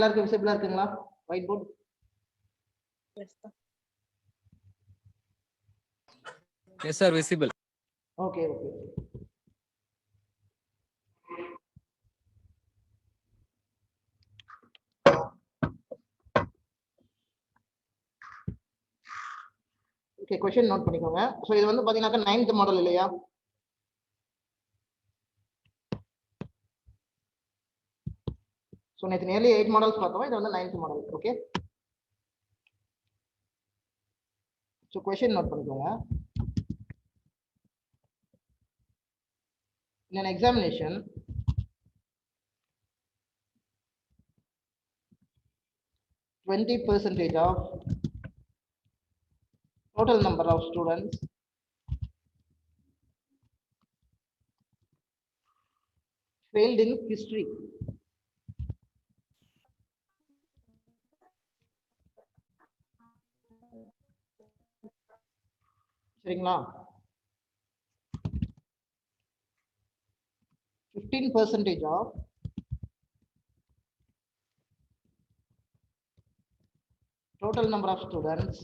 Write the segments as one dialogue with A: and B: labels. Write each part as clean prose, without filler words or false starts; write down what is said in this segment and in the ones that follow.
A: எல்லாருக்கும் விசிபிளா இருக்குங்களா white board?
B: Yes sir, visible.
A: Okay. Okay, question note பண்ணிக்கோங்க. So இது வந்து பாத்தீங்கன்னா 9th மாடல் இல்லையா? So நேத்து nearly 8 மாடல்ஸ் பார்த்தோம். இது வந்து 9th model. Okay. So question note பண்ணிக்கோங்க. In an examination, %20 of total number of students failed in history. சரிங்களா? 15% of total number of students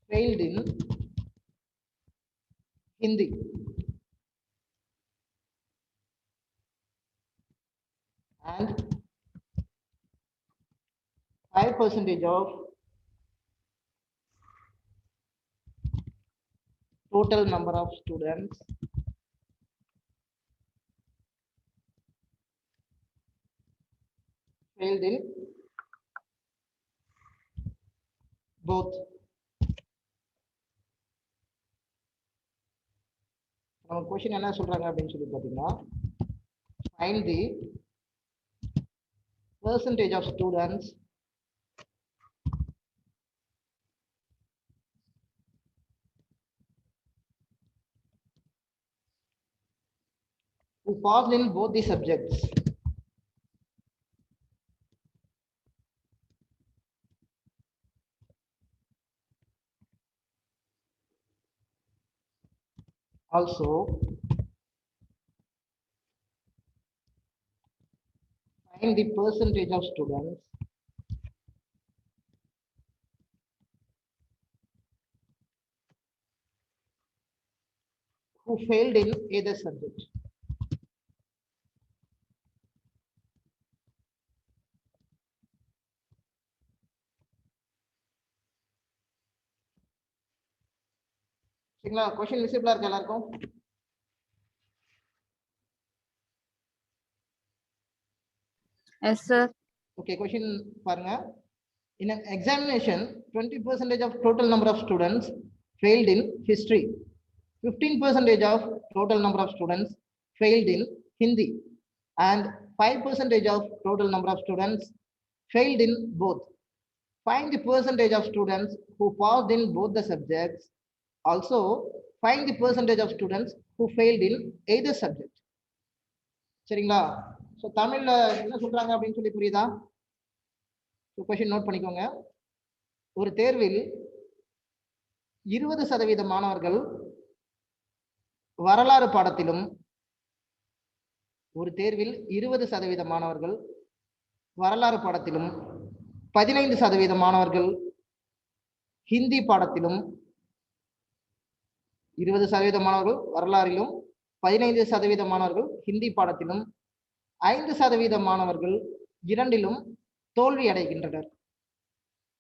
A: failed in Hindi. And 5% of total number of students failed in both. நம்ம question என்ன சொல்றாங்க அப்படினு சொல்லி பாத்தீங்கன்னா, find the percentage of students who passed in both the subjects. Also, find the percentage of students who failed in either subject. சரிங்களா? Question விசிபிளா இருக்கு எல்லாருக்கும்?
C: Yes sir.
A: Okay, question பாருங்க. In an examination, 20% of total number of students failed in history. 15% of total number of students failed in Hindi. And 5% of total number of students failed in both. Find the percentage of students who passed in both the subjects. Also, find the percentage of students who failed in either subject. சரிங்களா? So தமிழ்ல என்ன சொல்றாங்க அப்படின்னு சொல்லி புரியுதா? Question note பண்ணிக்கோங்க. ஒரு தேர்வில் 20% மாணவர்கள் வரலாறு பாடத்திலும், ஒரு தேர்வில் 20% மாணவர்கள் வரலாறு பாடத்திலும், 15% மாணவர்கள் ஹிந்தி பாடத்திலும், 20% மாணவர்கள் வரலாறிலும், 15% மாணவர்கள் ஹிந்தி பாடத்திலும், 5% மாணவர்கள் இரண்டிலும் தோல்வி அடைகின்றனர்.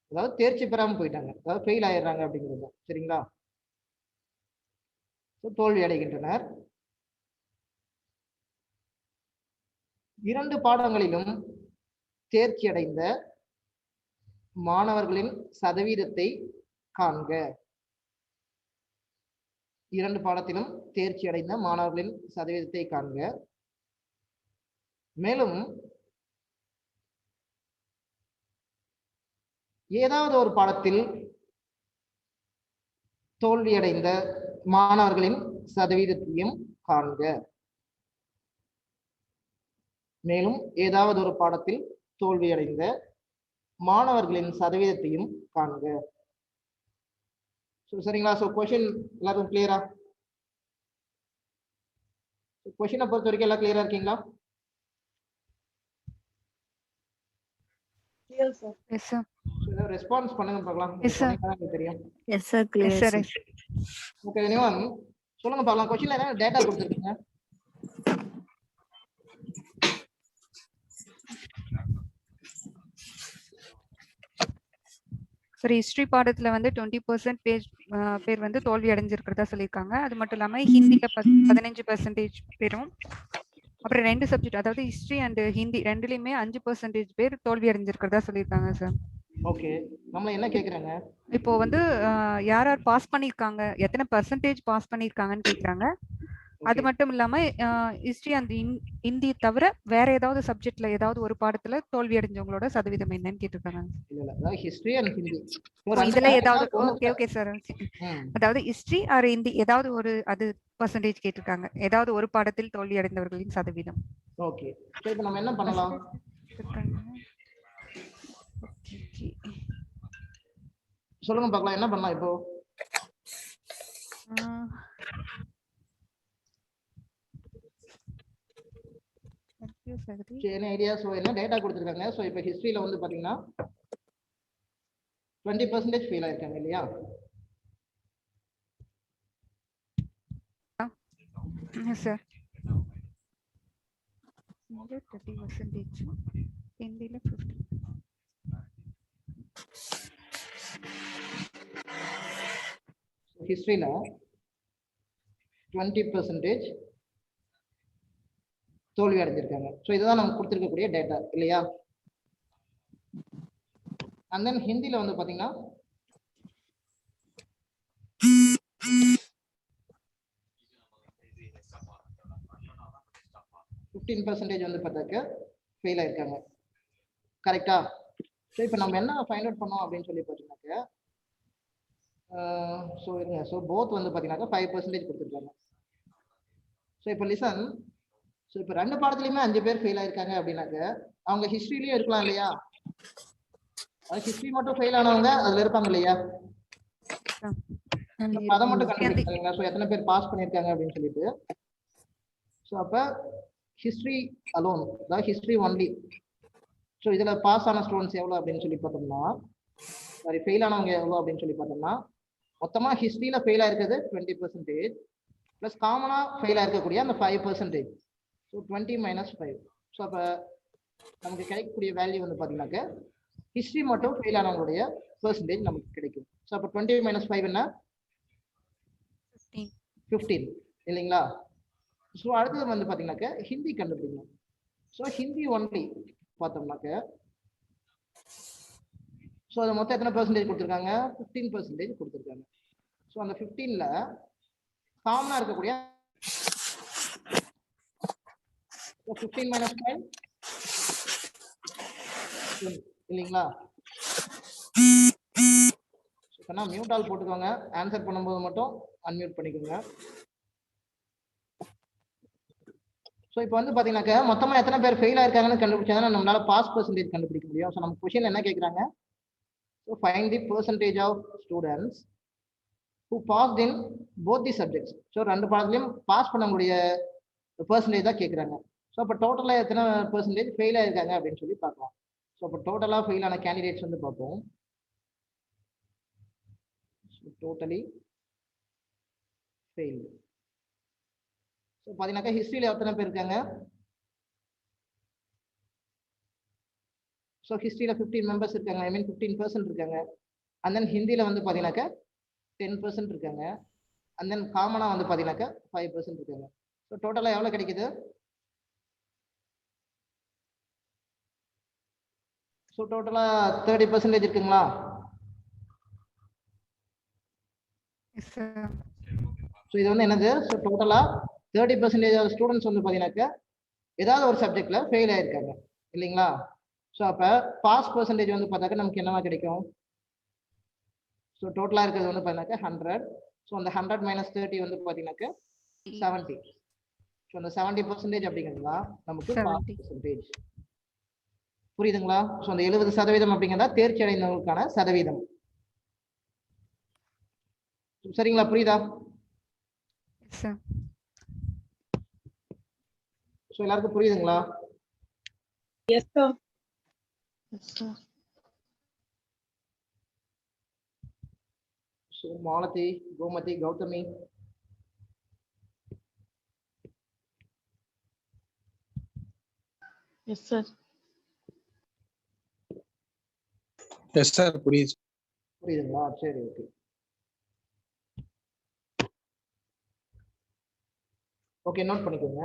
A: அதாவது தேர்ச்சி பெறாம போயிட்டாங்க, அதாவது ஃபெயில் ஆயிடுறாங்க அப்படிங்கிறது. சரிங்களா? தோல்வி அடைகின்றனர். 2 பாடங்களிலும் தேர்ச்சி அடைந்த மாணவர்களின் சதவீதத்தை காண்க. 2 பாடத்திலும் தேர்ச்சி அடைந்த மாணவர்களின் சதவீதத்தை காண்க. மேலும் ஏதாவது ஒரு பாடத்தில் தோல்வியடைந்த மாணவர்களின் சதவீதத்தையும் காண்க. மேலும் ஏதாவது ஒரு பாடத்தில் தோல்வியடைந்த மாணவர்களின் சதவீதத்தையும் காண்க. சரிங்களா? ஸோ கொஸ்டின் எல்லாருக்கும் கிளியரா? கொஸ்டினை பொறுத்த வரைக்கும் எல்லாம் கிளியரா இருக்கீங்களா?
C: Yes, sir.
A: ரெஸ்பான்ஸ் பண்ணுங்க பார்க்கலாம்.
C: Yes, sir.
A: சொன்னீங்கன்னா எனக்கு தெரியும்.
C: Yes, sir. Clear,
D: Yes,
C: sir.
D: sir.
A: Okay anyone சொல்லுங்க பார்க்கலாம். கொஸ்டின்ல என்ன டேட்டா கொடுத்துருக்கீங்க?
E: சரி, ஹிஸ்டரி பாடத்துல வந்து 20% பேர் வந்து தோல்வி அடைஞ்சிருக்கிறதா சொல்லியிருக்காங்க. அது மட்டும் இல்லாம ஹிந்தில 15% பேரும், அப்புறம் 2 சப்ஜெக்ட் அதாவது ஹிஸ்டரி அண்ட் ஹிந்தி ரெண்டுலயுமே 5% பேர் தோல்வி அடைஞ்சிருக்கிறதா சொல்லியிருக்காங்க சார்.
A: ஓகே நம்ம என்ன கேக்குறாங்க?
E: இப்போ வந்து யார் யார் பாஸ் பண்ணியிருக்காங்க, எத்தனை பர்சன்டேஜ் பாஸ் பண்ணியிருக்காங்கன்னு கேட்குறாங்க. அது மட்டும் இல்லாம ஹிஸ்டரி அண்ட் ஹிந்தி தவிர வேற ஏதாவது சப்ஜெக்ட்ல ஏதாவது ஒரு பாடத்துல தோல்வி அடைஞ்சவங்களோட சதவீதம் என்னன்னு கேட்டிருக்காங்க.
A: இல்ல இல்ல அதாவது ஹிஸ்டரி அண்ட் ஹிந்தி
E: இதுல ஏதாவது ஓகே சார், அதாவது ஹிஸ்டரி ஆர் ஹிந்தி ஏதாவது ஒரு அது பர்சன்டேஜ் கேட்டிருக்காங்க. ஏதாவது ஒரு பாடத்தில் தோல்வி அடைந்தவர்களின் சதவீதம்.
A: ஓகே சோ இப்போ நம்ம என்ன பண்ணலாம்? சொல்லுங்க பார்க்கலாம் என்ன பண்ணலாம் இப்போ? என்ன ஐடியா? சோ என்ன டேட்டா கொடுத்துருக்காங்க? சோ இப்போ ஹிஸ்டரியில வந்து பாத்தீங்கன்னா 20% ஃபெயில் ஆயிருக்காங்க இல்லையா?
E: சார் 30% ஹிந்தில 50.
A: ஹிஸ்டரியில 20% தோல்வி அடைஞ்சிருக்காங்க. ஸோ இதுதான் நமக்கு கொடுத்துருக்கக்கூடிய டேட்டா இல்லையா? அண்ட் தென் ஹிந்தியில வந்து பாத்தீங்கன்னா 15% வந்து பார்த்தாக்க ஃபெயில் ஆயிருக்காங்க. கரெக்டா? ஸோ இப்போ நம்ம என்ன ஃபைண்ட் அவுட் பண்ணோம் அப்படின்னு சொல்லி பார்த்தீங்கன்னாக்க ஸோ இருங்க. ஸோ போத் வந்து பார்த்தீங்கன்னாக்கா 5% கொடுத்துருக்காங்க. ஸோ இப்போ லிசன். ஸோ இப்போ 2 பாடத்துலையுமே 5 பேர் ஃபெயில் ஆயிருக்காங்க அப்படின்னாக்க அவங்க ஹிஸ்ட்ரியிலேயே இருக்கலாம் இல்லையா? ஹிஸ்ட்ரி மட்டும் ஃபெயில் ஆனவங்க அதுல இருப்பாங்க இல்லையா? அதை மட்டும் கண்டுபிடிச்சாங்க. ஸோ எத்தனை பேர் பாஸ் பண்ணியிருக்காங்க அப்படின்னு சொல்லிட்டு. ஸோ அப்போ ஹிஸ்ட்ரி அலோன் அதாவது ஹிஸ்ட்ரி ஒன்லி. ஸோ இதுல பாஸ் ஆன ஸ்டூடெண்ட்ஸ் எவ்வளோ அப்படின்னு சொல்லி பார்த்தோம்னா, சாரி ஃபெயில் ஆனவங்க எவ்வளோ அப்படின்னு சொல்லி பார்த்தோம்னா, மொத்தமா ஹிஸ்ட்ரியில ஃபெயில் ஆயிருக்கிறது 20% பிளஸ் காமனா ஃபெயில் ஆயிருக்கக்கூடிய அந்த 5%. ஸோ 20 - 5. ஸோ அப்போ நமக்கு கிடைக்கக்கூடிய வேல்யூ வந்து பார்த்தீங்கன்னாக்க ஹிஸ்ட்ரி மட்டும் ஃபெயில் ஆனவங்களுடைய பெர்சன்டேஜ் நமக்கு கிடைக்கும். ஸோ அப்போ 20 - 5 என்ன? 15 இல்லைங்களா? ஸோ அடுத்தது வந்து பார்த்தீங்கன்னாக்க ஹிந்தி கண்டுபிடிக்கணும். ஸோ ஹிந்தி ஒன்லி பார்த்தோம்னாக்க ஸோ அது மொத்தம் எத்தனை பெர்சன்டேஜ் கொடுத்துருக்காங்க? 15% கொடுத்துருக்காங்க. ஸோ அந்த 15ல காமனாக இருக்கக்கூடிய 15 - 5 இல்லைங்களா? மியூட் ஆல் போட்டுக்கோங்க. ஆன்சர் பண்ணும்போது மட்டும் அன்மியூட் பண்ணிக்கோங்க. ஸோ இப்போ வந்து பார்த்தீங்கன்னாக்க மொத்தமாக எத்தனை பேர் ஃபெயில் ஆயிருக்காங்கன்னு கண்டுபிடிச்சாங்கன்னா நம்மளால பாஸ் பெர்சன்டேஜ் கண்டுபிடிக்க முடியும். ஸோ நம்ம கொஸ்டின் என்ன கேட்குறாங்க? So find the percentage of students who passed in both the subjects. So 2 பாடத்துலையும் பாஸ் பண்ணக்கூடிய பெர்சன்டேஜ் தான் கேட்குறாங்க. ஸோ அப்போ டோட்டலாக எத்தனை பெர்சன்டேஜ் ஃபெயில் ஆயிருக்காங்க அப்படின்னு சொல்லி பார்க்கலாம். ஸோ அப்போ டோட்டலாக ஃபெயில் ஆன கேண்டிடேட்ஸ் வந்து பார்ப்போம். Totally fail. ஸோ பார்த்தீங்கன்னாக்கா ஹிஸ்ட்ரியில் எத்தனை பேர் இருக்காங்க? ஸோ ஹிஸ்ட்ரியில் 15 மெம்பர்ஸ் இருக்காங்க. ஐ மீன் 15% இருக்காங்க. அண்ட் தென் ஹிந்தியில் வந்து பார்த்தீங்கன்னாக்கா 10% இருக்காங்க. அண்ட் தென் காமனாக வந்து பார்த்தீங்கன்னாக்கா 5% இருக்காங்க. ஸோ டோட்டலாக எவ்வளோ கிடைக்குது? ஸோ டோட்டலாக 30% இருக்குங்களா? ஸோ இது வந்து என்னது? ஸோ டோட்டலாக 30% ஸ்டூடெண்ட்ஸ் வந்து பார்த்தீங்கன்னாக்கா ஏதாவது ஒரு சப்ஜெக்ட்ல ஃபெயில் ஆயிருக்காங்க இல்லைங்களா? ஸோ அப்போ பாஸ் பெர்சன்டேஜ் வந்து பார்த்தாக்க நமக்கு என்னவா கிடைக்கும்? ஸோ டோட்டலாக இருக்கிறது வந்து பார்த்தீங்கன்னாக்கா 100. ஸோ அந்த 100 - 30 வந்து பார்த்தீங்கன்னாக்கா 70. ஸோ அந்த 70% அப்படிங்கிறது தான் நமக்கு பாஸ் பெர்சன்டேஜ். புரியுதுங்களா? ஸோ அந்த 70% அப்படிங்கிறதா தேர்ச்சி அடைந்தவங்களுக்கான சதவீதம். சரிங்களா? புரியுதா? ஸோ எல்லாருக்கும் புரியுதுங்களா?
D: Yes sir.
A: So Malathi, Gomathi, Gowthami.
D: Yes sir.
F: Yes sir, புரியுது.
A: புரியுதுங்களா? சரி, ஓகே. ஓகே, நோட் பண்ணிக்கோங்க.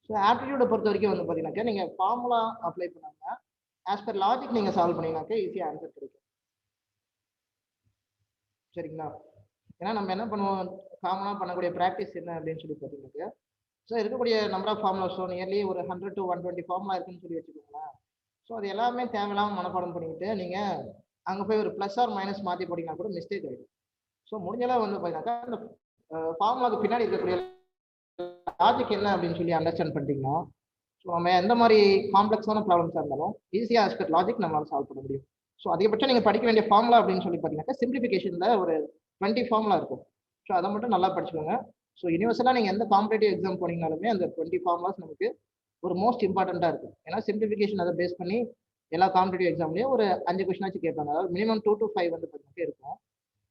A: ஸோ ஆப்டிடியூடை பொறுத்த வரைக்கும் வந்து பார்த்தீங்கன்னாக்கா நீங்கள் ஃபார்முலா அப்ளை பண்ணாங்க ஆஸ் பர் லாஜிக் நீங்கள் சால்வ் பண்ணீங்கன்னாக்கா ஈஸியாக ஆன்சர் கிடைக்கும். சரிங்களா? ஏன்னா நம்ம என்ன பண்ணுவோம், காமனாக பண்ணக்கூடிய ப்ராக்டிஸ் என்ன அப்படின்னு சொல்லி பார்த்தீங்கன்னாக்கா, ஸோ இருக்கக்கூடிய நம்பர் ஆஃப் ஃபார்முலாஸ் நியர்லி ஒரு 100 to 120 ஃபார்முலா இருக்குன்னு சொல்லி வச்சுக்கோங்களேன். ஸோ அது எல்லாமே தேவையில்லாமல் மனப்பாடம் பண்ணிக்கிட்டு நீங்கள் அங்கே போய் ஒரு ப்ளஸ் ஆர் மைனஸ் மாற்றி போட்டிங்கன்னா கூட மிஸ்டேக் ஆகிடும். ஸோ முடிஞ்சளவு வந்து பார்த்தீங்கன்னாக்கா அந்த ஃபார்முலாவுக்கு பின்னாடி இருக்கக்கூடிய லாஜிக் என்ன அப்படின்னு சொல்லி அண்டர்ஸ்டாண்ட் பண்ணிட்டீங்கன்னா, ஸோ நம்ம எந்த மாதிரி காம்ப்ளெக்ஸான ப்ராப்ளம்ஸாக இருந்தாலும் ஈஸியாக ஆஸ் பர் லாஜிக் நம்மளால சால்வ் பண்ண முடியும். ஸோ அதிகபட்சம் நீங்கள் படிக்க வேண்டிய ஃபார்முலா அப்படின்னு சொல்லி பார்த்தீங்கன்னாக்கா சிம்பிளிஃபிகேஷனில் ஒரு 20 ஃபார்முலா இருக்கும். ஸோ அதை மட்டும் நல்லா படிச்சுக்கோங்க. ஸோ யூனிவர்சலாக நீங்கள் எந்த காம்படேட்டிவ் எக்ஸாம் போனீங்கனாலுமே அந்த 20 ஃபார்முலாஸ் நமக்கு ஒரு மோஸ்ட் இம்பார்ட்டண்ட்டாக இருக்கும். ஏன்னா சிம்பிளிஃபிகேஷன் அதை பேஸ் பண்ணி எல்லா காம்படேட்டிவ் எக்ஸாம்லேயும் ஒரு 5 கொஸ்டினாச்சும் கேட்பாங்க. அதாவது மினிமம் 2 to 5 வந்து பார்த்தீங்கன்னா இருக்கும்.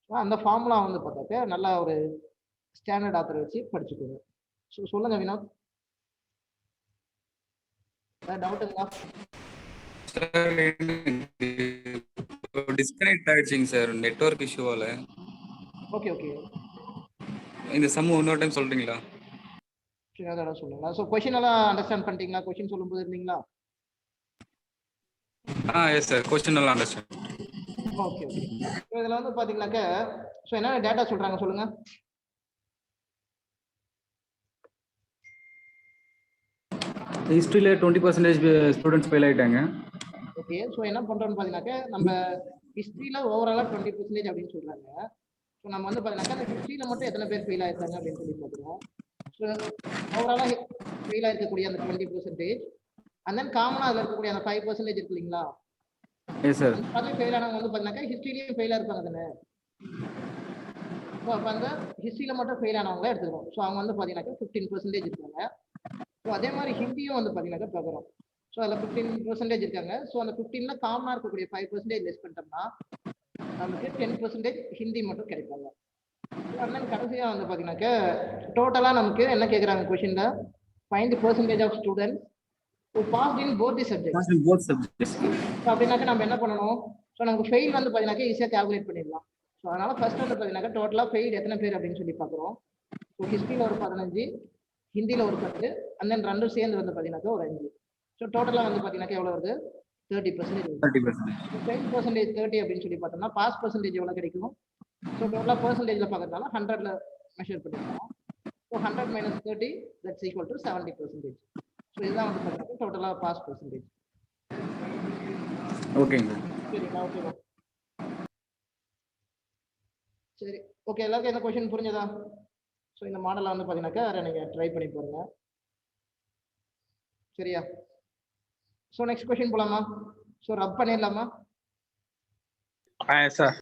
A: ஸோ அந்த ஃபார்முலா வந்து பார்த்தாக்க நல்லா ஒரு ஸ்டாண்டர்ட் ஆத்தர் வச்சு படிச்சுக்கோங்க. ஸோ சொல்லுங்க வினோத், டவுட்டுங்களா?
B: டிஸ்கனெக்ட் ஆயிடுச்சுங்க சார் நெட்வொர்க் இஷ்யூவால.
A: ஓகே ஓகே,
B: இந்த சம் இன்னொரு டைம் சொல்றீங்களா?
A: அதோட சொல்லுங்களா? ஸோ கொஷின் எல்லாம் அண்டர்ஸ்டாண்ட் பண்ணிட்டீங்களா? கொஷின் சொல்லும்போது இருந்தீங்களா?
B: எஸ் சார், கொஸ்டின் எல்லாம் அண்டர்ஸ்டாண்ட்.
A: Okay okay. ஸோ இதில் வந்து பார்த்தீங்கன்னாக்க ஸோ என்னென்ன டேட்டா சொல்கிறாங்க சொல்லுங்க.
G: ஹிஸ்ட்ரியில் 20% ஸ்டூடெண்ட்ஸ் ஃபெயில் ஆகிட்டாங்க.
A: ஓகே, ஸோ என்ன பண்ணுறோம்னு பார்த்தீங்கன்னாக்க நம்ம ஹிஸ்ட்ரியில் ஓவராலாக 20% அப்படின்னு சொல்கிறாங்க. ஸோ நம்ம வந்து பார்த்தீங்கன்னாக்கா அந்த ஹிஸ்ட்ரியில் மட்டும் எத்தனை பேர் ஃபெயில் ஆயிருக்காங்க அப்படின்னு சொல்லி பார்க்குறோம். ஸோ ஓவராலாக ஃபெயில் ஆயிருக்கக்கூடிய அந்த 20% அண்ட் தென் காமனாக அதில் இருக்கக்கூடிய அந்த 5% இருக்கு இல்லைங்களா?
G: Yes sir.
A: அதுலேயும் ஃபெயில் ஆனவங்க வந்து பார்த்தீங்கன்னாக்கா ஹிஸ்ட்ரிலையும் ஃபெயிலாக இருப்பாங்க தானே. ஸோ அப்போ அந்த ஹிஸ்ட்ரியில் மட்டும் ஃபெயில் ஆனவங்கள எடுத்துக்கிறோம். ஸோ அவங்க வந்து பார்த்தீங்கன்னாக்கா 15% இருக்காங்க. ஸோ அதே மாதிரி ஹிந்தியும் வந்து பார்த்தீங்கன்னாக்கா பார்க்குறோம். ஸோ அதில் 15% இருக்காங்க. ஸோ அந்த 15ல காமனாக இருக்கக்கூடிய 5% லெஸ் பண்ணிட்டோம்னா நமக்கு 10% ஹிந்தி மட்டும் கிடைப்பாங்க. அண்ணன் கடைசியாக வந்து பார்த்தீங்கன்னாக்கா டோட்டலாக நமக்கு என்ன கேட்குறாங்க கொஷினில், find the percentage of students who passed in both the subjects. So அப்படின்னாக்கா நம்ம என்ன பண்ணணும், ஸோ நமக்கு ஃபெயில் வந்து பார்த்தீங்கன்னாக்கா ஈஸியாக கால்குலேட் பண்ணிடலாம். ஸோ அதனால் ஃபர்ஸ்ட் வந்து பார்த்தீங்கன்னாக்கா டோட்டலாக ஃபெயில் எத்தனை பேர் அப்படின்னு சொல்லி பார்க்குறோம். ஸோ ஹிஸ்ட்ரியில் ஒரு 15, ஹிந்தியில் ஒரு 10 அண்ட் தென் ரெண்டும் சேர்ந்து வந்து பார்த்தீங்கன்னாக்கா ஒரு 5. ஸோ டோட்டலாக வந்து பார்த்தீங்கன்னாக்கா எவ்வளோ வருது, 30%. 10% 30 அப்படின்னு சொல்லி பார்த்தோம்னா பாஸ் பர்சன்டேஜ் எவ்வளோ கிடைக்கும். ஸோ டோட்டலாக பர்சன்டேஜில் பார்க்கறதுனால 100ல் மெஷர் பண்ணிக்கலாம். So 100 - 30 that's equal to 70%. So இதுதான் வந்து பார்த்தீங்கன்னா டோட்டலாக பாஸ் பர்சன்டேஜ்.
G: ஓகேங்க.
A: சரிங்களா? ஓகேவா? சரி, ஓகே. எல்லாருக்கும் எந்த கொஸ்டின் புரிஞ்சதா? ஸோ இந்த மாடலை வந்து பார்த்தீங்கன்னாக்கா அதை நீங்கள் ட்ரை பண்ணி பாருங்க. சரியா? ஸோ நெக்ஸ்ட் கொஸ்டின் போலாமா? ஸோ ரப் பண்ணிடலாமா?
F: சார்.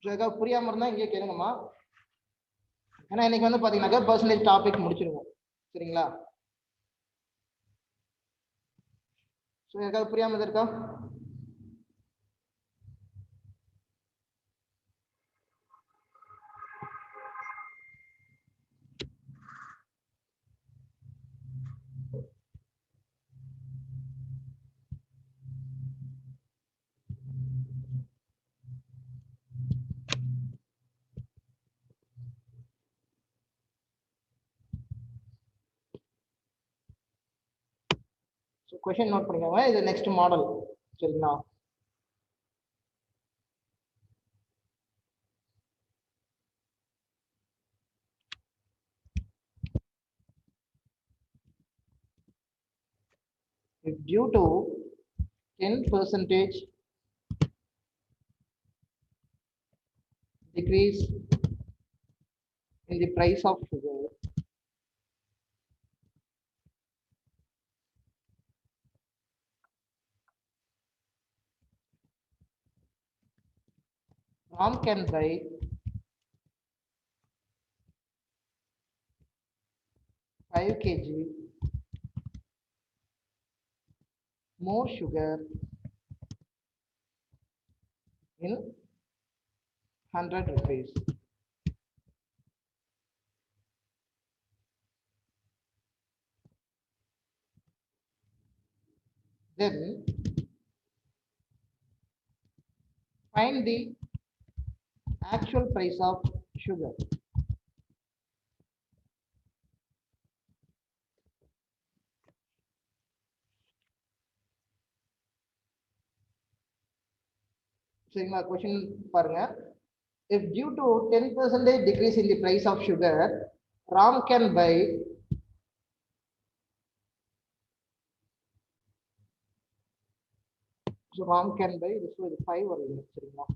A: ஸோ ஏதாவது புரியாமல் இருந்தால் இங்கே கேளுங்கம்மா. ஏன்னா இன்னைக்கு வந்து பார்த்தீங்கன்னாக்கா பர்சன்டேஜ் டாபிக் முடிச்சிருவோம். சரிங்களா? ஸோ ஏதாவது புரியாமல் இருக்கா? ஸோ கொஷின் நோட் பண்ணிக்கோங்க. இது நெக்ஸ்ட் மாடல். சரிங்களா? If due to 10% decrease in the price of sugar, Ram can buy 5 kg more sugar in 100 rupees. Then find the actual price of sugar. சரிங்களா question பாருங்க. If due to 10% decrease in the price of sugar, Ram can buy so Ram can buy this was 5 வருது சரிங்களா.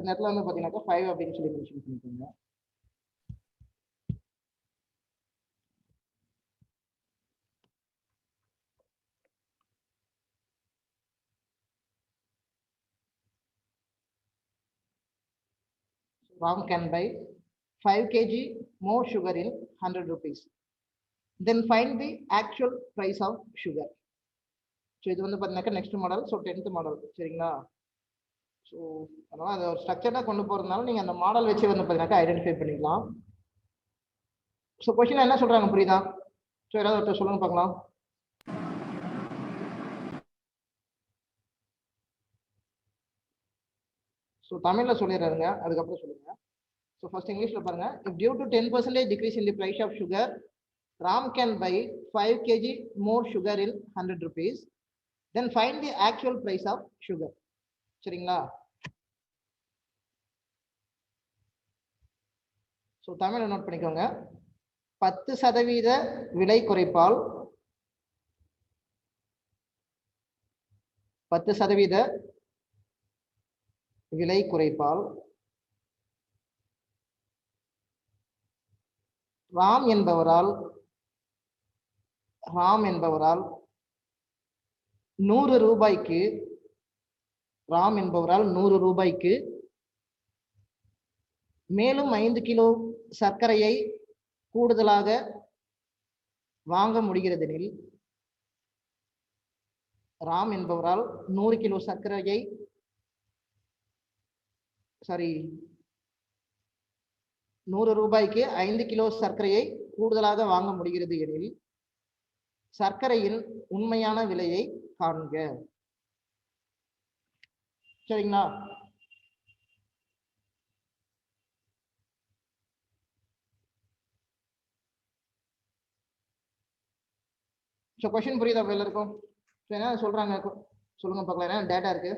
A: இந்த இடத்துல வந்து பாத்தீங்கன்னா 5 அப்படின்னு சொல்லி மென்ஷன் பண்ணிக்கோங்க. Ram can buy 5 kg more sugar in 100 rupees. Then find the actual price of sugar. So இது வந்து பாத்தீங்கன்னா next model. So 10th model சரிங்களா. ஸோ அதனால அதை ஒரு ஸ்ட்ரக்சர்டாக கொண்டு போறதுனால நீங்க அந்த மாடல் வச்சு வந்து பாத்தீங்கன்னா ஐடென்டிஃபை பண்ணிக்கலாம். ஸோ கொஸ்டின் என்ன சொல்றாங்க புரியுதா? ஸோ ஏதாவது ஒருத்தர் சொல்லுங்க பார்க்கலாம். ஸோ தமிழ்ல சொல்லிடுறாருங்க, அதுக்கப்புறம் சொல்லுங்க. ஸோ ஃபர்ஸ்ட் இங்கிலீஷ்ல பாருங்க. If due to 10% decrease in the price of sugar, Ram can buy 5 kg more sugar in 100 rupees. Then find the actual price of sugar. சரிங்களா? ஸோ தமிழை நோட் பண்ணிக்கோங்க. 10% விலை குறைப்பால் 10% விலை குறைப்பால் ராம் என்பவரால் 100 ரூபாய்க்கு மேலும் 5 கிலோ சர்க்கரையை கூடுதலாக வாங்க முடிகிறதெனில் ராம் என்பவரால் 100 கிலோ சர்க்கரையை 100 ரூபாய்க்கு 5 கிலோ சர்க்கரையை கூடுதலாக வாங்க முடிகிறது எனில் சர்க்கரையின் உண்மையான விலையை காண்க. சரிங்களா? ஸோ கொஸ்டின் புரியுதா எல்லாருக்கும்? என்ன சொல்றாங்க சொல்லுங்க பார்க்கலாம். என்ன டேட்டா இருக்கு?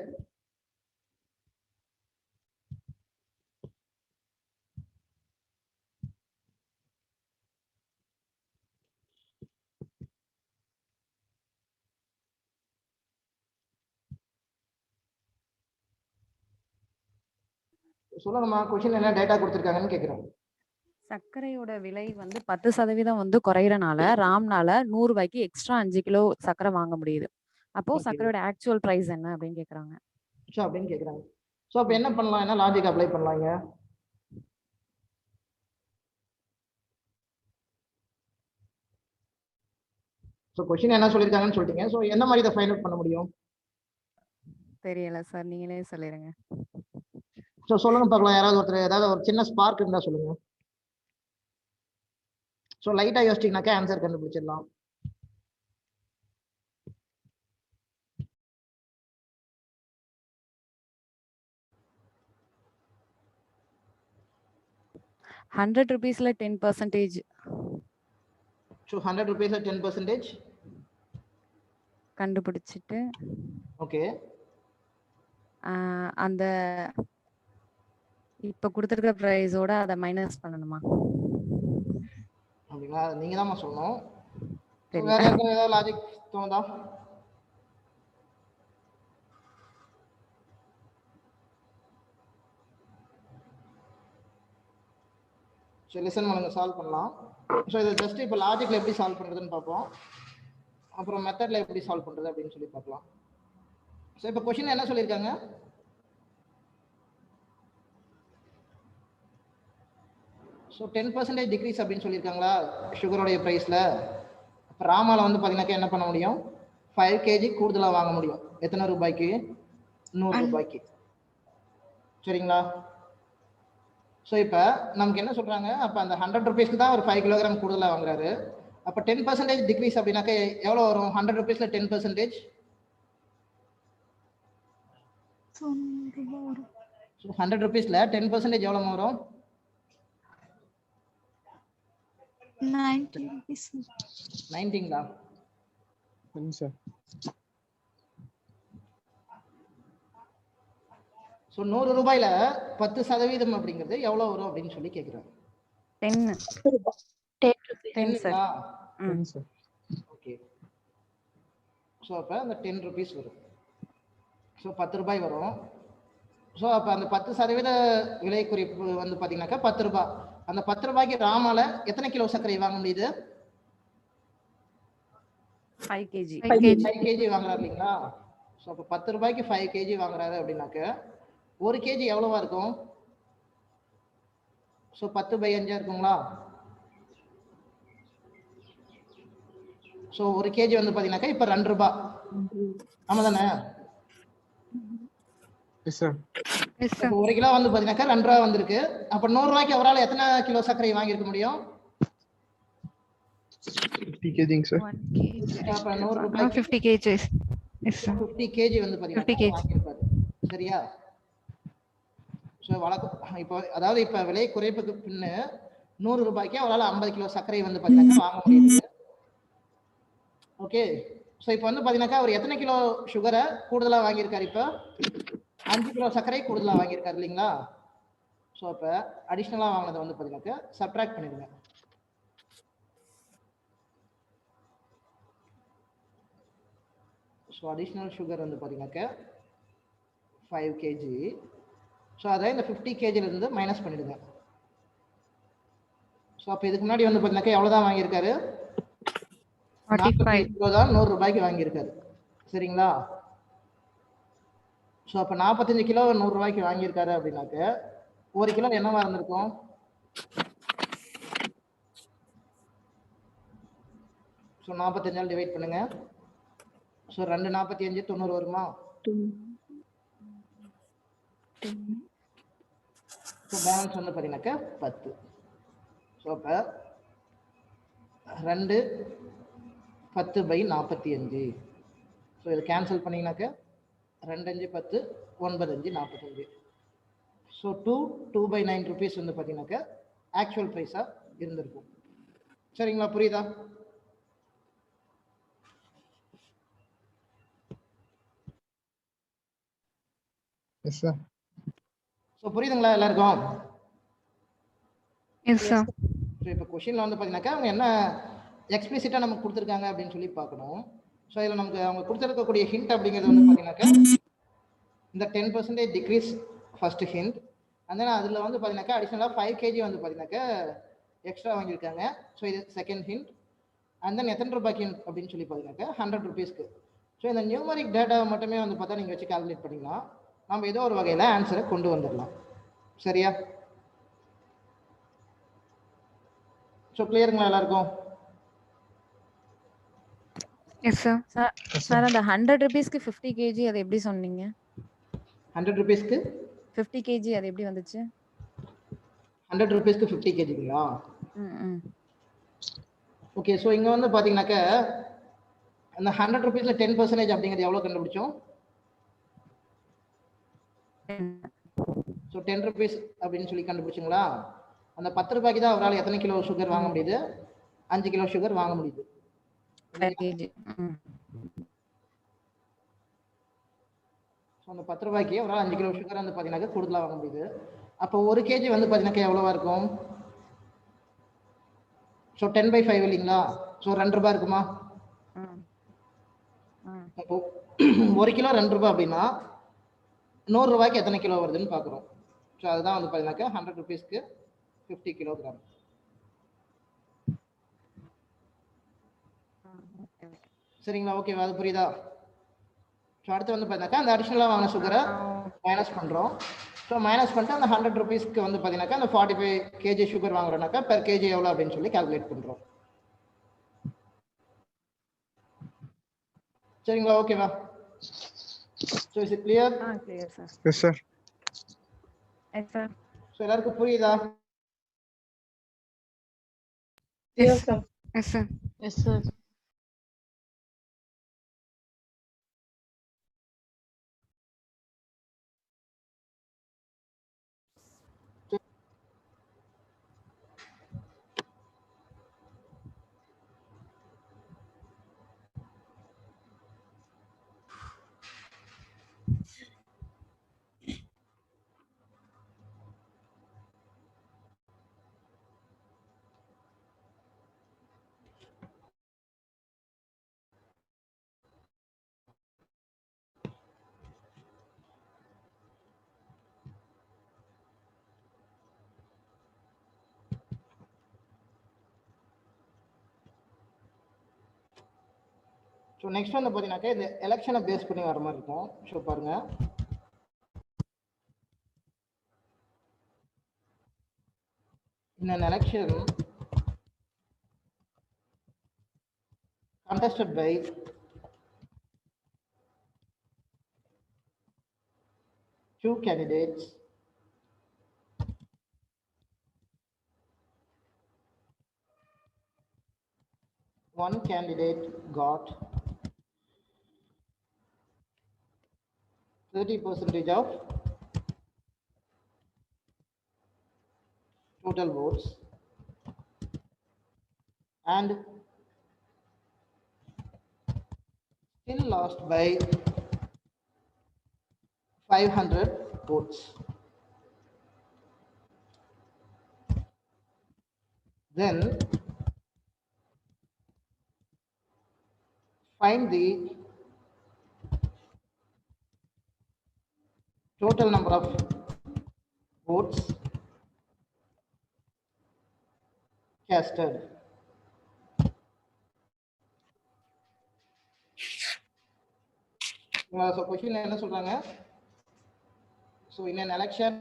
A: சொல்லுங்கம்மா, கொஸ்டின் என்ன டேட்டா கொடுத்துருக்காங்கன்னு கேட்குறேன்.
H: சர்க்கரையோட விலை வந்து 10% வந்து குறையறனால ராம்னால 100 ரூபாய்க்கு எக்ஸ்ட்ரா 5 கிலோ சர்க்கரை வாங்க முடியுது. அப்போ சர்க்கரையோட ஆக்சுவல் பிரைஸ் என்ன அப்படின்னு கேக்குறாங்க.
A: ஸோ அப்படின்னு கேட்குறாங்க. ஸோ அப்போ என்ன பண்ணலாம்? என்ன லாஜிக் அப்ளை பண்ணலாங்க? ஸோ கொஸ்டின் என்ன சொல்லியிருக்காங்கன்னு சொல்லிட்டீங்க. ஸோ எந்த மாதிரி இதை ஃபைண்ட் அவுட் பண்ண முடியும்?
H: தெரியல சார், நீங்களே சொல்லிடுங்க.
A: ஸோ சொல்லுங்க பார்க்கலாம். யாராவது ஒருத்தர் ஏதாவது ஒரு சின்ன ஸ்பார்க் இருந்தா சொல்லுங்க. ஸோ லைட்டா யோசிச்சிங்கனாக்கா ஆன்சர் கண்டுபிடிச்சிடலாம்.
H: ₹100 10%.
A: ஸோ 100 rupees 10%
H: கண்டுபிடிச்சிட்டு
A: ஓகே
H: அந்த இப்ப கொடுத்துருக்க பிரைஸோட அதை மைனஸ் பண்ணணுமா?
A: அப்படிங்களா? நீங்க தான்மா சொல்லணும். So,
H: தெரியல.
A: வேற யாருக்கும் ஏதாவது லாஜிக் தோணுதா? சரி, லிசன் பண்ணுங்க, சால்வ் பண்ணலாம். ஸோ இதை ஜஸ்ட் இப்போ லாஜிக்ல எப்படி சால்வ் பண்றதுன்னு பார்ப்போம். அப்புறம் மெத்தட்ல எப்படி சால்வ் பண்றது அப்படின்னு சொல்லி பார்க்கலாம். ஸோ இப்போ கொஸ்டின் என்ன சொல்லியிருக்காங்க? ஸோ 10% டிக்ரீஸ் அப்படின்னு சொல்லியிருக்காங்களா சுகரோடைய ப்ரைஸில். இப்போ ராமாவில் வந்து பார்த்தீங்கன்னாக்கா என்ன பண்ண முடியும்? 5 kg கூடுதலாக வாங்க முடியும். எத்தனை ரூபாய்க்கு? 100 ரூபாய்க்கு. சரிங்களா? ஸோ இப்போ நமக்கு என்ன சொல்கிறாங்க, அப்போ அந்த 100 rupeesக்கு தான் ஒரு 5 kilogram கூடுதலாக வாங்குறாரு. அப்போ 10% டிக்ரீஸ் அப்படின்னாக்கா எவ்வளோ வரும்? 100 rupeesல 10%. ஸோ 100 rupeesல 10% எவ்வளோ வரும்? 90ங்களா?
F: சார்.
A: ஸோ 100 ரூபாயில 10% அப்படிங்கிறது எவ்வளோ வரும் அப்படின்னு சொல்லி கேட்குறாங்க.
H: 10
A: 10ங்களா?
F: சார்.
A: ஓகே. ஸோ அப்போ அந்த 10 rupees வரும். ஸோ 10 ரூபாய் வரும். ஸோ அப்போ அந்த 10% விலை குறிப்பு வந்து பார்த்தீங்கன்னாக்கா 10 ரூபாய். அந்த 10 ரூபாய்க்கு ராமால எத்தனை கிலோ சர்க்கரை வாங்க முடியுது?
H: 5 kg.
A: 5 kg வாங்குறாரு இல்லைங்களா? ஸோ அப்போ 10 ரூபாய்க்கு 5 kg வாங்குறாரு அப்படின்னாக்க 1 kg எவ்வளவா இருக்கும்? ஸோ 10/5 இருக்குங்களா? ஸோ 1 kg வந்து பார்த்தீங்கன்னாக்கா இப்போ 2 ரூபாய். ஆமா தானே?
F: S sir.
E: Yes sir.
A: 1 kilo வந்து பார்த்தீங்கன்னாக்கா 2 ரூபாய் வந்திருக்கு. அப்போ 100 ரூபாய்க்கு அவரால் எத்தனை கிலோ சர்க்கரை வாங்கியிருக்க முடியும்?
F: 50 kg சார்.
E: 1 kg.
A: அப்போ 100 ரூபாய்க்கு
E: 50 kgs. Yes sir.
A: 50 kg வந்து
E: 50
A: பார்த்தீங்கன்னா
E: kg.
A: வாங்கியிருப்பாரு. சரியா? ஸோ வழக்கம் இப்போ அதாவது இப்போ விலை குறைப்புக்கு பின்ன 100 ரூபாய்க்கு அவரால் 50 கிலோ சர்க்கரை வந்து பார்த்தீங்கன்னா வாங்க முடியுது. ஓகே. ஸோ இப்போ வந்து பார்த்தீங்கன்னாக்கா அவர் எத்தனை கிலோ சுகரை கூடுதலாக வாங்கியிருக்காரு? இப்போ 5 கிலோ சர்க்கரை கூடுதலாக வாங்கியிருக்காரு இல்லைங்களா? ஸோ அப்போ அடிஷ்னலாக வாங்கினதை வந்து பார்த்தீங்கன்னாக்கா சப்ட்ராக்ட் பண்ணிடுங்க. ஸோ அடிஷ்னல் சுகர் வந்து பார்த்தீங்கன்னாக்கா 5 kg. ஸோ அதை இந்த 50 kgலேருந்து மைனஸ் பண்ணிடுங்க. ஸோ அப்போ இதுக்கு முன்னாடி வந்து பார்த்தீங்கன்னாக்கா எவ்வளோ தான் வாங்கியிருக்காரு?
E: 45
A: கிலோ தான் 100 ரூபாய்க்கு வாங்கியிருக்காரு. சரிங்களா? ஸோ அப்போ 45 கிலோ 100 ரூபாய்க்கு வாங்கியிருக்காரு அப்படின்னாக்க 1 கிலோ என்னவா இருந்திருக்கும்? ஸோ 45 டிவைட் பண்ணுங்க. ஸோ 2 45 90 வருமா? ஸோ பேலன்ஸ் வந்து பார்த்தீங்கன்னாக்கா 10. ஸோ அப்போ 2 10/45. ஸோ இதை கேன்சல் பண்ணிங்கனாக்கா 2 5 10 9 5 45. ஸோ 2/9 rupees வந்து பார்த்தீங்கன்னாக்கா ஆக்சுவல் ப்ரைஸாக இருந்திருக்கும். சரிங்களா? புரியுதா?
F: S sir.
A: ஸோ புரியுதுங்களா எல்லாருக்கும்?
E: S sir.
A: ஸோ இப்போ கொஷினில் வந்து பார்த்தீங்கன்னாக்கா அவங்க என்ன எக்ஸ்பிளிசிட்டாக நமக்கு கொடுத்துருக்காங்க அப்படின்னு சொல்லி பார்க்கணும். ஸோ இதில் நமக்கு அவங்க கொடுத்துருக்கக்கூடிய ஹிண்ட் அப்படிங்கிறது வந்து பார்த்தீங்கன்னாக்கா இந்த 10% டிக்ரீஸ் ஃபர்ஸ்ட் ஹிண்ட். அந்த அதில் வந்து பார்த்தீங்கன்னாக்கா அடிஷ்னலாக 5 kg வந்து பார்த்தீங்கன்னாக்கா எக்ஸ்ட்ரா வாங்கியிருக்காங்க. ஸோ இது செகண்ட் ஹிண்ட். அண்ட் தென் எத்தனை ரூபாய்க்கு அப்படின்னு சொல்லி பார்த்தீங்கன்னாக்கா 100 rupeesக்கு. ஸோ இந்த நியூமரிக் டேட்டாவை மட்டுமே வந்து பார்த்தா நீங்கள் வச்சு கால்குலேட் பண்ணிக்கலாம். நம்ம ஏதோ ஒரு வகையில் ஆன்சரை கொண்டு வந்துடலாம். சரியா? ஸோ கிளியருங்களா எல்லாருக்கும்?
E: Yes sir.
H: சார் அந்த 100 rupeesக்கு 50 kg அது எப்படி சொன்னீங்க?
A: 100 rupeesக்கு
H: 50 kg அது எப்படி வந்துச்சு?
A: 100 rupeesக்கு 50 kgங்களா?
H: ம்.
A: ஓகே. ஸோ இங்கே வந்து பார்த்தீங்கன்னாக்கா அந்த 100 rupeesல 10% அப்படிங்கிறது எவ்வளோ கண்டுபிடிச்சோம்? ஸோ 10 rupees அப்படின்னு சொல்லி கண்டுபிடிச்சிங்களா? அந்த 10 ரூபாய்க்கு தான் அவரால் எத்தனை கிலோ சுகர் வாங்க முடியுது? 5 கிலோ சுகர் வாங்க முடியுது.
H: 5 kg.
A: ஸோ அந்த 10 ரூபாய்க்கு அவரால் 5 கிலோ சுகர் வந்து பார்த்தீங்கன்னாக்கா கூடுதலாக வாங்க முடியுது. அப்போ 1 kg வந்து பார்த்தீங்கன்னாக்கா எவ்வளவா இருக்கும்? ஸோ 10/5 இல்லைங்களா? ஸோ 2 ரூபாய் இருக்குமா? அப்போ 1 கிலோ 2 ரூபாய் அப்படின்னா 100 ரூபாய்க்கு எத்தனை கிலோ வருதுன்னு பார்க்குறோம். ஸோ அதுதான் வந்து பார்த்தீங்கன்னாக்கா 100 rupeesக்கு 50 கிலோகிராம். சரிங்களா? ஓகேவா? அது புரியுதா? ஸோ அடுத்து வந்து பார்த்தீங்கன்னாக்கா அந்த அடிஷ்னலாக வாங்கின சுகரை மைனஸ் பண்ணுறோம். ஸோ மைனஸ் பண்ணிட்டு அந்த 100 rupeesக்கு வந்து பார்த்தீங்கன்னாக்கா அந்த 45 kg சுகர் வாங்குறோம்னாக்கா பெர் கேஜி எவ்வளோ அப்படின்னு சொல்லி கால்குலேட் பண்ணுறோம். சரிங்களா? ஓகேவா? So is it clear?
H: clear sir.
F: Yes, sir.
H: Yes sir.
A: So எல்லாருக்கும் புரியுதா?
D: Yes, sir.
E: Yes sir.
D: Yes, sir.
A: So next வந்து பார்த்தீங்கன்னாக்கா இந்த எலெக்ஷனை பேஸ் பண்ணி வர மாதிரி இருக்கும். ஸோ பாருங்க, in an election contested by two candidates, one candidate got 30% of total votes and still lost by 500 votes. Then find the total number of votes casted. So question என்ன சொல்றாங்க? So in an election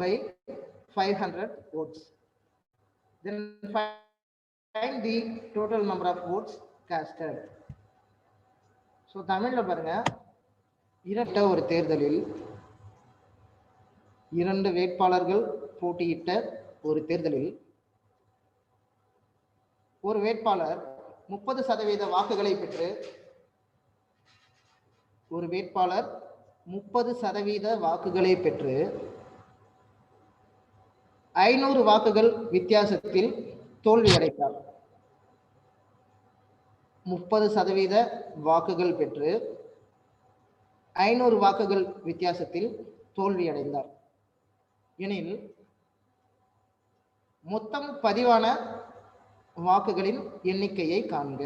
A: by 500 votes. Then find the total number of votes casted. So தமிழ்ல பாருங்க, இரட்ட ஒரு தேர்தலில் 2 வேட்பாளர்கள் போட்டியிட்ட ஒரு தேர்தலில் ஒரு வேட்பாளர் 30% வாக்குகளை பெற்று 500 வாக்குகள் வித்தியாசத்தில் தோல்வியடைந்தார். 30% வாக்குகள் பெற்று 500 வாக்குகள் வித்தியாசத்தில் தோல்வியடைந்தார் எனில் மொத்தம் பதிவான வாக்குகளின் எண்ணிக்கையை காண்க.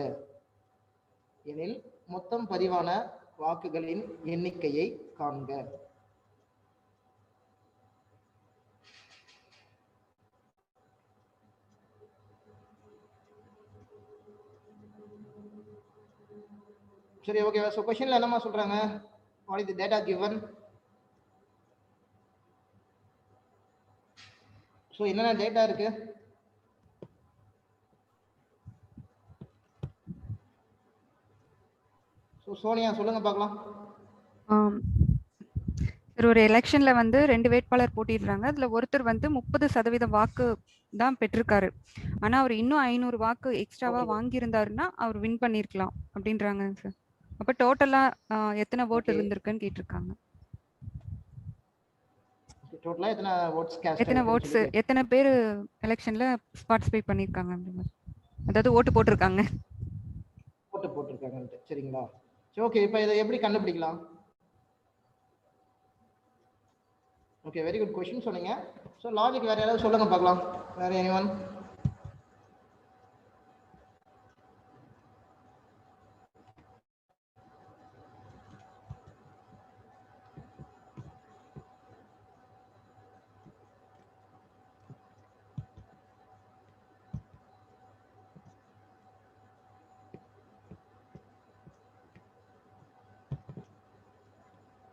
A: எனில் மொத்தம் பதிவான வாக்குகளின் எண்ணிக்கையை காண்க. சரி, ஓகேவா? ஸோ கொஸ்டின்ல என்னமா சொல்றாங்க? What is the data given? So என்னென்ன டேட்டா இருக்கு? ஸோ சோனியா சொல்லுங்க பார்க்கலாம்.
E: சார், ஒரு எலெக்ஷன்ல வந்து 2 வேட்பாளர் போட்டிடுறாங்க. அதுல ஒருத்தர் வந்து 30% வாக்கு தான் பெற்றிருக்காரு. ஆனா அவர் இன்னும் 500 வாக்கு எக்ஸ்ட்ராவா வாங்கியிருந்தாருன்னா அவர் வின் பண்ணிருக்கலாம் அப்படின்றாங்க சார். அப்ப டோட்டலா எத்தனை ஓட் இருந்திருக்குன்னு கேட்டிருக்காங்க.
A: டோட்டலா எத்தனை votes cast
E: எத்தனை ஓட்ஸ், எத்தனை பேர் எலெக்ஷன்ல பார்ட்டிசிபேட் பண்ணிருக்காங்க அப்படி மாதிரி, அதாவது ஓட்டு போட்டிருக்காங்க.
A: ஓட்டு போட்டிருக்காங்கன்ட்டு. சரிங்களா? சரி, ஓகே. இப்போ இதை எப்படி கண்டுபிடிக்கலாம்? ஓகே, வெரி குட் கொஸ்டின் சொன்னீங்க. ஸோ லாஜிக் வேற யாராவது சொல்லுங்க பார்க்கலாம். வேற எனிவன்?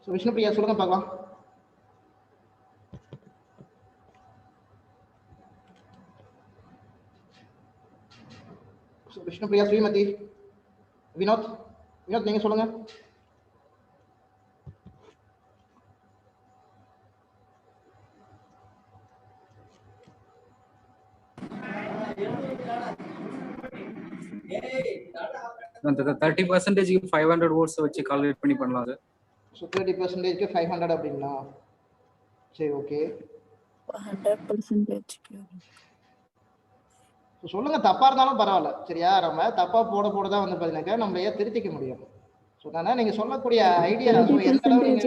A: ஸோ விஷ்ணுபிரியா சொல்லுங்க பார்க்கலாம். ஸோ விஷ்ணுபிரியா, ஸ்ரீமதி, வினோத், நீங்க சொல்லுங்க.
G: அந்த 30%க்கு 500 வோட்ஸ் வச்சு கால்குலேட் பண்ணி பண்ணலாம் சார்.
A: ஸோ 30%க்கு 500 அப்படிங்களா? சரி, ஓகே.
C: 100%.
A: ஸோ சொல்லுங்க, தப்பா இருந்தாலும் பரவாயில்ல. சரியா? நம்ம தப்பா போட தான் வந்து பார்த்தீங்கன்னாக்கா நம்மளையே திருத்திக்க முடியும். ஸோ அதனால நீங்க சொல்லக்கூடிய ஐடியா எந்த அளவு நீங்க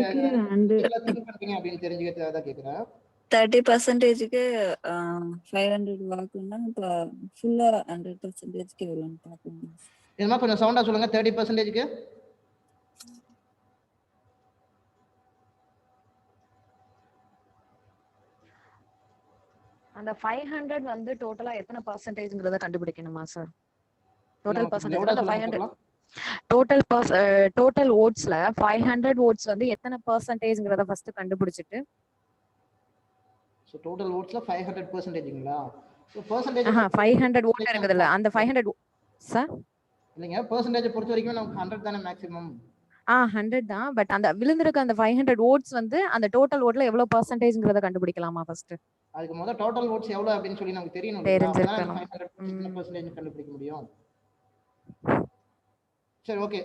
A: திங்க் பண்றீங்க அப்படின்னு தெரிஞ்சுக்கிறதுக்காக தான் கேட்குறேன்.
C: 30%க்கு 500 வாக்குன்னா இப்போ ஃபுல்லா 100%க்கு எவ்வளோன்னு பார்க்கணும்.
A: இது மாதிரி கொஞ்சம் சவுண்டா சொல்லுங்க. 30%க்கு
H: அந்த 500 வந்து டோட்டலா எத்தனை பர்சன்டேஜ்ங்கறத கண்டுபிடிக்கணுமா சார்? டோட்டல் பர்சன்டேஜ் அந்த 500 டோட்டல் ஓட்ஸ்ல 500 ஓட்ஸ் வந்து எத்தனை பர்சன்டேஜ்ங்கறத ஃபர்ஸ்ட் கண்டுபிடிச்சிட்டு
A: ஸோ டோட்டல் ஓட்ஸ்ல 500%ங்களா? ஸோ பர்சன்டேஜ்
H: 500 ஓட் இருக்குதுல்ல, அந்த 500 சார்
A: இல்லைங்க, பர்சன்டேஜ் பொறுத்த வரைக்கும் நமக்கு 100 தானே மேக்ஸிமம்.
H: 100 தான். பட் அந்த விழுந்திருக்க அந்த 500 ஓட்ஸ் வந்து அந்த டோட்டல் ஓட்ல எவ்வளவு பர்சன்டேஜ்ங்கறத கண்டுபிடிக்கலாமா ஃபர்ஸ்ட்?
A: அதுக்கு முதல்ல டோட்டல் ஓட்ஸ் எவ்வளவு அப்படின்னு சொல்லி நமக்கு தெரியணும்.
H: தெரிஞ்சிருக்கணும்.
A: 500% கண்டுபிடிக்க முடியும். சரி, ஓகே,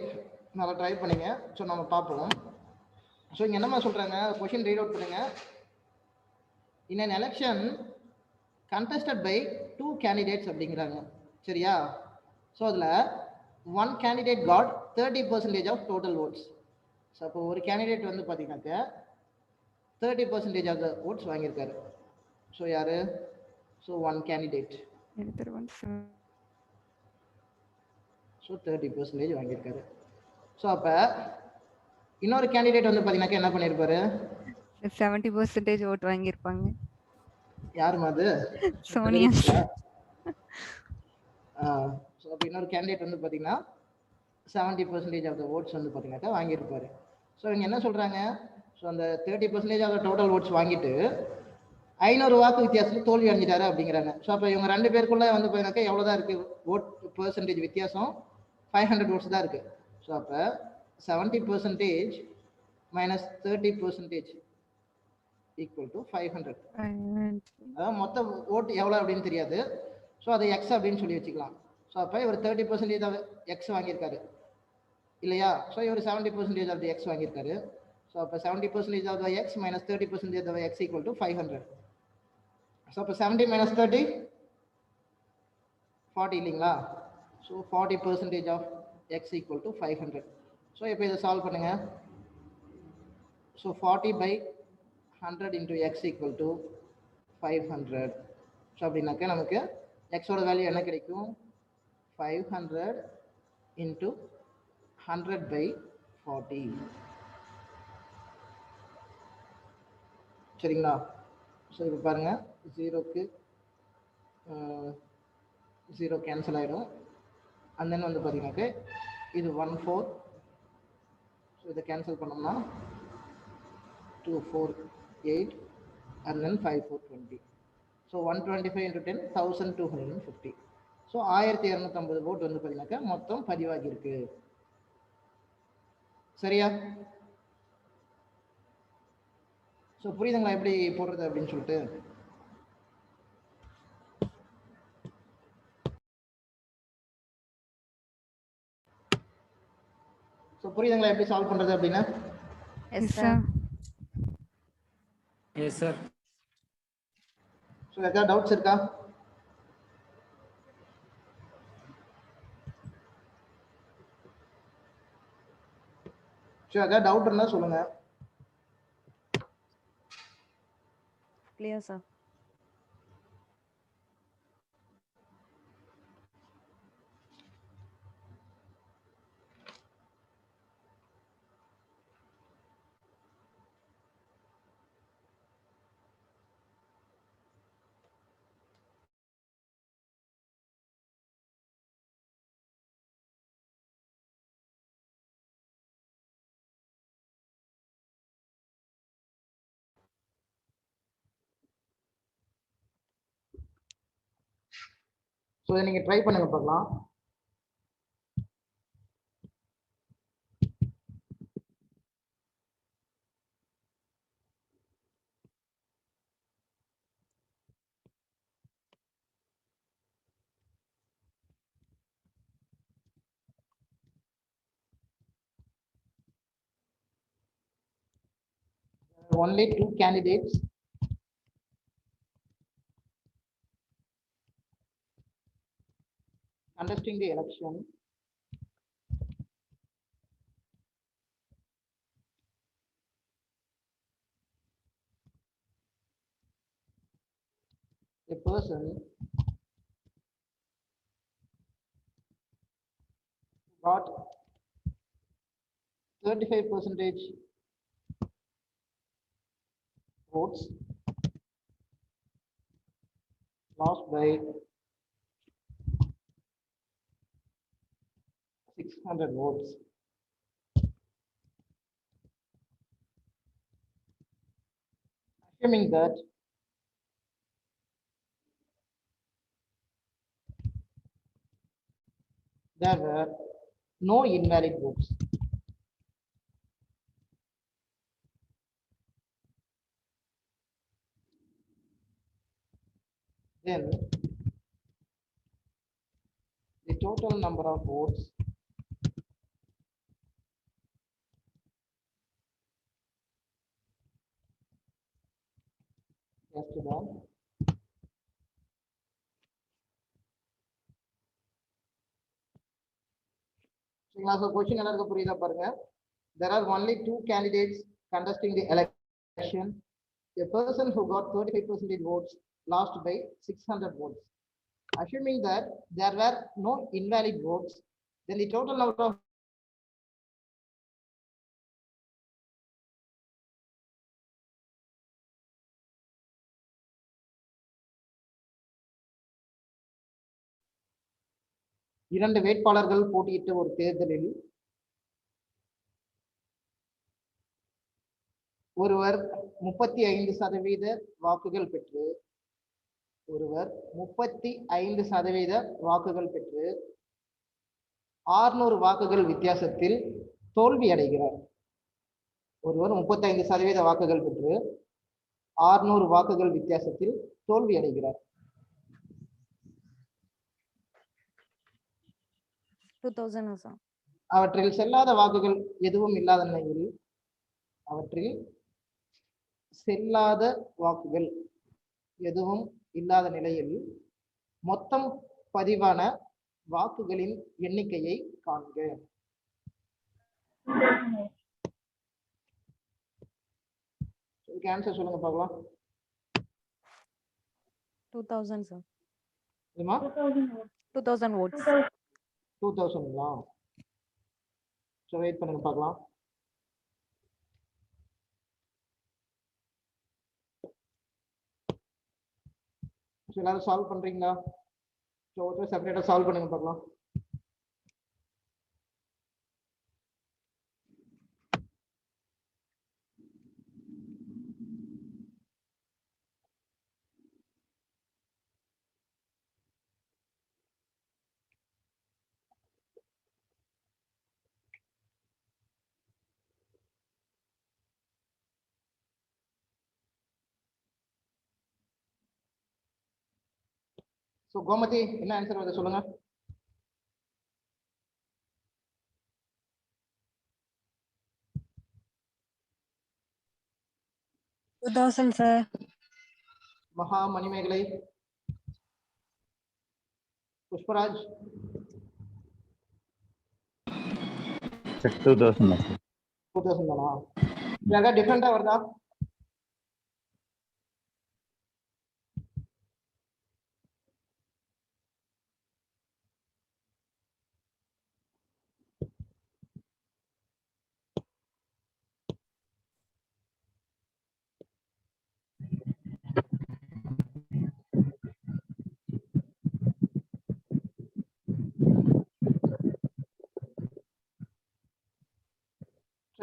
A: நல்லா ட்ரை பண்ணீங்க. ஸோ நம்ம பார்ப்போம். ஸோ இங்க என்னமா சொல்றாங்க, கொஸ்டின் ரீட் அவுட் பண்ணுங்க. In an election contested by 2 candidates அப்படிங்கிறாங்க. சரியா? ஸோ அதில் one candidate got 30% of total votes. So அப்போ ஒரு கேண்டிடேட் வந்து பார்த்தீங்கன்னாக்க 30% of the votes வாங்கியிருக்காரு. ஸோ யாரு? So one candidate. ஸோ 30% வாங்கியிருக்காரு. ஸோ அப்போ இன்னொரு கேண்டிடேட் வந்து பார்த்தீங்கன்னாக்க என்ன பண்ணியிருப்பாரு?
E: 70% ஓட் வாங்கியிருப்பாங்க.
A: யாருமா அது?
E: சோனியா.
A: ஸோ அப்போ இன்னொரு கேண்டிடேட் வந்து பார்த்தீங்கன்னா 70% ஆஃப் த ஓட்ஸ் வந்து பார்த்தீங்கன்னாக்கா வாங்கியிருப்பாரு. ஸோ இவங்க என்ன சொல்கிறாங்க? ஸோ அந்த 30% ஆஃப் த டோட்டல் ஓட்ஸ் வாங்கிட்டு 500 வாக்கு வித்தியாசத்தில் தோல்வி அடைஞ்சிட்டாரு அப்படிங்கிறாங்க. ஸோ அப்போ இவங்க 2 பேருக்குள்ள வந்து பார்த்தீங்கன்னாக்கா எவ்வளோ தான் இருக்குது ஓட் பெர்சன்டேஜ் வித்தியாசம்? 500 ஓட்ஸ் தான் இருக்குது. ஸோ அப்போ 70% minus 30% equal to 500. அதாவது மொத்த ஓட்டு எவ்வளோ அப்படின்னு தெரியாது. ஸோ அதை எக்ஸ் அப்படின்னு சொல்லி வச்சுக்கலாம். ஸோ அப்போ இவர் 30% எக்ஸ் வாங்கியிருக்காரு இல்லையா? ஸோ இவர் 70% ஆஃப் தி எக்ஸ் வாங்கியிருக்காரு. ஸோ அப்போ 70% of the X minus 30% of X equal to 500. So அப்போ 70 மைனஸ் 30 40 இல்லைங்களா? So 40% of X equal to 500. So இப்போ இதை சால்வ் பண்ணுங்க. So 40 by 100 into x equal to 500. So அப்படின்னாக்க நமக்கு எக்ஸோட வேல்யூ என்ன கிடைக்கும்? 500 into 100 by 40. சரிங்களா? ஸோ இப்போ பாருங்க, 0க்கு 0 கேன்சல் ஆகிடும். அண்ட் தென் வந்து பார்த்தீங்கன்னாக்க இது 1 4. ஸோ இதை கேன்சல் பண்ணோம்னா 2 4 8 and then 5 4 20. So 125 into 10 1250. So 1250 vote வந்து பார்த்தீங்கன்னாக்கா மொத்தம் பதிவாகி இருக்கு. சரியா? ஸோ புரியுதுங்களா எப்படி போடுறது அப்படின்னு சொல்லிட்டு? ஸோ புரியுதுங்களா எப்படி சால்வ் பண்றது அப்படின்னு?
E: S sir.
G: Yes sir.
A: So ஏதாவது டவுட்ஸ் இருக்கா? சரி, ஏதாவது டவுட் இருந்தா சொல்லுங்க.
H: Clear sir.
A: ஸோ இதை நீங்க ட்ரை பண்ணுங்க பார்க்கலாம். Only 2 candidates. Contesting the election. A person got 35% votes, lost by 600 votes. Assuming that there were no invalid votes. Then the total number of votes cast down question எல்லாருக்கும் புரியுதா பாருங்க. There are only 2 candidates contesting the election. A person who got 35% votes lost by 600 votes. Assuming that there were no invalid votes, then the total number of இரண்டு வேட்பாளர்கள் போட்டியிட்ட ஒரு தேர்தலில் ஒருவர் 35% வாக்குகள் பெற்று 600 வாக்குகள் வித்தியாசத்தில் தோல்வி அடைகிறார். ஒருவர் 35% வாக்குகள் பெற்று 600 வாக்குகள் வித்தியாசத்தில் தோல்வி அடைகிறார்.
H: 2000 சார்.
A: அவற்றில் செல்லாத வாக்குகள் எதுவும் இல்லாத நிலையில் மொத்தம் பதிவான வாக்குகளின் எண்ணிக்கையை காண்க. ஆன்சர் சொல்லுங்க பார்க்கலாம்.
H: 2000 சார்.
A: 2000
H: votes.
A: 2000ங்களா? சரி, வெயிட் பண்ணுங்க பார்க்கலாம். எல்லாரும் சால்வ் பண்றீங்களா? செப்பரேட்டா சால்வ் பண்ணுங்க பார்க்கலாம். சோ கோமதி என்ன ஆன்சர் வருது சொல்லுங்க.
I: sir.
A: மகா மணிமேகலை, புஷ்பராஜ்
J: 2000.
A: 2000 தானா? வேற டிஃபரெண்டா வருதா?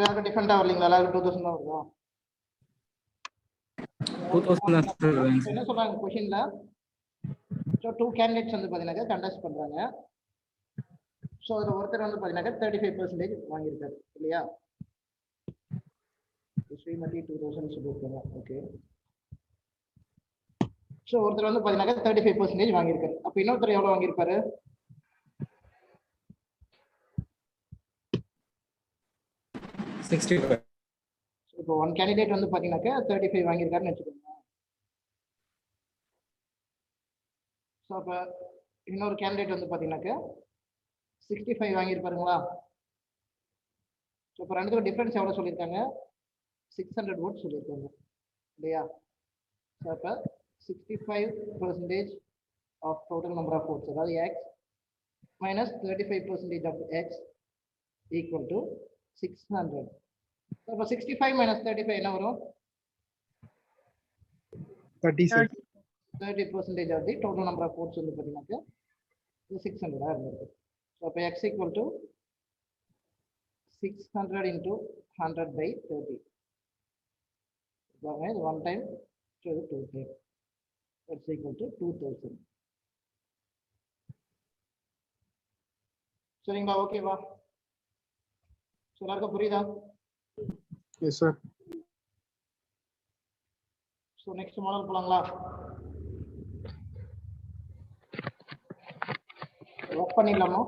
A: வேற டிஃபரெண்டா வரலீங்களா? எல்லாரும் 2000 தான் வருதா?
G: 2000 தான் சார் வருதுங்க
A: என்ன சொல்றாங்க கொஸ்டின்ல? ஸோ 2 கேண்டிடேட்ஸ் வந்து பார்த்தீங்கன்னா கண்டஸ்ட் பண்றாங்க. ஸோ அதில் ஒருத்தர் வந்து பார்த்தீங்கன்னா 35% வாங்கியிருக்காரு இல்லையா? ஸ்ரீமதி 2000 சொல்லியிருக்காங்க. ஓகே. ஸோ ஒருத்தர் வந்து பார்த்தீங்கன்னா 35% வாங்கியிருக்காரு. அப்போ இன்னொருத்தர் எவ்வளோ வாங்கியிருப்பாரு?
G: 65.
A: இப்போ ஒன் கேண்டிடேட் வந்து பார்த்தீங்கன்னாக்கா 35 வாங்கியிருக்காருன்னு வச்சுக்கோங்க. ஸோ அப்போ இன்னொரு கேண்டிடேட் வந்து பார்த்தீங்கன்னாக்கா 65 வாங்கியிருப்பாருங்களா? ஸோ இப்போ ரெண்டுத்துக்கும் டிஃப்ரென்ஸ் எவ்வளோ சொல்லியிருக்காங்க? 600 votes சொல்லியிருக்காங்க இல்லையா? ஸோ அப்போ 65% of total number of votes, அதாவது X minus 35% of X equal to 600. அப்போ 65 மைனஸ் 35 என்ன வரும்?
F: 30 sir.
A: 30% of the total number of votes வந்து பார்த்தீங்கன்னாக்கா 600 இருந்திருக்கு. ஸோ அப்போ X equal to 600 into 100 by 30. இது ஒன் டைம், ஸோ இது 2 டைம். That's equal to 2000. சரிங்களா? ஓகேவா? ஸோ எல்லாருக்கும் புரியுதா?
F: Yes sir.
A: So next model போலாங்களா? ஒர்க் பண்ணிடலாமா?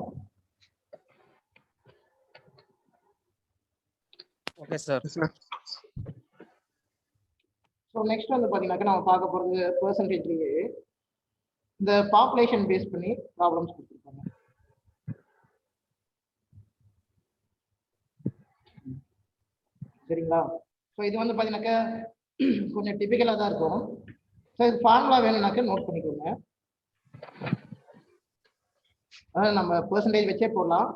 G: Okay sir.
F: Yes sir.
A: So next வந்து பார்த்தீங்கன்னாக்கா நம்ம பார்க்க போகிறது பெர்சன்டேஜ்லேயே இந்த பாப்புலேஷன் பேஸ் பண்ணி ப்ராப்ளம்ஸ் கொடுத்துருப்பாங்க. சரிங்களா? ஸோ இது வந்து பார்த்தீங்கன்னாக்கா கொஞ்சம் டிபிக்கலாக தான் இருக்கும். ஸோ இது ஃபார்முலா வேணும்னாக்கா நோட் பண்ணிக்கோங்க. அதாவது நம்ம பெர்சன்டேஜ் வச்சே போடலாம்.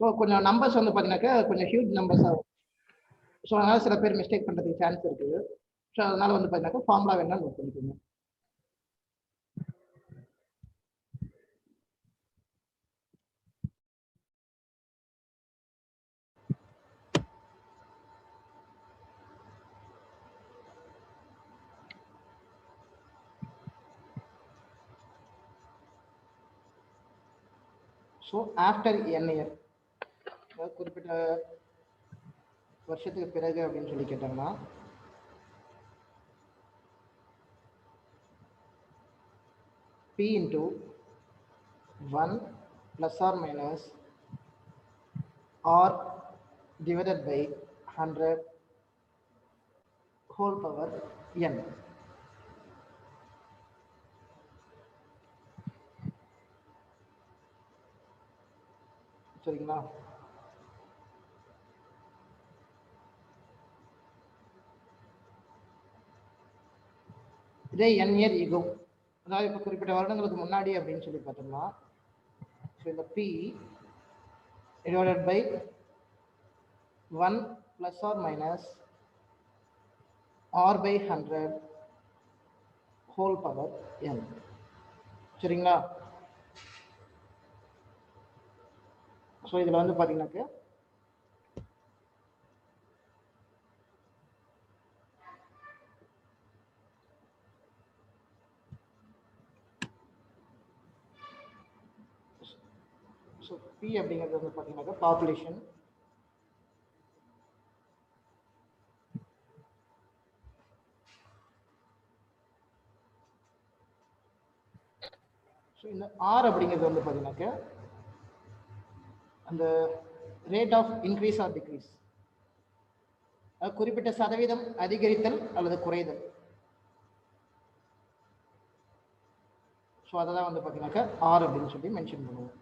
A: ஸோ கொஞ்சம் நம்பர்ஸ் வந்து பார்த்தீங்கன்னாக்கா கொஞ்சம் ஹியூஜ் நம்பர்ஸாக இருக்கும். ஸோ அதனால் சில பேர் மிஸ்டேக் பண்ணுறதுக்கு சான்ஸ் இருக்குது. ஸோ அதனால வந்து பார்த்தீங்கன்னாக்கா ஃபார்முலா வேணா நோட் பண்ணிக்கோங்க. ஸோ ஆஃப்டர் என் இயர், குறிப்பிட்ட வருஷத்துக்கு பிறகு அப்படின்னு சொல்லி கேட்டாங்கன்னா P into 1 plus or minus R divided by 100 whole power n. சரிங்களா? இதே n இயர் ஈகோ, அதாவது இப்போ குறிப்பிட்ட வருடங்களுக்கு முன்னாடி அப்படின்னு சொல்லி பார்த்தோம்னா, ஸோ இந்த P divided by 1 plus or minus R by 100 whole power n. சரிங்களா? ஸோ இதில் வந்து பார்த்தீங்கன்னாக்கா ஸோ P அப்படிங்கிறது வந்து பார்த்தீங்கன்னாக்கா பாப்புலேஷன், ஸோ இந்த R அப்படிங்கிறது வந்து பார்த்தீங்கன்னாக்கா அந்த rate of increase or decrease, குறிப்பிட்ட சதவீதம் அதிகரித்தல் அல்லது குறைதல். ஸோ அதை தான் வந்து பார்த்தீங்கன்னாக்கா ஆர் அப்படின்னு சொல்லி மென்ஷன் பண்ணுவோம்.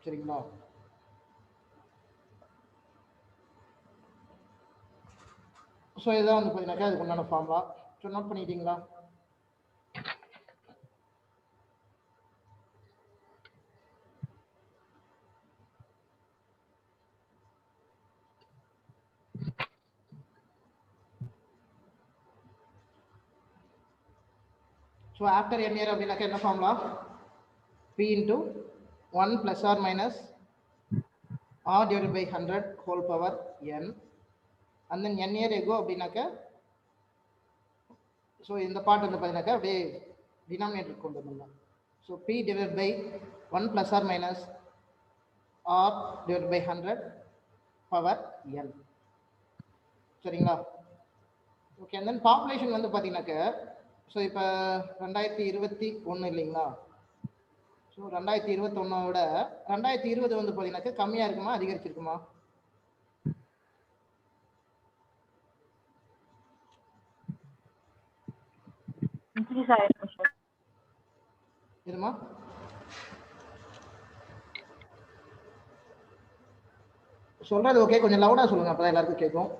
A: சரிங்களா? ஸோ இதுதான் வந்து பார்த்தீங்கன்னாக்கா அதுக்கு உண்டான ஃபார்முலா. ஸோ நோட் பண்ணிட்டீங்களா? ஸோ ஆஃப்டர் n இயர் அப்படின்னாக்கா என்ன formula? p into 1 plus or minus r divided by 100 whole power n. And then n year ago அப்படின்னாக்கா ஸோ இந்த பார்ட் வந்து பார்த்தீங்கன்னாக்கா அப்படியே டினாமினேட்டர் கொண்டு வந்துடலாம். So p divided by 1 plus or minus r divided by 100 power n. சரிங்களா? Okay. And then population வந்து பார்த்தீங்கன்னாக்கா ஸோ இப்போ 2021 இல்லைங்களா? ஸோ 2021 2020 வந்து பார்த்தீங்கன்னாக்கா கம்மியாக இருக்குமா அதிகரிச்சிருக்குமா?
I: இன்க்ரீஸ் ஆயிருக்கும் சார்.
A: இதுமா சொல்றது ஓகே, கொஞ்சம் லவுடா சொல்லுங்க, அப்பதான் எல்லாருக்கும் கேட்கும்.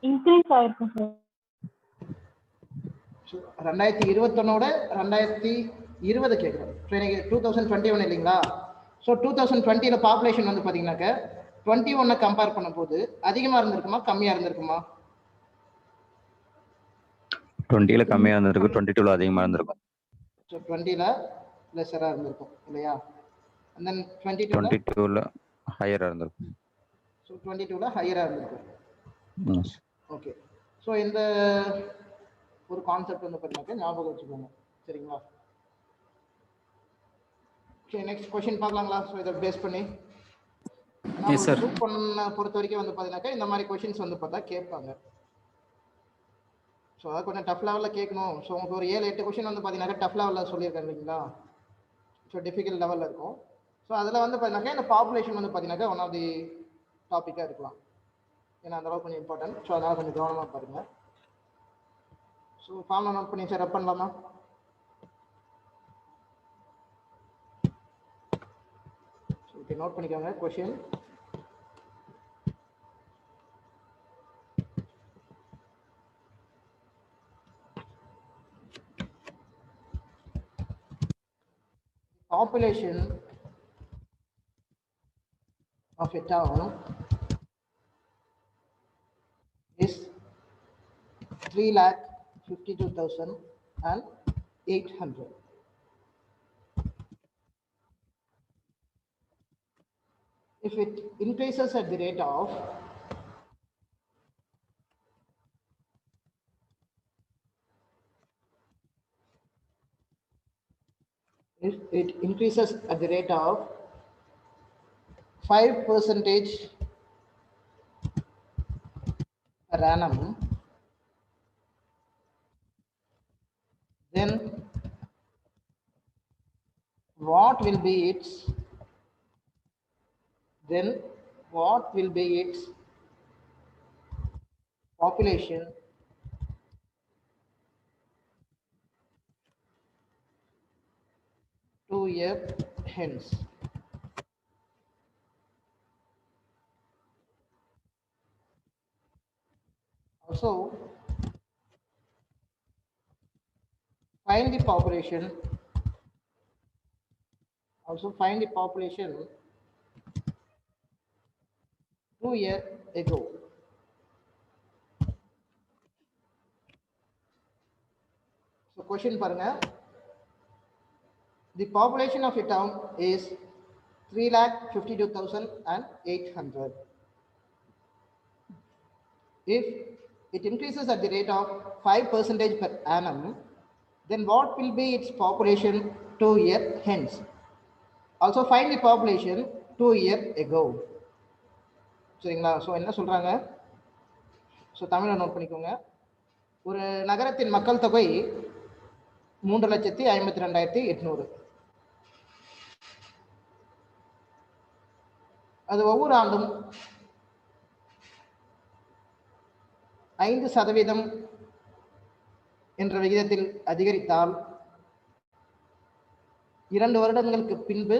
I: இன்க்ரீஸ் ஆயிருக்கும் சார்.
A: 2021 2020 கேட்குறோம். 2021 இல்லைங்களா? ஸோ 2020 பாப்புலேஷன் வந்து பார்த்தீங்கன்னாக்க 21 கம்பேர் பண்ணும்போது அதிகமாக இருந்திருக்குமா கம்மியாக இருந்திருக்குமா?
J: 20 கம்மியாக இருந்திருக்கு, 22 அதிகமாக இருந்திருக்கும்.
A: ஸோ 20 லெஸராக இருந்திருக்கும் இல்லையா? and then
J: 22 ஹையராக இருந்திருக்கும்.
A: ஸோ 22 ஹையராக இருந்திருக்கும். ஓகே. ஸோ இந்த ஒரு கான்செப்ட் வந்து பார்த்தீங்கன்னாக்க ஞாபகம் வச்சுக்கோங்க. சரிங்களா? ஓகே, நெக்ஸ்ட் கொஸ்டின் பார்க்கலாங்களா? ஸோ இதை பேஸ் பண்ணி குரூப் பண்ண பொறுத்த வரைக்கும் வந்து பார்த்தீங்கன்னாக்கா இந்த மாதிரி கொஸ்டின்ஸ் வந்து பார்த்தா கேட்பாங்க. ஸோ அதை கொஞ்சம் டஃப் லெவலில் கேட்கணும். ஸோ உங்களுக்கு ஒரு 7-8 கொஸ்டின் வந்து பார்த்தீங்கன்னாக்கா டஃப் லெவலில் சொல்லியிருக்காங்க இல்லைங்களா? ஸோ டிஃபிகல்ட் லெவலில் இருக்கும். ஸோ அதில் வந்து பார்த்தீங்கன்னாக்கா இந்த பாப்புலேஷன் வந்து பார்த்தீங்கன்னாக்கா ஒன் ஆஃப் தி டாப்பிக்காக இருக்கலாம். ஏன்னா அந்த அளவுக்கு கொஞ்சம் இம்பார்ட்டன்ட். ஸோ அதனால் கொஞ்சம் கவனமாக பாருங்கள். ஸோ ஃபார்ம்ல நோட் பண்ணி சார் ரப் பண்ணலாமா? ஓகே, நோட் பண்ணிக்கோங்க question. Population of a town is 3,52,800. If it increases at the rate of if it increases at the rate of 5% per annum, then what will be its population year hence? Also find the population 2 years ago. So question பாருங்க. The population of a town is 3,52,800. If it increases at the rate of 5% per annum, then what will be its population 2 years hence? Also find the population 2 years ago. சரிங்களா? So என்ன சொல்றாங்க? So தமிழை note பண்ணிக்கோங்க. ஒரு நகரத்தின் மக்கள் தொகை 3,52,800. அது ஒவ்வொரு ஆண்டும் 5% என்ற விகிதத்தில் அதிகரித்தால் 2 வருடங்களுக்கு பின்பு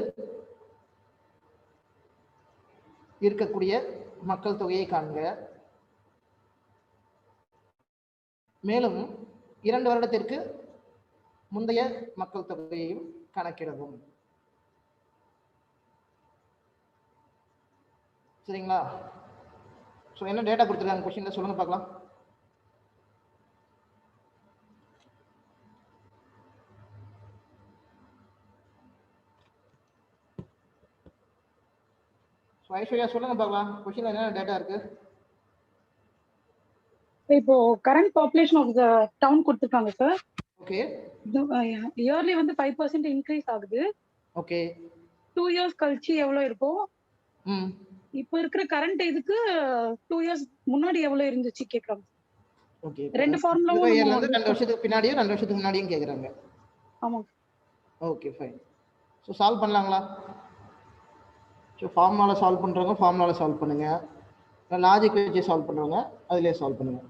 A: இருக்கக்கூடிய மக்கள் தொகையை காண்க. மேலும் 2 வருடத்திற்கு முந்தைய மக்கள் தொகையையும் கணக்கிடவும். சரிங்களா? ஸோ என்ன டேட்டா கொடுத்துருக்காங்க கொஸ்டின்ல சொல்லுங்க பார்க்கலாம். ஐஸ்வர்யா சொல்லுங்க பார்க்கலாம், கொஸ்டின்ல என்ன டேட்டா இருக்கு?
I: இப்போ current population of the town கொடுத்துருக்காங்க சார்.
A: ஓகே.
I: இயர்லி வந்து 5% இன்க்ரீஸ் ஆகுது.
A: ஓகே.
I: 2 இயர்ஸ் கழிச்சு எவ்வளவு இருக்கும்?
A: ம்.
I: இப்போ இருக்கிற கரண்ட் இதுக்கு 2 இயர்ஸ் முன்னாடி எவ்வளவு இருந்துச்சு கேக்குறாங்க.
A: ஓகே.
I: ரெண்டு ஃபார்முலாவும்
A: 2 வருஷத்துக்கு பின்னாடியும் 2 வருஷத்துக்கு முன்னாடியும் கேக்குறாங்க.
I: ஆமா.
A: Okay fine. ஸோ சால்வ் பண்ணலாங்களா? ஸோ ஃபார்முலாவில் சால்வ் பண்ணுறவங்க ஃபார்முலாவில் சால்வ் பண்ணுங்க, லாஜிக் வச்சு சால்வ் பண்ணுறவங்க அதிலே சால்வ் பண்ணுங்க.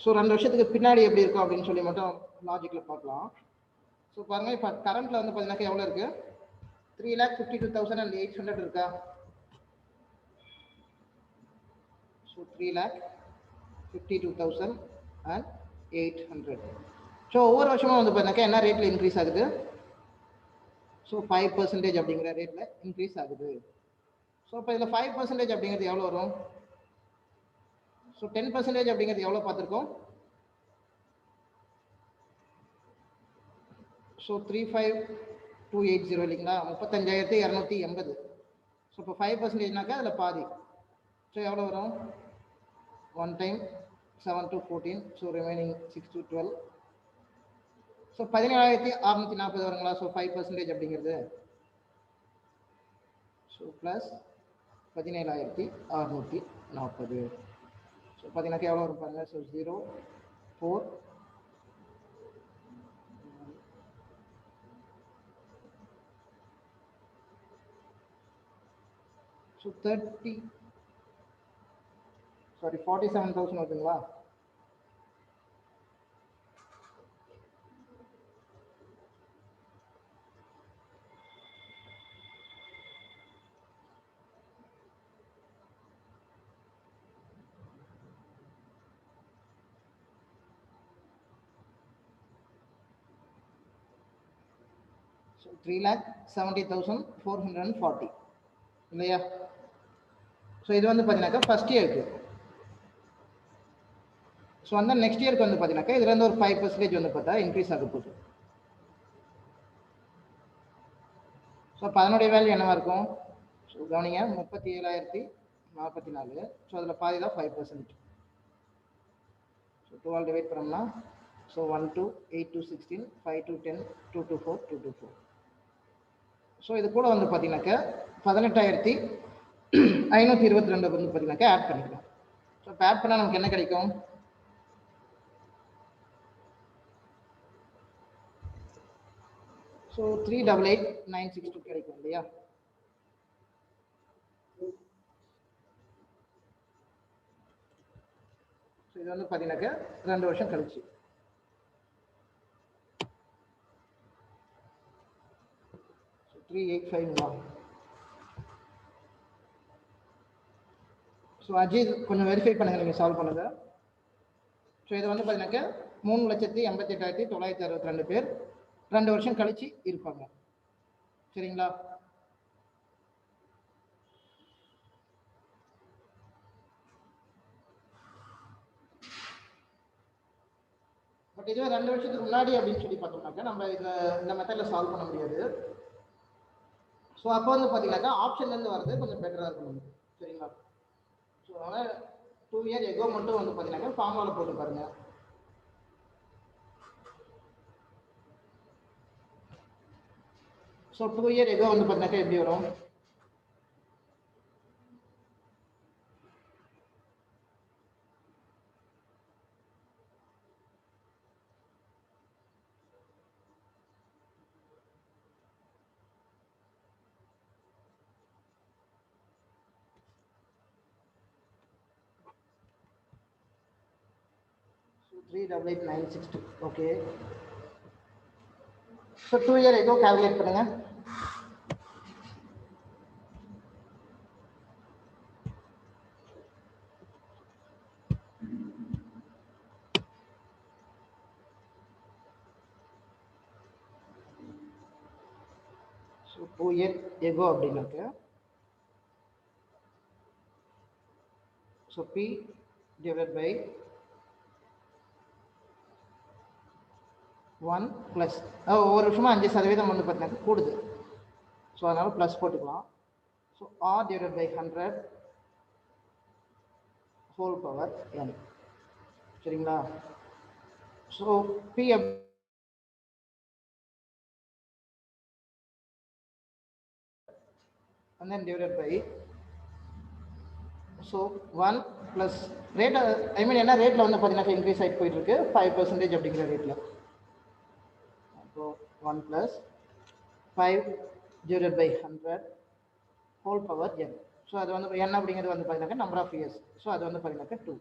A: ஸோ 2 வருஷத்துக்கு பின்னாடி எப்படி இருக்கும் அப்படின்னு சொல்லி மட்டும் லாஜிக்கில் பார்க்கலாம். ஸோ பாருங்க, இப்போ கரண்ட்ல வந்து பார்த்தீங்கன்னா எவ்வளோ இருக்கு? 3,52,800 இருக்கா? ஸோ 3,52,800. ஸோ ஒவ்வொரு வருஷமும் வந்து பார்த்தீங்கன்னா என்ன ரேட்ல இன்க்ரீஸ் ஆகுது? ஸோ 5% அப்படிங்கிற ரேட்ல இன்க்ரீஸ் ஆகுது. ஸோ இப்போ இதில் 5% அப்படிங்கிறது எவ்வளோ வரும்? ஸோ 10% அப்படிங்கிறது எவ்வளோ பார்த்துருக்கோம்? ஸோ 35,280 இல்லைங்களா? 35,280. ஸோ இப்போ 5%னாக்கா அதில் பாதி. ஸோ எவ்வளோ வரும்? 1 time 7 to 14. So remaining 6 to 12. So 17,640 வருங்களா? ஸோ 5% அப்படிங்கிறது. So plus 17,640. ஸோ பார்த்தீங்கன்னாக்கா எவ்வளோ வரும் பாருங்க. ஸோ 0 4 ஸோ 47,000 வருதுங்களா? ஸோ 3,70,440 இல்லையா? ஸோ இது வந்து பார்த்தீங்கன்னாக்கா ஃபர்ஸ்ட் இயருக்கு. ஸோ அந்த நெக்ஸ்ட் இயருக்கு வந்து பார்த்தீங்கன்னாக்கா இதுல இருந்து ஒரு 5% வந்து பார்த்தா இன்க்ரீஸ் ஆக போகுது. ஸோ அப்போ அதனுடைய வேல்யூ என்னவா இருக்கும்? ஸோ கவனிங்க, 37,044. ஸோ அதில் பாதி தான் 5%. ஸோ 12 டிவைட் பண்ணோம்னா so 1 to 8 to 16, 5 to 10, 2 to 4, 2 to 4. So இது கூட வந்து பார்த்தீங்கன்னாக்கா 18,522 வந்து பார்த்தீங்கன்னாக்கா ஆட் பண்ணிக்கலாம். ஸோ இப்போ ஆட் பண்ணால் நமக்கு என்ன கிடைக்கும்? ஸோ 388,962 கிடைக்கும் இல்லையா? ஸோ இது வந்து பார்த்தீங்கன்னாக்கா 2 வருஷம் கழிச்சு. ஸோ 385. ஸோ அஜித் கொஞ்சம் வெரிஃபை பண்ணுங்க, நீங்கள் சால்வ் பண்ணுங்க. ஸோ இது வந்து பார்த்தீங்கன்னாக்கா 3,88,962 பேர் 2 வருஷம் கழிச்சு இருப்பாங்க. சரிங்களா? பட் இதுவே 2 வருஷத்துக்கு முன்னாடி அப்படின்னு சொல்லி பார்த்தோம்னாக்கா நம்ம இந்த மெத்தட்ல சால்வ் பண்ண முடியாது. ஸோ அப்போ வந்து பார்த்தீங்கன்னாக்கா ஆப்ஷன்லேருந்து வர்றது கொஞ்சம் பெட்டராக இருக்கும். சரிங்களா? ஸோ அதனால் 2 இயர் எகோ மட்டும் வந்து பார்த்தீங்கன்னாக்கா ஃபார்முலாவில் போட்டு பாருங்க. ஸோ 2 இயர் எகோ வந்து பார்த்தீங்கன்னாக்கா எப்படி வரும்? 388,962. Okay. So 2 year ago calculate பண்ணுங்க. So 2 year ago அப்படின்னாக்க so P divided by 1 plus ஒவ்வொரு வருஷமா 5% வந்து பார்த்தீங்கன்னா கூடுது. ஸோ அதனால ப்ளஸ் போட்டுக்கலாம். So R divided by 100 whole power n. சரிங்களா? So P and then divided by so 1 plus rate I mean என்ன ரேட்ல வந்து பார்த்தீங்கன்னா இன்க்ரீஸ் ஆகிட்டு போயிட்டு இருக்கு 5% அப்படிங்கிற ரேட்ல. So 1 plus 5 divided by 100 whole power n. So அது வந்து n அப்படிங்கிறது வந்து பார்த்தீங்கன்னா நம்பர் ஆஃப் இயர்ஸ். ஸோ அது வந்து பார்த்தீங்கன்னா 2.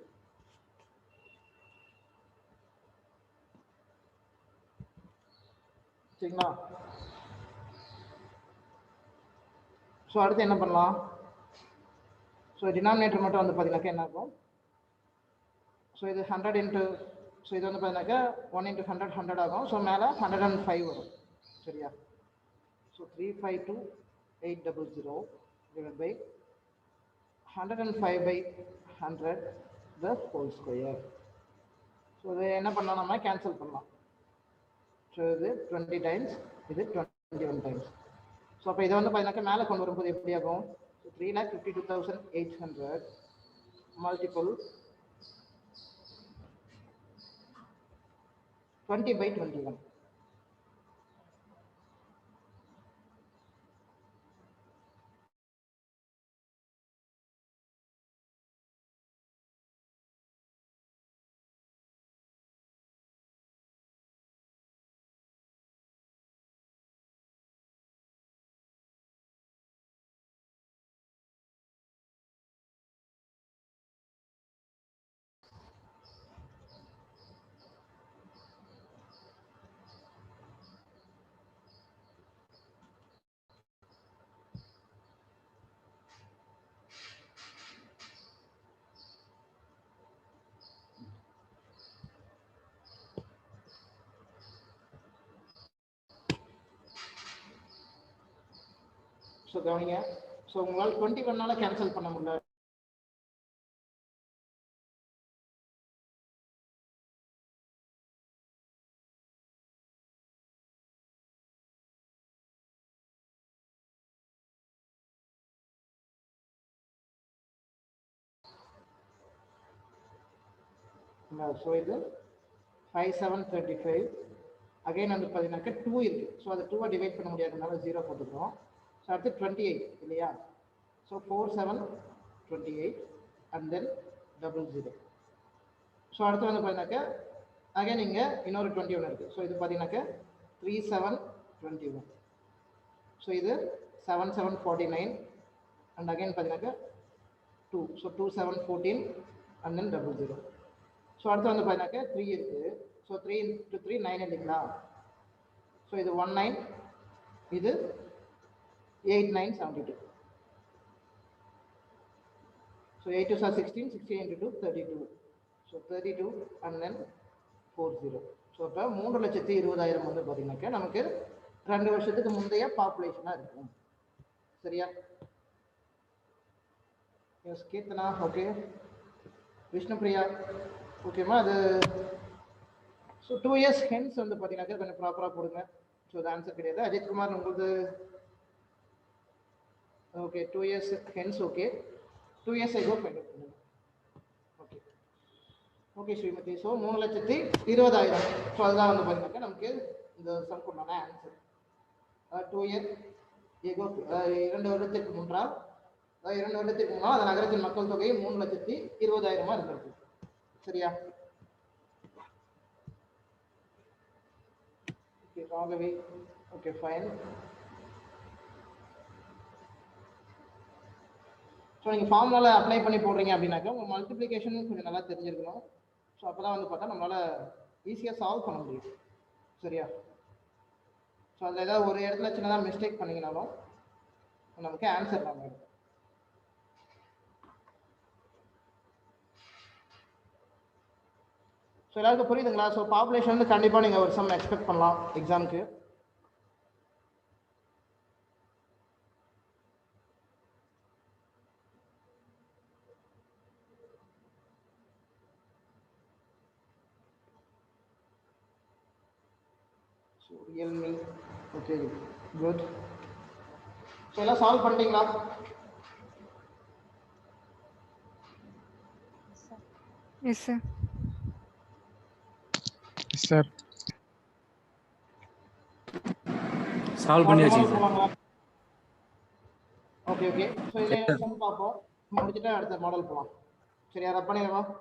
A: சரிங்களா? ஸோ அடுத்து என்ன பண்ணலாம்? ஸோ டினாமினேட்டர் மட்டும் வந்து பார்த்தீங்கன்னாக்கா என்ன இருக்கும்? ஸோ இது 100 இன்ட்டு ஸோ இது வந்து பார்த்தீங்கன்னாக்கா 1 இன்ட்டு 100 100 ஆகும். ஸோ மேலே 105 வரும். சரியா? So 352,800 divided by 105 by 100 the whole square. So இது என்ன பண்ணலாம்? நம்ம கேன்சல் பண்ணலாம். ஸோ இது 20 டைம்ஸ், இது 21 டைம்ஸ். ஸோ அப்போ இதை வந்து பார்த்தீங்கன்னாக்கா மேலே கொண்டு வரும்போது எப்படி ஆகும்? 3,52,800 மல்டிபிள் 20 by 21. ஸோ கவனிங்க. ஸோ உங்களால் 21 கேன்சல் பண்ண முடியல. ஸோ இது 5735 அகைன் வந்து பார்த்தீங்கன்னாக்கா 2 இருக்கு. ஸோ அது 2 டிவைட் பண்ண முடியாதனால 0 போட்டுக்கிறோம். ஸோ அடுத்து 28 இல்லையா? So 4728 and then 00. ஸோ அடுத்து வந்து பார்த்தீங்கன்னாக்கா அகைன் இங்கே இன்னொரு 21 இருக்கு. ஸோ இது பார்த்தீங்கன்னாக்கா 3721. ஸோ இது 7749 அண்ட் அகைன் பார்த்தீங்கன்னாக்கா 2. So 2714 and then 00. ஸோ அடுத்து வந்து பார்த்தீங்கன்னாக்கா 3 இருக்குது. ஸோ 3 into 3 9 இல்லைங்களா? ஸோ இது 19, இது 8972. So 8 2 are 16, 16 into 2 32. So 32 and then 40. So இப்போ 3,20,000 வந்து பார்த்தீங்கன்னாக்கா நமக்கு 2 வருஷத்துக்கு முந்தைய பாப்புலேஷனாக இருக்கும். சரியா? எஸ் கீர்த்தனா ஓகே, விஷ்ணுபிரியா ஓகேம்மா. அது ஸோ 2 years ஹென்ஸ் வந்து பார்த்தீங்கன்னாக்கா கொஞ்சம் ப்ராப்பராக போடுங்க. ஸோ அது ஆன்சர் கிடையாது. அஜித்குமார் உங்களுக்கு okay 2 years hence okay, 2 years ago find out பண்ணுங்க. Okay okay Srimathi. So 3,20,000. So அதுதான் வந்து பார்த்தீங்கன்னாக்கா நமக்கு இந்த சம்க்குண்டான ஆன்சர். 2 year ago 2 வருடத்திற்கு முன்னால், 2 வருடத்திற்கு முன்னால் அந்த நகரத்தின் மக்கள் தொகை 3,20,000 இருந்திருக்கு. சரியா? Okay Raghavi okay fine. So நீங்கள் ஃபார்முலாவில் அப்ளை பண்ணி போடுறீங்க அப்படின்னாக்கா உங்கள் மல்டிப்ளிகேஷன் கொஞ்சம் நல்லா தெரிஞ்சிருக்கணும். ஸோ ஸோ அப்போ தான் வந்து பார்த்தா நம்மளால் ஈஸியாக சால்வ் பண்ண முடியும். சரியா? ஸோ அதில் ஏதாவது ஒரு இடத்துல சின்னதாக மிஸ்டேக் பண்ணிங்கனாலும் நமக்கு ஆன்சர் தான் வரும். ஸோ எல்லாருக்கும் புரியுதுங்களா? ஸோ பாப்புலேஷன் வந்து கண்டிப்பாக நீங்கள் ஒரு சம் எக்ஸ்பெக்ட் பண்ணலாம் எக்ஸாமுக்கு. So Realme okay good. So எல்லாம் சால்வ் பண்ணிட்டீங்களா?
E: Yes sir.
F: சார்
G: சால்வ் பண்ணியாச்சு சார்.
A: Okay okay. ஸோ இதில் சம் பார்ப்போம், முடிச்சுட்டு அடுத்த மாடல் போகலாம். சரியா? ரப் பண்ணிடலாம்.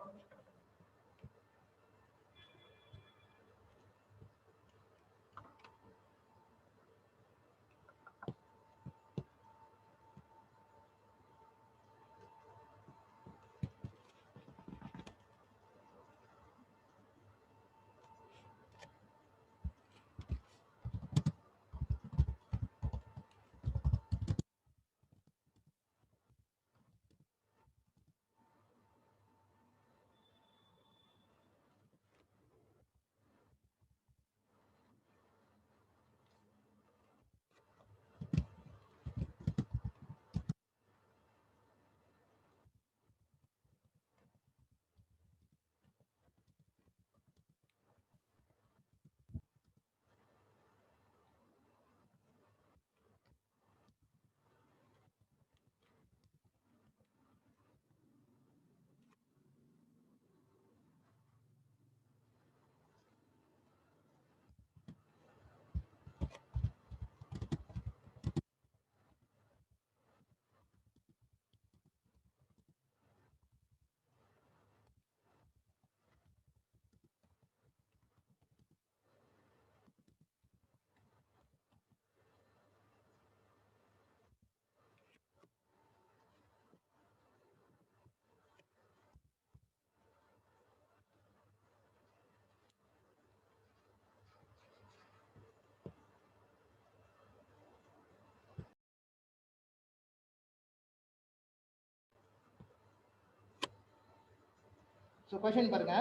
A: So question பாருங்க.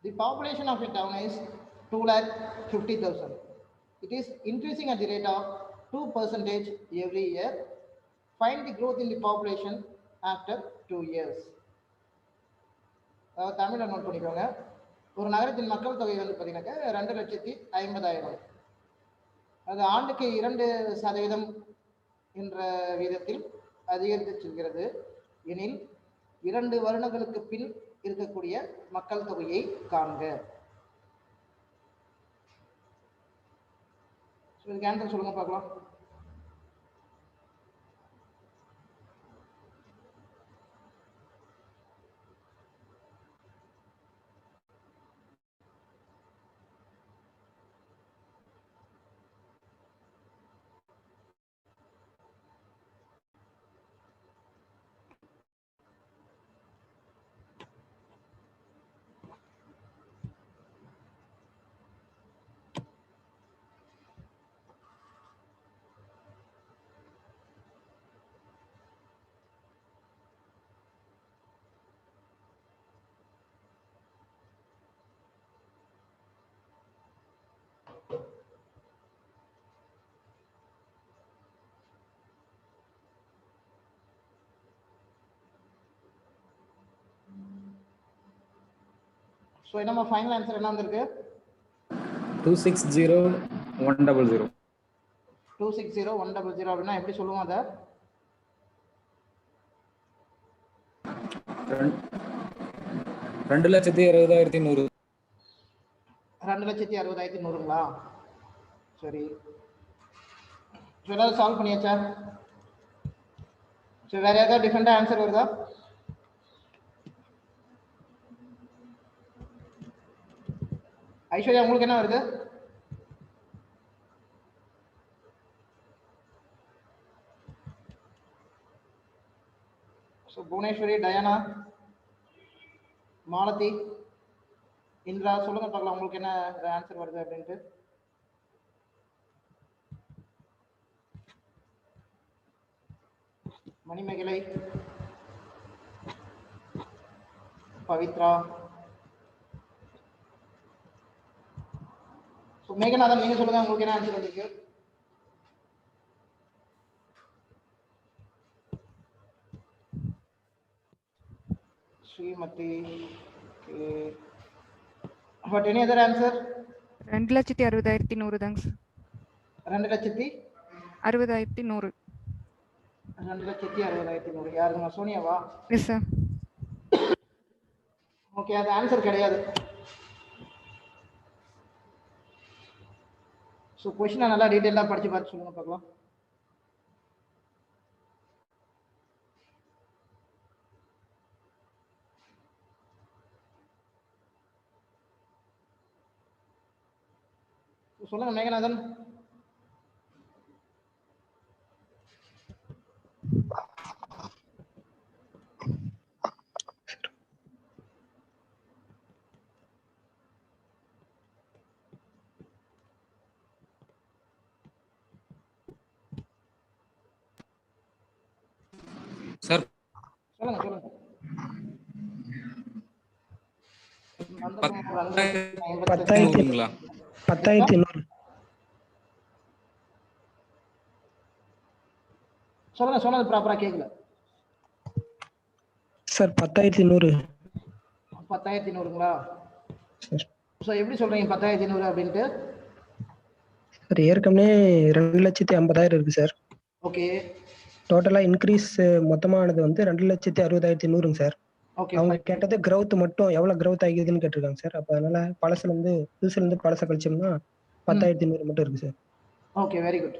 A: The population of a town is 2,50,000. It is increasing at the rate of 2% every year. Find the growth in the population after 2 years. தமிழ்ல note பண்ணிக்கோங்க. ஒரு நகரத்தின் மக்கள் தொகை வந்து பார்த்தீங்கன்னாக்கா 2,50,000. அது ஆண்டுக்கு 2% என்ற வீதத்தில் அதிகரித்து செல்கிறது எனில் 2 வருடங்களுக்கு பின் இருக்கக்கூடிய மக்கள் தொகையை காண்க. இதுக்கு ஆன்சர் சொல்லுங்க பார்க்கலாம். ஸோ நம்ம ஃபைனல் ஆன்சர் என்ன வந்திருக்கு?
G: 260,100.
A: 260,100 அப்படின்னா எப்படி சொல்லுவோம் அதை?
G: 2,60,60,100.
A: 2,60,60,100ங்களா? சரி, எல்லாரும் சால்வ் பண்ணியாச்சா? சரி, வேற ஏதாவது டிஃபரெண்டா ஆன்சர் வருதா? ஐஸ்வர்யா உங்களுக்கு என்ன வருது? புவனேஸ்வரி, டயானா, மாலதி, இந்திரா சொல்லுங்க பார்க்கலாம், உங்களுக்கு என்ன ஆன்சர் வருது அப்படின்ட்டு. மணிமேகலை, பவித்ரா, மேகநாதன், நீங்க சொல்லுங்க உங்களுக்கு என்ன ஆன்சர் வந்திருக்கு. Srimathi, but any other answer?
E: 2,60,100 தாங்க சார்.
A: 2,60,000.
E: 60,100.
A: 2,60,100 யாருங்க? சோனியாவா?
E: Yes sir.
A: ஓகே, அது ஆன்சர் கிடையாது. ஸோ கொஸ்டினை நல்லா டீட்டெயிலாக படிச்சு பார்த்து சொல்லுங்க பார்க்கலாம். சொல்லுங்க மேகநாதன்.
B: சார்
A: சொல்லுங்க சொல்லுங்க.
B: 10,100ங்களா?
F: 10,100.
A: சொல்லுங்க, சொன்னது ப்ராப்பரா கேட்கல
F: சார். 10,100.
A: 10,100ங்களா?
F: சார்
A: ஸோ எப்படி சொல்றீங்க 10,100 அப்படின்ட்டு?
F: சார் ஏற்கனவே 2,50,000 இருக்கு சார்.
A: ஓகே
F: டோட்டலா இன்க்ரீஸ் மொத்தமானது வந்து 2,60,100ங்க சார்.
A: ஓகே
F: அவங்க கேட்டது growth மட்டும் எவ்வளவு growth ஆகிதுன்னு கேட்டிருக்காங்க சார். அப்ப அதனால பழசுல இருந்து புதுசுல இருந்து பழச கழிச்சோம்னா 10,100 மட்டும் இருக்கு sir.
A: Okay, very good.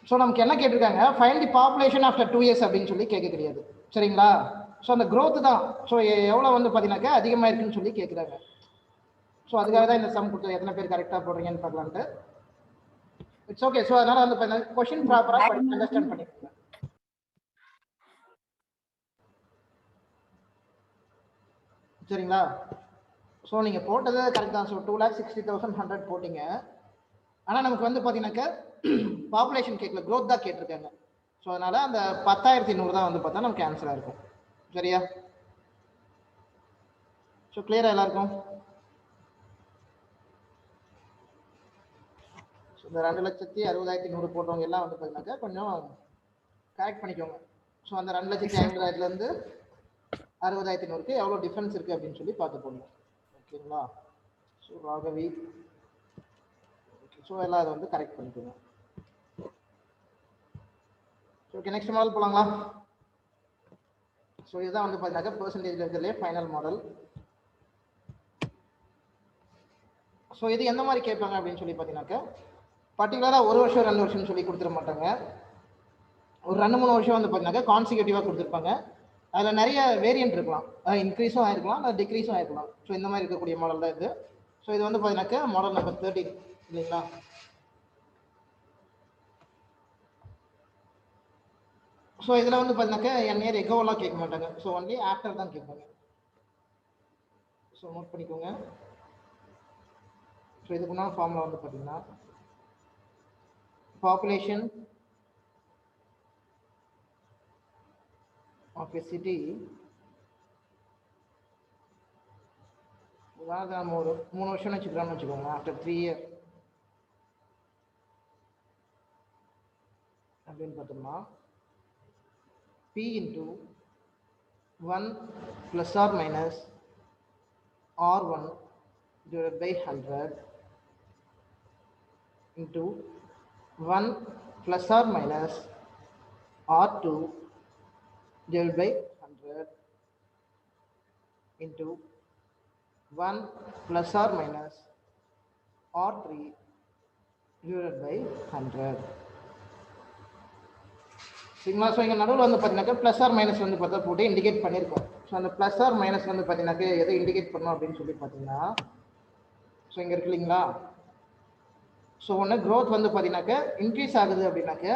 A: So நமக்கு என்ன கேட்டிருக்காங்க, find the population after 2 years அப்படின்னு சொல்லி கேட்க கிடையாது, சரிங்களா? ஸோ அந்த growth தான். ஸோ எவ்வளோ வந்து பார்த்தீங்கன்னாக்கா அதிகமாக இருக்குன்னு சொல்லி கேட்குறாங்க. ஸோ அதுக்காக தான் இந்த சம் கொடுத்தது. எத்தனை பேர் கரெக்டாக போடுறீங்கன்னு பார்க்கலான்ட்டு. It's okay. ஸோ அதனால வந்து கொஸ்டின் ப்ராப்பராக படிச்சு அண்டர்ஸ்டாண்ட் பண்ணிக்கோங்க. சரிங்களா? ஸோ நீங்கள் போட்டது கரெக்ட் தான். ஸோ 2,60,100 போட்டிங்க. ஆனால் நமக்கு வந்து பார்த்தீங்கன்னாக்கா பாப்புலேஷன் கேட்கல, க்ரோத் தான் கேட்டிருக்காங்க. ஸோ அதனால அந்த 10,100 தான் வந்து பார்த்தா நமக்கு ஆன்சராக இருக்கும். சரியா? ஸோ கிளியரா எல்லாருக்கும்? ஸோ இந்த 2,60,100 போட்டவங்க எல்லாம் வந்து பார்த்தீங்கன்னாக்கா கொஞ்சம் கரெக்ட் பண்ணிக்கோங்க. ஸோ அந்த 2,50,000 60,100க்கு எவ்வளோ டிஃபரன்ஸ் இருக்குது அப்படின்னு சொல்லி பார்த்து போடணும். ஓகேங்களா? ஸோ ராகவி, ஸோ எல்லாம் அதை வந்து கரெக்ட் பண்ணிக்கோங்க. ஓகே, நெக்ஸ்ட் மாடல் போகலாங்களா? ஸோ இதுதான் வந்து பார்த்தீங்கன்னாக்கா பெர்சன்டேஜ் இருக்கிறதுலே ஃபைனல் மாடல். ஸோ இது எந்த மாதிரி கேட்பாங்க அப்படின்னு சொல்லி பார்த்தீங்கன்னாக்கா பர்டிகுலராக 1 வருஷம் 2 வருஷம்னு சொல்லி கொடுத்துட மாட்டாங்க. ஒரு 2-3 வருஷம் வந்து பார்த்தீங்கன்னாக்கா கான்சிக்யூட்டிவாக கொடுத்துருப்பாங்க. அதில் நிறைய வேரியன்ட் இருக்கலாம், இன்க்ரீஸும் ஆயிருக்கலாம், இல்லை டிக்ரீஸும் ஆயிருக்கலாம். ஸோ இந்த மாதிரி இருக்கக்கூடிய மாடல் தான் இது. ஸோ இது வந்து பார்த்தீங்கன்னாக்கா மாடல் நம்பர் 13 இல்லைங்களா? ஸோ இதில் வந்து பார்த்தீங்கன்னாக்கா என் நேர் எகோவெல்லாம் கேட்க மாட்டாங்க. ஸோ ஒன்லி ஆஃப்டர் தான் கேட்பாங்க. ஸோ நோட் பண்ணிக்கோங்க. ஸோ இதுக்குன்னா ஃபார்முலா வந்து பார்த்தீங்கன்னா பாப்புலேஷன் of a city, அதாவது நம்ம ஒரு 3 வருஷம் வச்சுக்கிறோம்னு வச்சுக்கோங்க. ஆஃப்டர் 3 years அப்படின்னு பார்த்தோம்னா P into 1 plus or minus R1 divided by 100 into 1 plus or minus R2 divided by 100 into 1 plus or minus R3 divided by 100. சரிங்களா? ஸோ இங்கே நடுவில் வந்து பார்த்தீங்கன்னாக்கா ப்ளஸ் ஆர் மைனஸ் வந்து பார்த்தா போட்டு இண்டிகேட் பண்ணியிருக்கோம். ஸோ அந்த ப்ளஸ் ஆர் மைனஸ் வந்து பார்த்தீங்கன்னாக்கா எதை இண்டிகேட் பண்ணோம் அப்படின்னு சொல்லி பார்த்தீங்கன்னா ஸோ இங்கே இருக்கு இல்லைங்களா? ஸோ ஒன்று க்ரோத் வந்து பார்த்தீங்கன்னாக்கா இன்க்ரீஸ் ஆகுது அப்படின்னாக்கா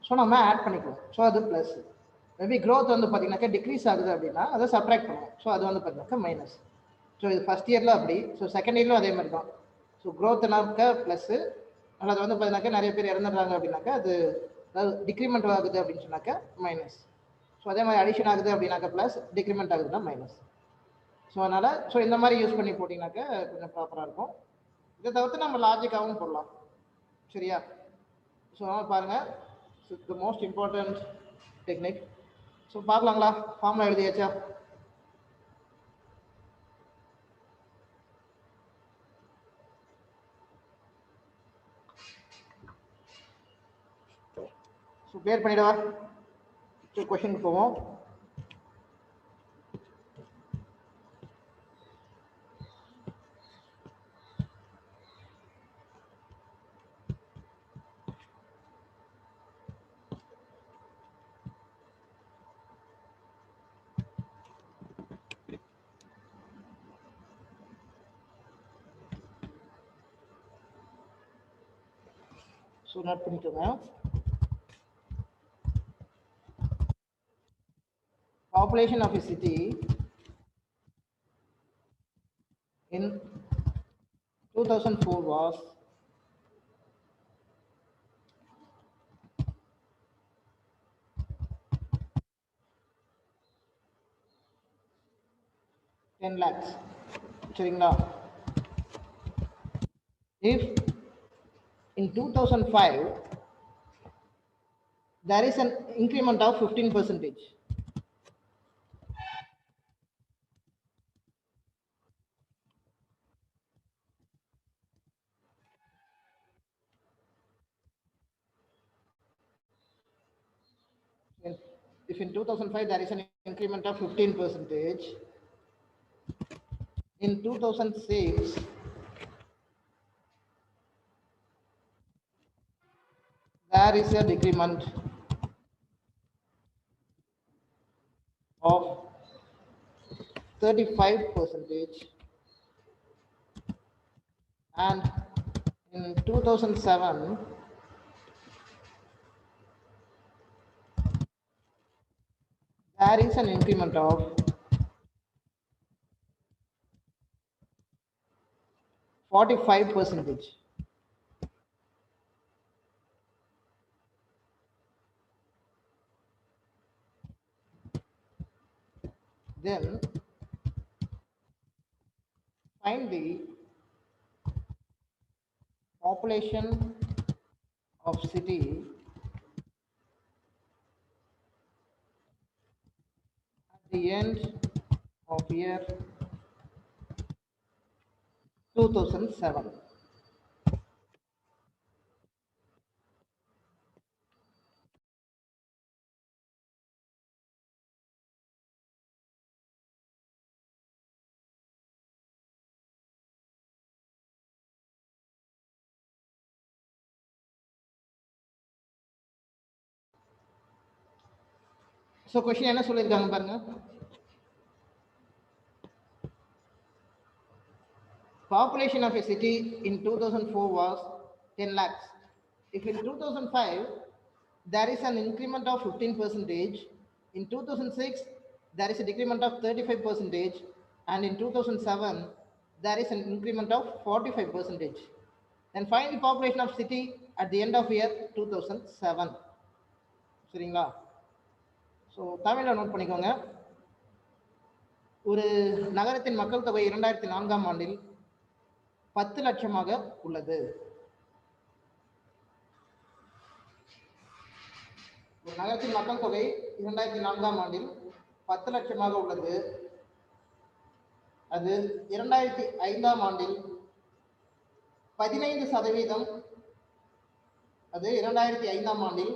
A: ஸோ நம்ம ஆட் பண்ணிக்குவோம். ஸோ அது ப்ளஸ். மேபி க்ரோத் வந்து பார்த்தீங்கன்னாக்கா டிக்ரீஸ் ஆகுது அப்படின்னா அதை சப்ராக்ட் பண்ணுவோம். ஸோ அது வந்து பார்த்தீங்கன்னாக்கா மைனஸ். ஸோ இது ஃபர்ஸ்ட் இயரில் அப்படி. ஸோ செகண்ட் இயர்லும் அதே மாதிரி தான். ஸோ க்ரோத்னாக்க ப்ளஸ்ஸு, அல்லது வந்து பார்த்தீங்கன்னாக்கா நிறைய பேர் இறந்துடுறாங்க அப்படின்னாக்கா அது அதாவது டிக்ரிமெண்ட் ஆகுது அப்படின்னு சொன்னாக்கா மைனஸ். ஸோ அதே மாதிரி அடிஷன் ஆகுது அப்படின்னாக்கா ப்ளஸ், டிக்ரிமெண்ட் ஆகுதுன்னா மைனஸ். ஸோ அதனால் இந்த மாதிரி யூஸ் பண்ணி போட்டிங்கனாக்கா கொஞ்சம் ப்ராப்பராக இருக்கும். இதை தவிர்த்து நம்ம லாஜிக்காகவும் போடலாம். சரியா? ஸோ பாருங்கள், the most important technique. So பார்க்கலாங்களா? ஃபார்முலா எழுதியாச்சா? ஸோ கிளியர் பண்ணிடவா? ஸோ கொஷனுக்கு போவோம். ஸோ நோட் பண்ணிக்கோங்க. Population of a city in 2004 was 10 lakhs. சரிங்களா? If in 2005 there is an increment of 15%. If in 2005 there is an increment of 15%, in 2006 there is a decrement of 35%, and in 2007 there is an increment of 45%. Then find the population of city at the end of year 2007. So question என்ன சொல்லிருக்காங்க பாருங்க. Population of a city in 2004 was 10 lakhs. If in 2005 there is an increment of 15%, in 2006 there is a decrement of 35%, and in 2007 there is an increment of 45%. Then find the population of city at the end of year 2007. சரிங்களா? So தமிழில் note பண்ணிக்கோங்க. ஒரு நகரத்தின் மக்கள் தொகை 2004ஆம் ஆண்டில் 10 லட்சமாக உள்ளது. ஒரு நகரத்தின் மக்கள் தொகை 2004ஆம் ஆண்டில் 10 லட்சமாக உள்ளது. அது 2005ஆம் ஆண்டில் 15%, அது 2005ஆம் ஆண்டில்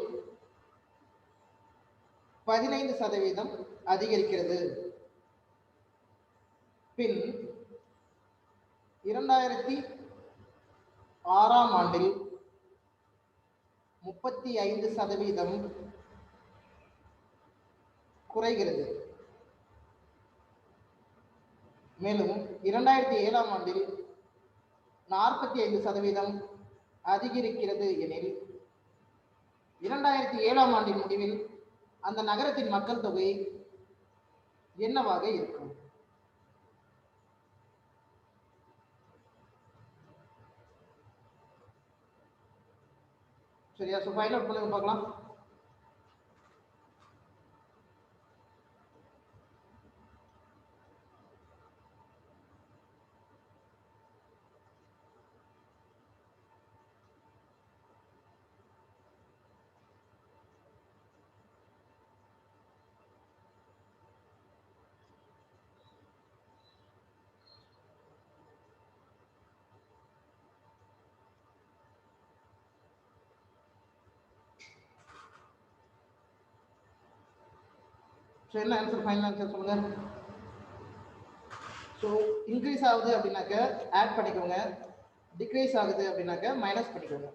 A: 15% அதிகரிக்கிறது. பின் 2006ஆம் ஆண்டில் 35% குறைகிறது. மேலும் 2007ஆம் ஆண்டில் 45% அதிகரிக்கிறது எனில் 2007ஆம் ஆண்டின் முடிவில் அந்த நகரத்தின் மக்கள் தொகை என்னவாக இருக்கும்? சரியா? ஸோ ஃபைண்ட் அவுட் பண்ணுங்க பார்க்கலாம். ஸோ என்ன ஆன்சர், ஃபைனல் ஆன்சர் சொல்லுங்க. ஸோ இன்க்ரீஸ் ஆகுது அப்படின்னாக்க ஆட் பண்ணிக்கோங்க, டிக்ரீஸ் ஆகுது அப்படின்னாக்க மைனஸ் பண்ணிக்கோங்க.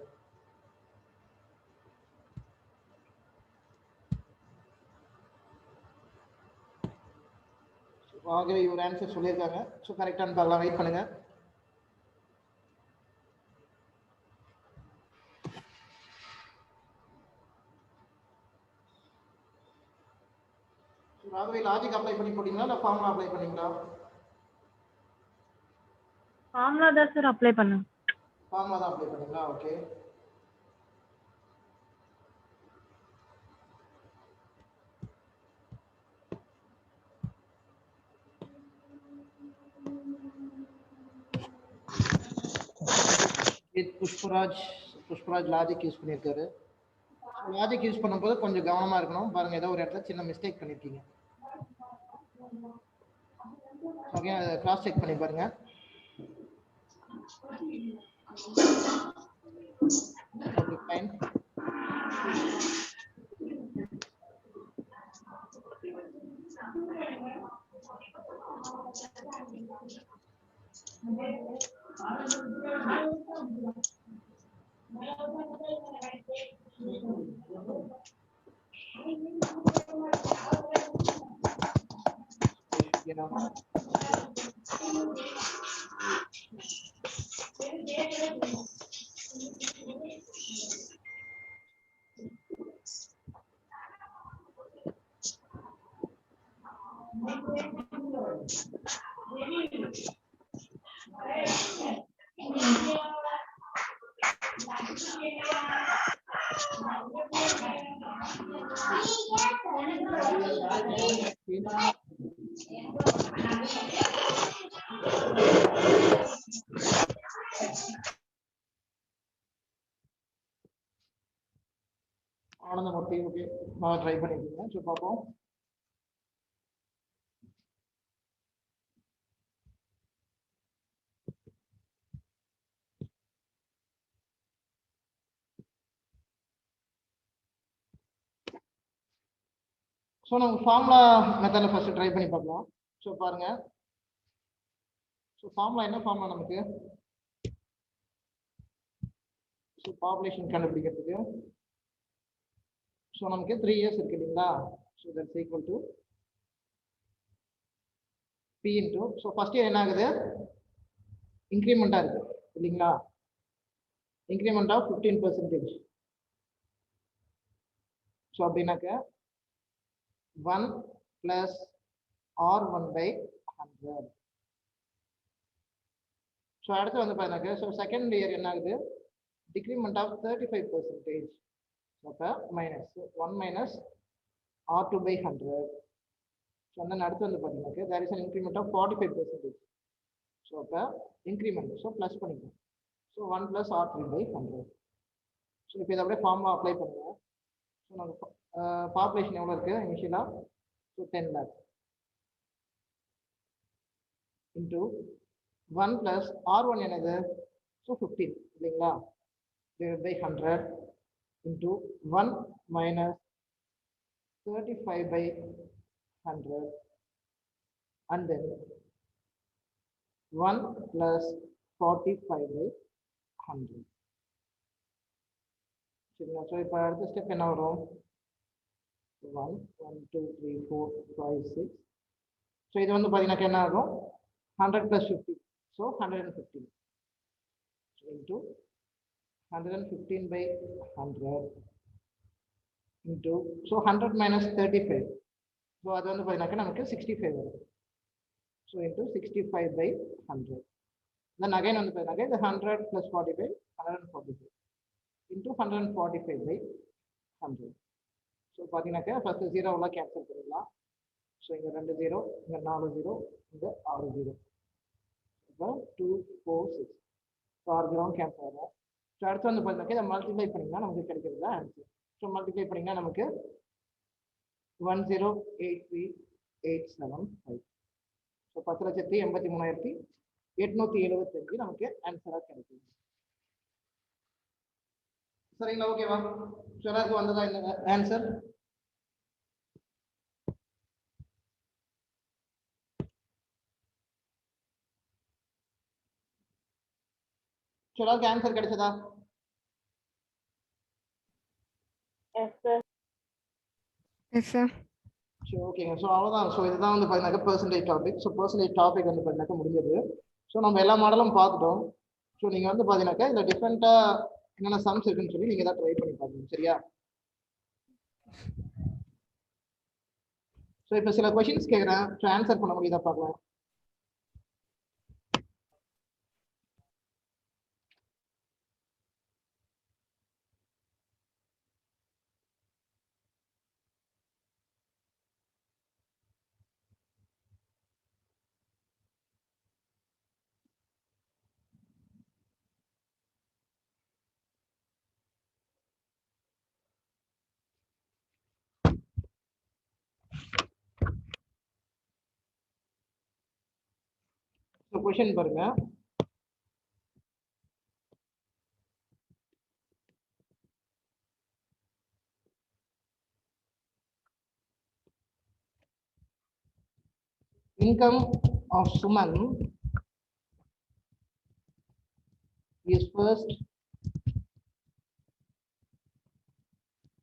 A: ஆகவே இவர் ஆன்சர் சொல்லியிருக்காங்க. ஸோ கரெக்டானு பார்க்கலாம், வெயிட் பண்ணுங்க. ஆகவே லாஜிக் அப்ளை பண்ணி போட்டீங்களா இல்லை ஃபார்முலா அப்ளை பண்ணீங்களா?
D: ஃபார்முலா தான் சார் அப்ளை பண்ணேன்.
A: ஃபார்முலா தான் அப்ளை பண்ணீங்களா? ஓகே. புஷ்பராஜ் லாஜிக் யூஸ் பண்ணியிருக்காரு. லாஜிக் யூஸ் பண்ணும்போது கொஞ்சம் கவனமா இருக்கணும். பாருங்க, ஏதோ ஒரு இடத்துல சின்ன மிஸ்டேக் பண்ணிருக்கீங்க. ஓகே, கிராஸ் செக் பண்ணி பாருங்க. Okay, fine. ஆனந்தமூர்த்தி, ஓகே, நான் ட்ரை பண்ணிருக்கீங்க. ஸோ பார்ப்போம். ஸோ நம்ம ஃபார்முலா மெத்தடில் ஃபர்ஸ்ட் ட்ரை பண்ணி பார்க்கலாம். ஸோ பாருங்க, ஸோ ஃபார்முலா என்ன ஃபார்முலா நமக்கு? ஸோ பாப்புலேஷன் கண்டுபிடிக்கிறதுக்கு ஸோ நமக்கு 3 years இருக்கு இல்லைங்களா? So that's equal to P into, so first year என்ன ஆகுது? இன்க்ரிமெண்ட்டாக இருக்கு இல்லைங்களா? Increment of 15%. ஸோ அப்படின்னாக்க 1 plus R1/100. ஸோ அடுத்து வந்து பார்த்தீங்கன்னா, ஸோ செகண்ட் இயர் என்ன ஆகுது? Decrement of 35%. அப்போ மைனஸ் 1 minus R2/100. ஸோ அந்த அடுத்து வந்து பார்த்தீங்கன்னா there is an increment of 45%. So அப்போ இன்க்ரிமெண்ட், ஸோ ப்ளஸ் பண்ணிக்கலாம். So 1 plus R3/100. ஸோ இப்போ இதை அப்படியே ஃபார்முலா அப்ளை பண்ணுங்க. ஸோ நமக்கு பாப்புலேஷன் எவ்வளோ இருக்கு இனிஷியலாக? So 10 lakhs into 1 plus R1 என்னது? ஸோ 15 இல்லைங்களா? by 100 into 1 minus 35/100 and then 1 plus 45/100. சரிங்களா? ஸோ இப்போ அடுத்த ஸ்டெப் என்ன வரும்? 1 1 2 3 4 5 6. ஸோ இது வந்து பார்த்தீங்கன்னா என்ன ஆகும்? 100 plus 50, so 115 into 115/100 into, so 100 minus 35, so அது வந்து பார்த்தீங்கன்னா நமக்கு 65 வரும். So into 65/100. தென் அகைன் வந்து பார்த்தீங்கன்னா இந்த 100 plus 45 145. into 145 by 100. ஸோ பார்த்தீங்கன்னாக்கா ஃபர்ஸ்ட் ஜீரோவெல்லாம் கேன்சல் பண்ணிடலாம். ஸோ இங்கே 2 0, இங்கே 4 0, இங்கே 6 0. இப்போ 2 4 6. ஸோ 6 0 கேன்சல் ஆகும். ஸோ அடுத்து வந்து பார்த்தீங்கன்னாக்கா இதை மல்டிப்ளை பண்ணிங்கன்னா நமக்கு கிடைக்கிறது தான் ஆன்சர். ஸோ மல்டிப்ளை பண்ணிங்கன்னா நமக்கு 1083,875. ஸோ 10,83,875 நமக்கு ஆன்சராக கிடைக்குது. சரிங்களா? ஓகேவா? ஸோ எல்லாருக்கும் வந்ததா இந்த ஆன்சர்? ஸோ எல்லாருக்கும் ஆன்சர் கிடைச்சதா?
E: S sir.
A: ஸோ ஓகேங்க. ஸோ அவ்வளோதான். ஸோ இதுதான் வந்து பார்த்தீங்கன்னாக்கா percentage topic. So percentage topic வந்து பார்த்தீங்கன்னாக்கா முடிஞ்சது. ஸோ நம்ம எல்லா மாடலும் பார்த்துட்டோம். ஸோ நீங்கள் வந்து பார்த்தீங்கன்னாக்கா இதில் டிஃப்ரெண்ட்டாக என்னென்ன சம்ஸ் இருக்குன்னு சொல்லி நீங்கள் தான் ட்ரை பண்ணி பார்க்கணும். சரியா? ஸோ இப்போ சில கொஷின்ஸ் கேட்குறேன். ஸோ ஆன்சர் பண்ண முடியுதா பார்க்கலாம். ஸோ கொஷின் பாருங்க. Income of Suman is first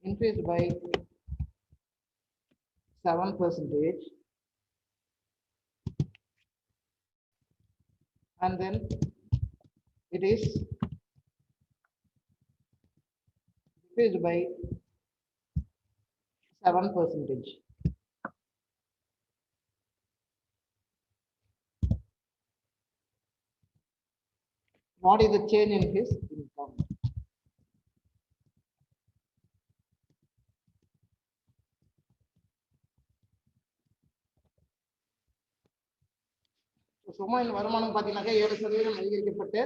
A: increased by 7%, and then it is decreased by 7%. What is the change in his income? சுமையின் வருமானம் பார்த்தீங்கன்னாக்கா 7% அதிகரிக்கப்பட்டு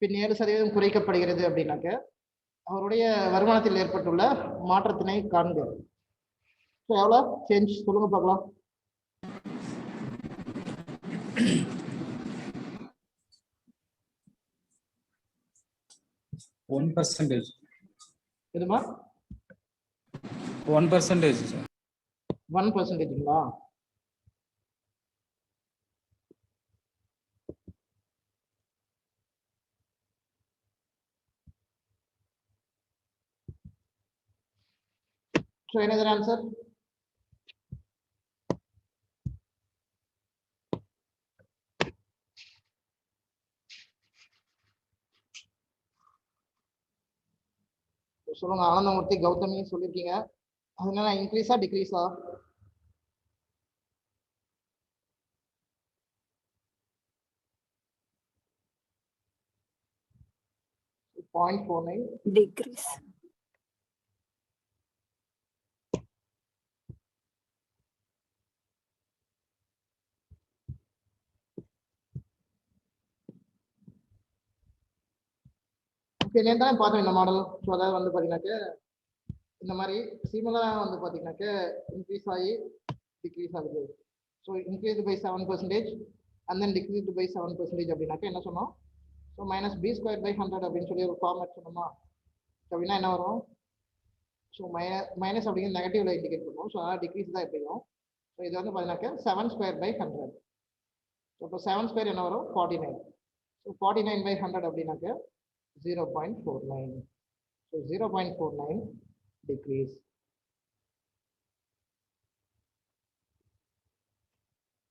A: பின் 7% குறைக்கப்படுகிறது அப்படின்னாக்க அவருடைய வருமானத்தில் ஏற்பட்டுள்ள மாற்றத்தினை காண்க. ஸோ எவ்வளோ சேஞ்ச் சொல்லுங்க பார்க்கலாம்.
G: 1%.
A: எதுமா?
G: 1% சார்.
A: 1%ங்களா? So another answer? சொல்லுங்க. ஆனந்தமூர்த்தி, கௌதமி சொல்லிருக்கீங்க. அதனால இன்க்ரீஸா டிக்ரீஸா? .49
C: டிக்ரீஸ்.
A: நேரம் பார்த்தோம் இந்த மாடல். ஸோ அதாவது வந்து பார்த்தீங்கன்னாக்க இந்த மாதிரி சிமிலராக வந்து பார்த்தீங்கன்னாக்க இன்க்ரீஸ் ஆகி டிக்ரீஸ் ஆகுது. So increase by 7% and then decrease by 7% அப்படின்னாக்க என்ன சொன்னோம்? ஸோ -b²/100 அப்படின்னு சொல்லி ஒரு ஃபார்மேட் சொன்னோமா? அப்படின்னா என்ன வரும்? ஸோ மைனஸ் அப்படிங்கிற நெகட்டிவ்ல இண்டிகேட் பண்ணுவோம். ஸோ அதனால் டிக்ரீஸ் தான் எப்படியும். ஸோ இது வந்து பார்த்தீங்கன்னாக்க 7²/100. ஸோ இப்போ 7² என்ன வரும்? 49. ஸோ 49/100 அப்படின்னாக்க 0.49. So 0.49 decrease.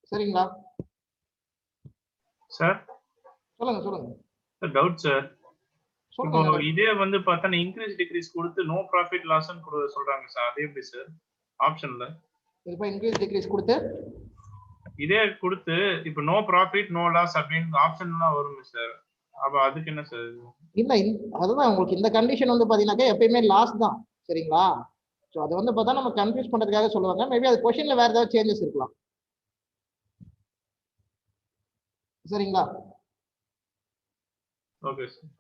A: சரிங்களா?
K: சார்
A: சொல்லுங்க.
K: Doubt sir. இப்போ இதே வந்து பார்த்தா இன்க்ரீஸ் டிக்ரீஸ் கொடுத்து நோ ப்ராஃபிட் லாஸ்ன்னு சொல்றாங்க சார். அதே எப்படி சார் ஆப்ஷன்ல?
A: இப்போ இன்க்ரீஸ் டிக்ரீஸ் கொடுத்து
K: இதே கொடுத்து இப்போ நோ ப்ராஃபிட் நோ லாஸ் அப்படின்னு ஆப்ஷன்லாம் வரும் சார். அப்ப அதுக்கு என்ன சார்?
A: இல்ல அதுதான் உங்களுக்கு இந்த கண்டிஷன் வந்து பாத்தீங்கன்னாக்கா எப்பயுமே லாஸ் தான். சரிங்களா? ஸோ அது வந்து பார்த்தா நம்ம கன்ஃபியூஸ் பண்றதுக்காக சொல்லுவாங்க. மேபி அது கொஸ்டின்ல வேற ஏதாவது சேஞ்சஸ் இருக்கலாம். சரிங்களா?
K: Okay sir.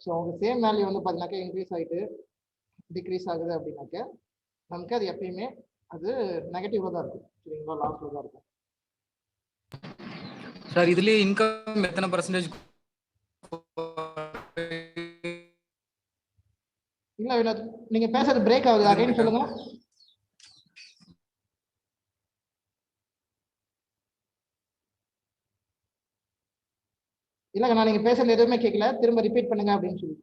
A: ஸோ அவங்க சேம் வேல்யூ வந்து பார்த்தீங்கன்னாக்கா இன்க்ரீஸ் ஆகிட்டு டிக்ரீஸ் ஆகுது அப்படின்னாக்க நமக்கு அது எப்பயுமே அது நெகட்டிவ்ல தான் இருக்கும். சரிங்களா? லாஸ்ல தான் இருக்கும்.
B: சார் இதுலயே இன்கம் எத்தனை பர்சன்டேஜ்?
A: இல்ல வினோத், நீங்க பேசுறது பிரேக் ஆகுது, அகைன் சொல்லுங்க. இல்லங்க, நான் நீங்க பேசுறது எதுவுமே கேட்கல, திரும்ப ரிப்பீட் பண்ணுங்க அப்படின்னு சொல்லி.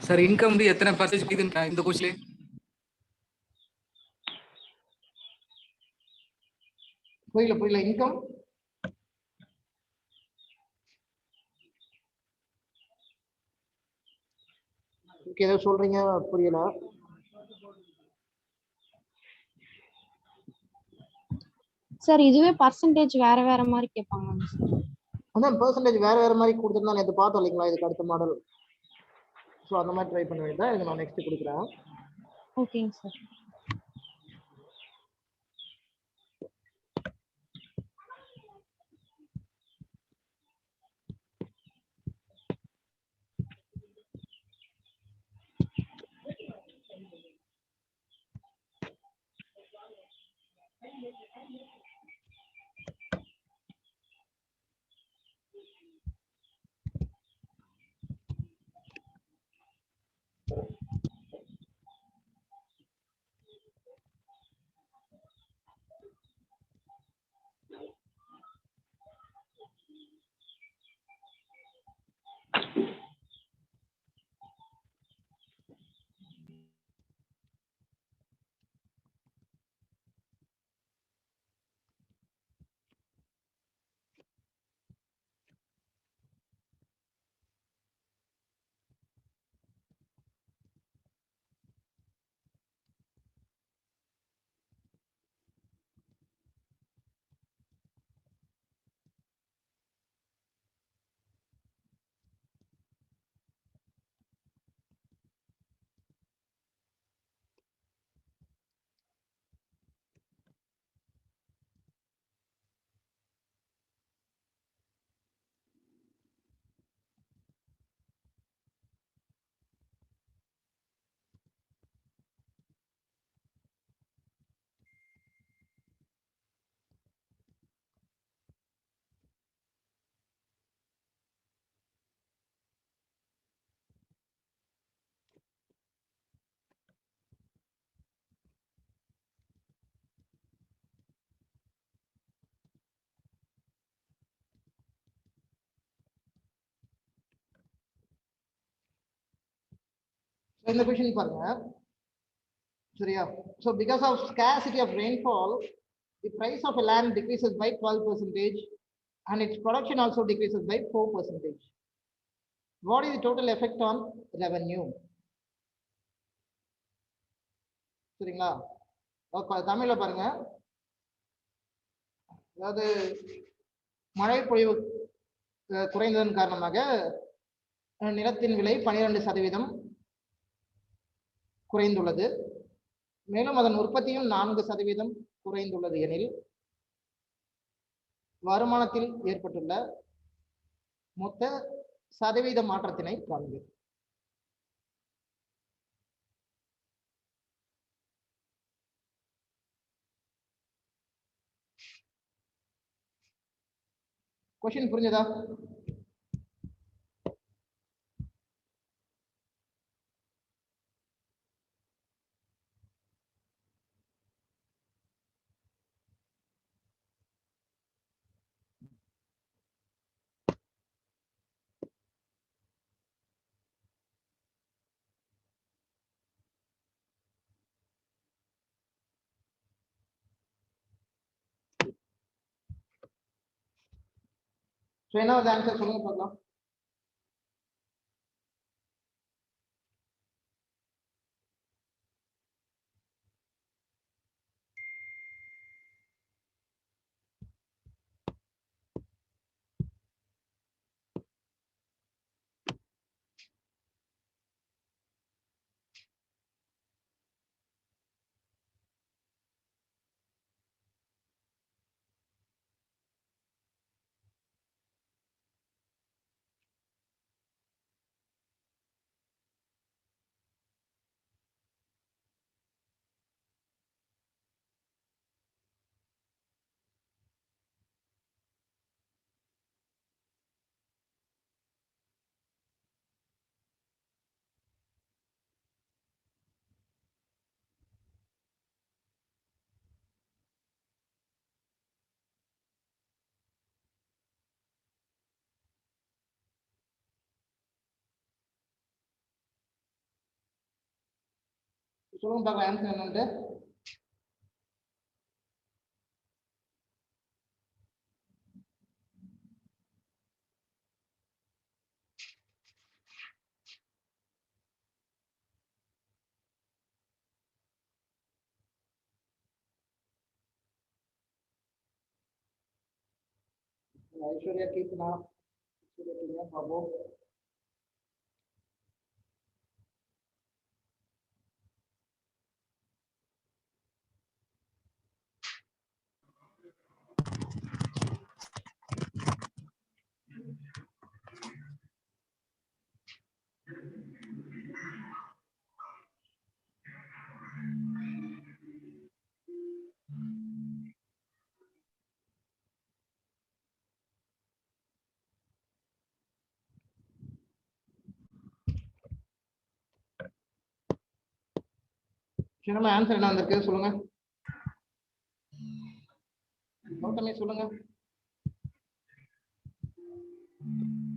B: சார் இன்கம் வந்து எத்தனை பர்சன்டேஜ் இந்த கோர்ஸ்ல?
A: புரியல இன்கம் ஏதோ சொல்றீங்க, புரியல.
L: சார் இதுவே பர்சன்டேஜ் வேற வேற மாதிரி கேட்பாங்க சார்.
A: அதான் பர்சன்டேஜ் வேற வேற மாதிரி கொடுத்துருந்தா நேற்று பார்த்தோம் இல்லைங்களா, இதுக்கு அடுத்த மாடல். ஸோ அந்த மாதிரி ட்ரை பண்ண வேண்டியதான். இதுக்கு நான் நெக்ஸ்ட் கொடுக்குறேன்.
L: ஓகேங்க சார்.
A: இந்த கொஸ்டின் பாருங்க. சரியா? So because of scarcity of rainfall, the price of a land decreases by 12% and its production also decreases by 4%. What is the total effect on revenue? சரிங்களா? தமிழ்ல பாருங்க. அதாவது மழை பொழிவு குறைந்ததன் காரணமாக நிலத்தின் விலை 12% குறைந்துள்ளது. மேலும் அதன் உற்பத்தியும் 4% குறைந்துள்ளது எனில் வருமானத்தில் ஏற்பட்டுள்ள மொத்த சதவீத மாற்றத்தினை காண்க. கொஸ்டின் புரிஞ்சதா? என்ன ஆன்சர் சொல்லுங்க பார்க்கலாம். சொல்லுங்க பார்க்கலாம் ஆன்சர் என்னன்ட்டு. ஐஸ்வர்யா கீர்த்தனா சொல்லிட்டீங்க பாப்போம். ஆன்சர் என்ன வந்திருக்கு சொல்லுங்க. கௌதமி சொல்லுங்க.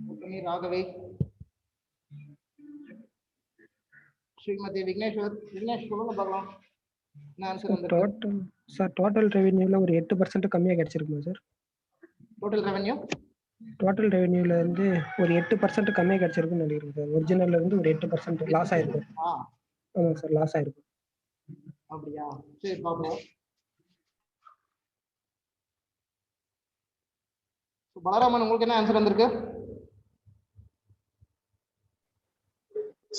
A: கௌதமி, ராகவி, ஸ்ரீமதி விக்னேஸ்வர். விக்னேஷ் சொல்லுங்க பார்க்கலாம் என்ன ஆன்சர் வந்திருக்கு.
F: டோட்டல் ரெவென்யூல ஒரு 8% கம்மியா கிடைச்சிருக்குமா சார்?
A: டோட்டல் ரெவென்யூ
F: ரெவென்யூல இருந்து ஒரு 8% கம்மியா கிடைச்சிருக்குன்னு நினைக்கிறேன் சார். ஒரிஜினல்ல இருந்து ஒரு 8% லாஸ் ஆயிருக்கும். ஆமாம் சார், லாஸ் ஆயிருக்கும்.
A: அப்படியா? சரி பாப்போம். பலராமன், உங்களுக்கு என்ன ஆன்சர் வந்திருக்கு?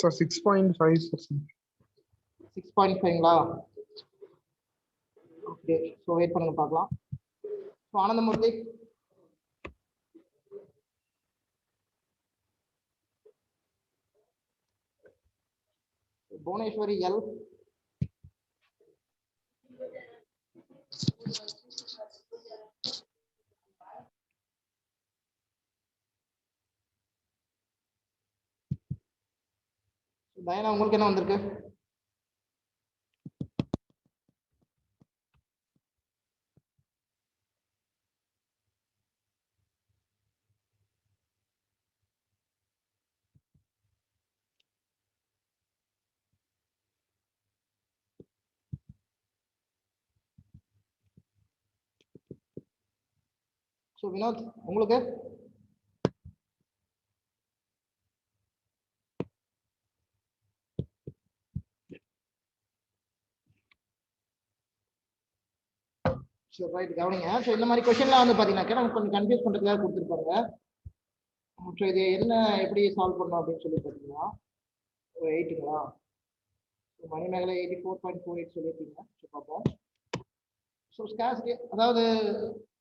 M: சார் 6.5%.
A: 6.5ங்களா? ஓகே, ஸோ வெயிட் பண்ணுங்க பார்க்கலாம். ஸோ ஆனந்தமூர்த்தி, புவனேஸ்வரி எல், தயனா, உங்களுக்கு என்ன வந்திருக்கு? ஸோ வினோத், உங்களுக்கு? சரி, ரைட், கவனிங்க. ஸோ இந்த மாதிரி கொஸ்டின்லாம் வந்து பார்த்தீங்கன்னாக்கா நமக்கு கொஞ்சம் கன்ஃபியூஸ் பண்ணுறதுக்காக கொடுத்துருப்பாங்க. ஸோ இது என்ன எப்படி சால்வ் பண்ணணும் அப்படின்னு சொல்லி பார்த்தீங்கன்னா, ஒரு 8ங்களா? மணிமேகலை 84.48 சொல்லியிருக்கீங்க. ஸோ பார்ப்போம். ஸோ ஸ்கேசிட்டி, அதாவது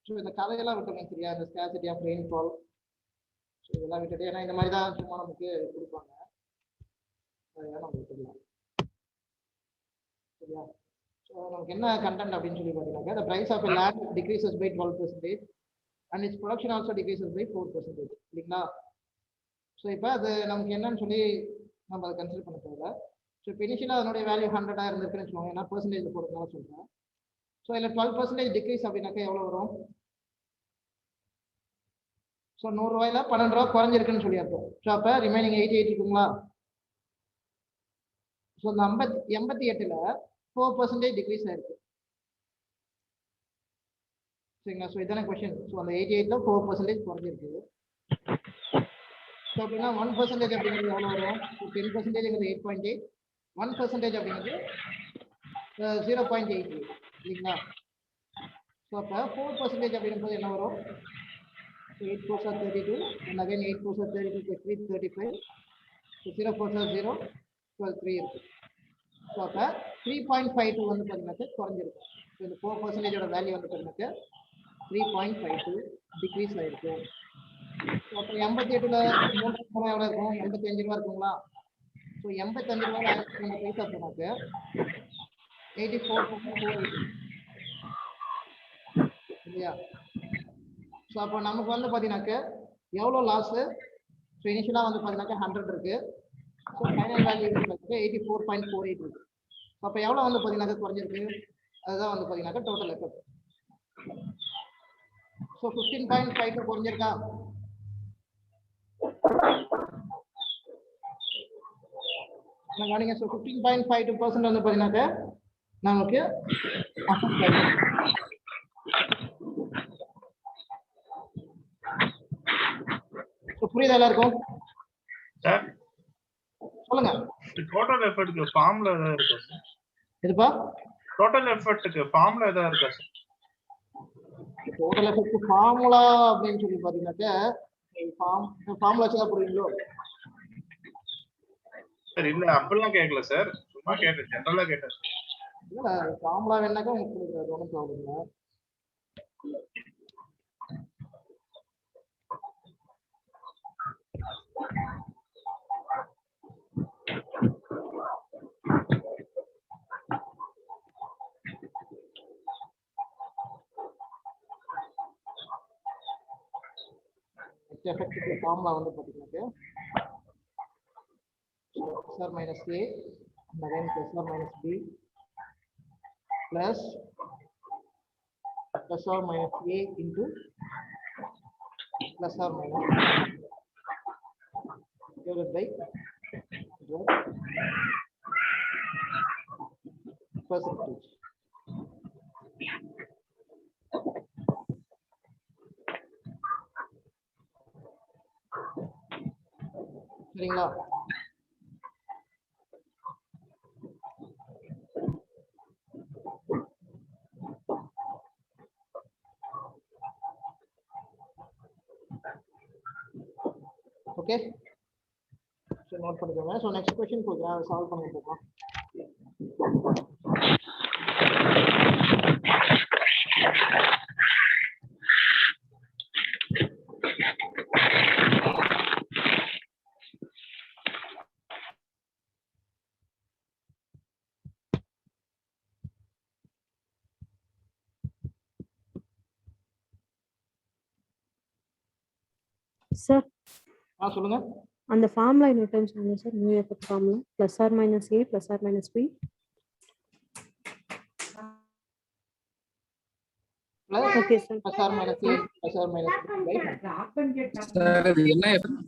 A: ஸோ இந்த கதையெல்லாம் விட்டுருங்க சரியா, இந்த ஸ்கேசிட்டி ஆஃப் ரெயின்ஃபால், ஸோ இதெல்லாம் விட்டுட்டு, ஏன்னா இந்த மாதிரி தான் சும்மா நமக்கு கொடுப்பாங்க, அதெல்லாம் நம்ம விட்டுடலாம் சரியா. ஸோ நமக்கு என்ன கண்டென்ட் அப்படின்னு சொல்லி பார்த்தீங்கன்னாக்கா, the price of a land decreases by 12% and its production also decreases by 4%, இல்லைங்களா? ஸோ இப்போ அது நமக்கு என்னன்னு சொல்லி நம்ம அதை கன்சிடர் பண்ண தேவை. ஸோ இப்போ இனிஷியலாக அதனுடைய வேல்யூ 100 இருந்திருக்குன்னு வச்சுக்கோங்க, ஏன்னா பெர்சன்டேஜ் போடுறதுனால சொல்கிறேன். ஸோ இதில் 12% டிக்ரீஸ் அப்படின்னாக்கா எவ்வளோ வரும்? ஸோ 100 ரூபாயில 12 ரூபா குறைஞ்சிருக்குன்னு சொல்லி அர்த்தம். ஸோ அப்போ ரிமைனிங் 88 இருக்குங்களா? ஸோ இந்த 88ல் 4% டிக்ரீஸ் ஆயிருக்கு சரிங்களா. ஸோ இதான கொஸ்டின். ஸோ அந்த 88ல் 4% குறைஞ்சிருக்கு. ஸோ அப்படின்னா 1% அப்படிங்கிறது எவ்வளோ வரும்? 10%ங்கிறது 8.8, 1% அப்படிங்கிறது 0.8 இல்லைங்களா? ஸோ அப்போ 4% அப்படிங்கும்போது என்ன வரும்? 8 4s are 32, and again 8 4s are 32 plus 3 35. So 0 4s are 0, 12 3 இருக்கு. ஸோ அப்போ 3.52 வந்து பார்த்தீங்கன்னாக்க குறைஞ்சிருக்கும். ஸோ இந்த 4%ஓட வேல்யூ வந்து பார்த்தீங்கன்னாக்க 3.52 டிக்ரீஸ் ஆயிருக்கு. ஸோ அப்போ 88ல் 3 எவ்வளோ இருக்கும்? 85 ரூபா இருக்குங்களா? ஸோ 85 ரூபாய் 12 பைசா போனாக்க 84.4 இல்லையா? ஸோ அப்போ நமக்கு வந்து பார்த்தீங்கன்னாக்க எவ்வளோ லாஸு? ஸோ இனிஷியலாக வந்து பார்த்தீங்கன்னாக்கா 100 இருக்கு. ஸோ ஃபைனல் வேல்யூ பார்த்தீங்கன்னா 84.48 இருக்கு. அப்போ எவ்வளோ வந்து பார்த்தீங்கன்னாக்கா குறைஞ்சிருக்கு? அதுதான் வந்து பார்த்தீங்கன்னாக்கா டோட்டல் எஃபெக்ட். ஸோ 15.5 குறைஞ்சிருக்கா? கவனிங்க. ஸோ 15.52% வந்து பார்த்தீங்கன்னாக்க நமக்கு affect ஆயிடும். So, புரியுதா எல்லாருக்கும்?
K: சார்
A: சொல்லுங்க.
K: டோட்டல் எஃபர்ட்க்கு ஃபார்முலா ஏதாவது இருக்கா சார்?
A: இதுப்பா
K: டோட்டல் எஃபர்ட்க்கு ஃபார்முலா ஏதாவது இருக்கா சார்?
A: டோட்டல் எஃபெக்ட் ஃபார்முலா அப்படின்னு சொல்லி பார்த்தீங்கன்னாக்க ஃபார்முலா வச்சு தான் புரியுங்களோ?
K: சார் இல்ல அப்படிலாம் கேட்கல சார், சும்மா கேட்டேன், ஜெனரலா கேட்டேன்.
A: இல்லை ஃபார்முலா வேணாக்கா உங்களுக்கு கொடுக்குறது ஒன்றும் ப்ராப்ளம் இல்லை. எஃபெக்ட்டுக்கு ஃபார்முலா வந்து பார்த்தீங்கன்னாக்க plus or minus a and again plus or minus b plus or minus a into plus or minus divided by 100%. சரிங்களா? ஓகே, ஸோ நோட் பண்ணிக்கோங்க. ஸோ நெக்ஸ்ட் கொஸ்டின் கொடுக்குறேன், சால்வ் பண்ணி போகலாம்.
M: சார்
A: சொல்லுங்க.
M: அந்த ஃபார்முலா இன்னொரு டைம் சொல்லுங்க sir. New effect formula plus or minus a plus or minus b
A: okay sir. plus or minus a plus or minus b
B: sir இது என்ன எஃபெக்ட்?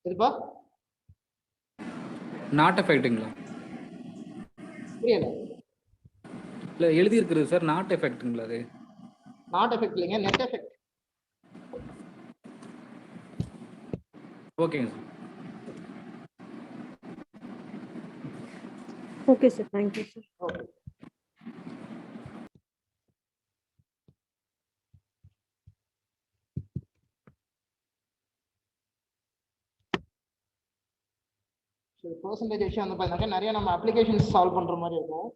A: இதுப்பா
B: நாட் எஃபெக்ட்டுங்களா?
A: புரியல.
B: இல்ல எழுதி இருக்குது சார், நாட் எஃபெக்ட்டுங்களா? அது
A: நாட் எஃபெக்ட் இல்லைங்க, நெட் எஃபெக்ட்.
B: ஓகேங்க sir.
M: Okay sir, thank you sir.
A: Okay. So percentage விஷயம் வந்து பார்த்தீங்கன்னா நிறைய நம்ம அப்ளிகேஷன்ஸ் சால்வ் பண்ணுற மாதிரி இருக்கும்.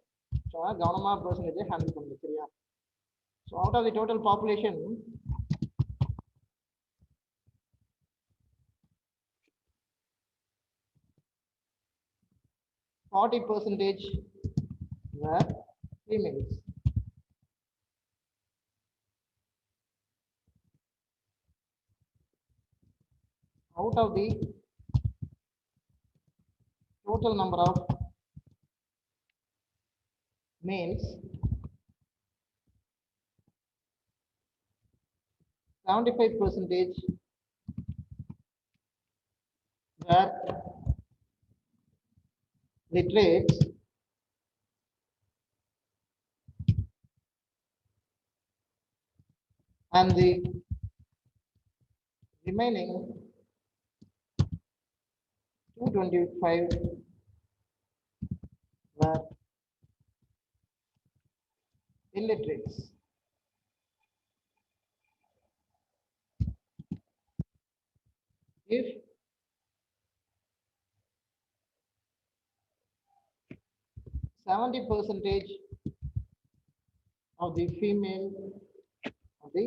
A: ஸோ கவனமாக பர்சன்டேஜை ஹேண்டில் பண்ணுங்க, சரியா? So out of the total population 40% were females. Out of the total number of males, 75% were literates and the remaining 225 were illiterates. If 70% of the female of the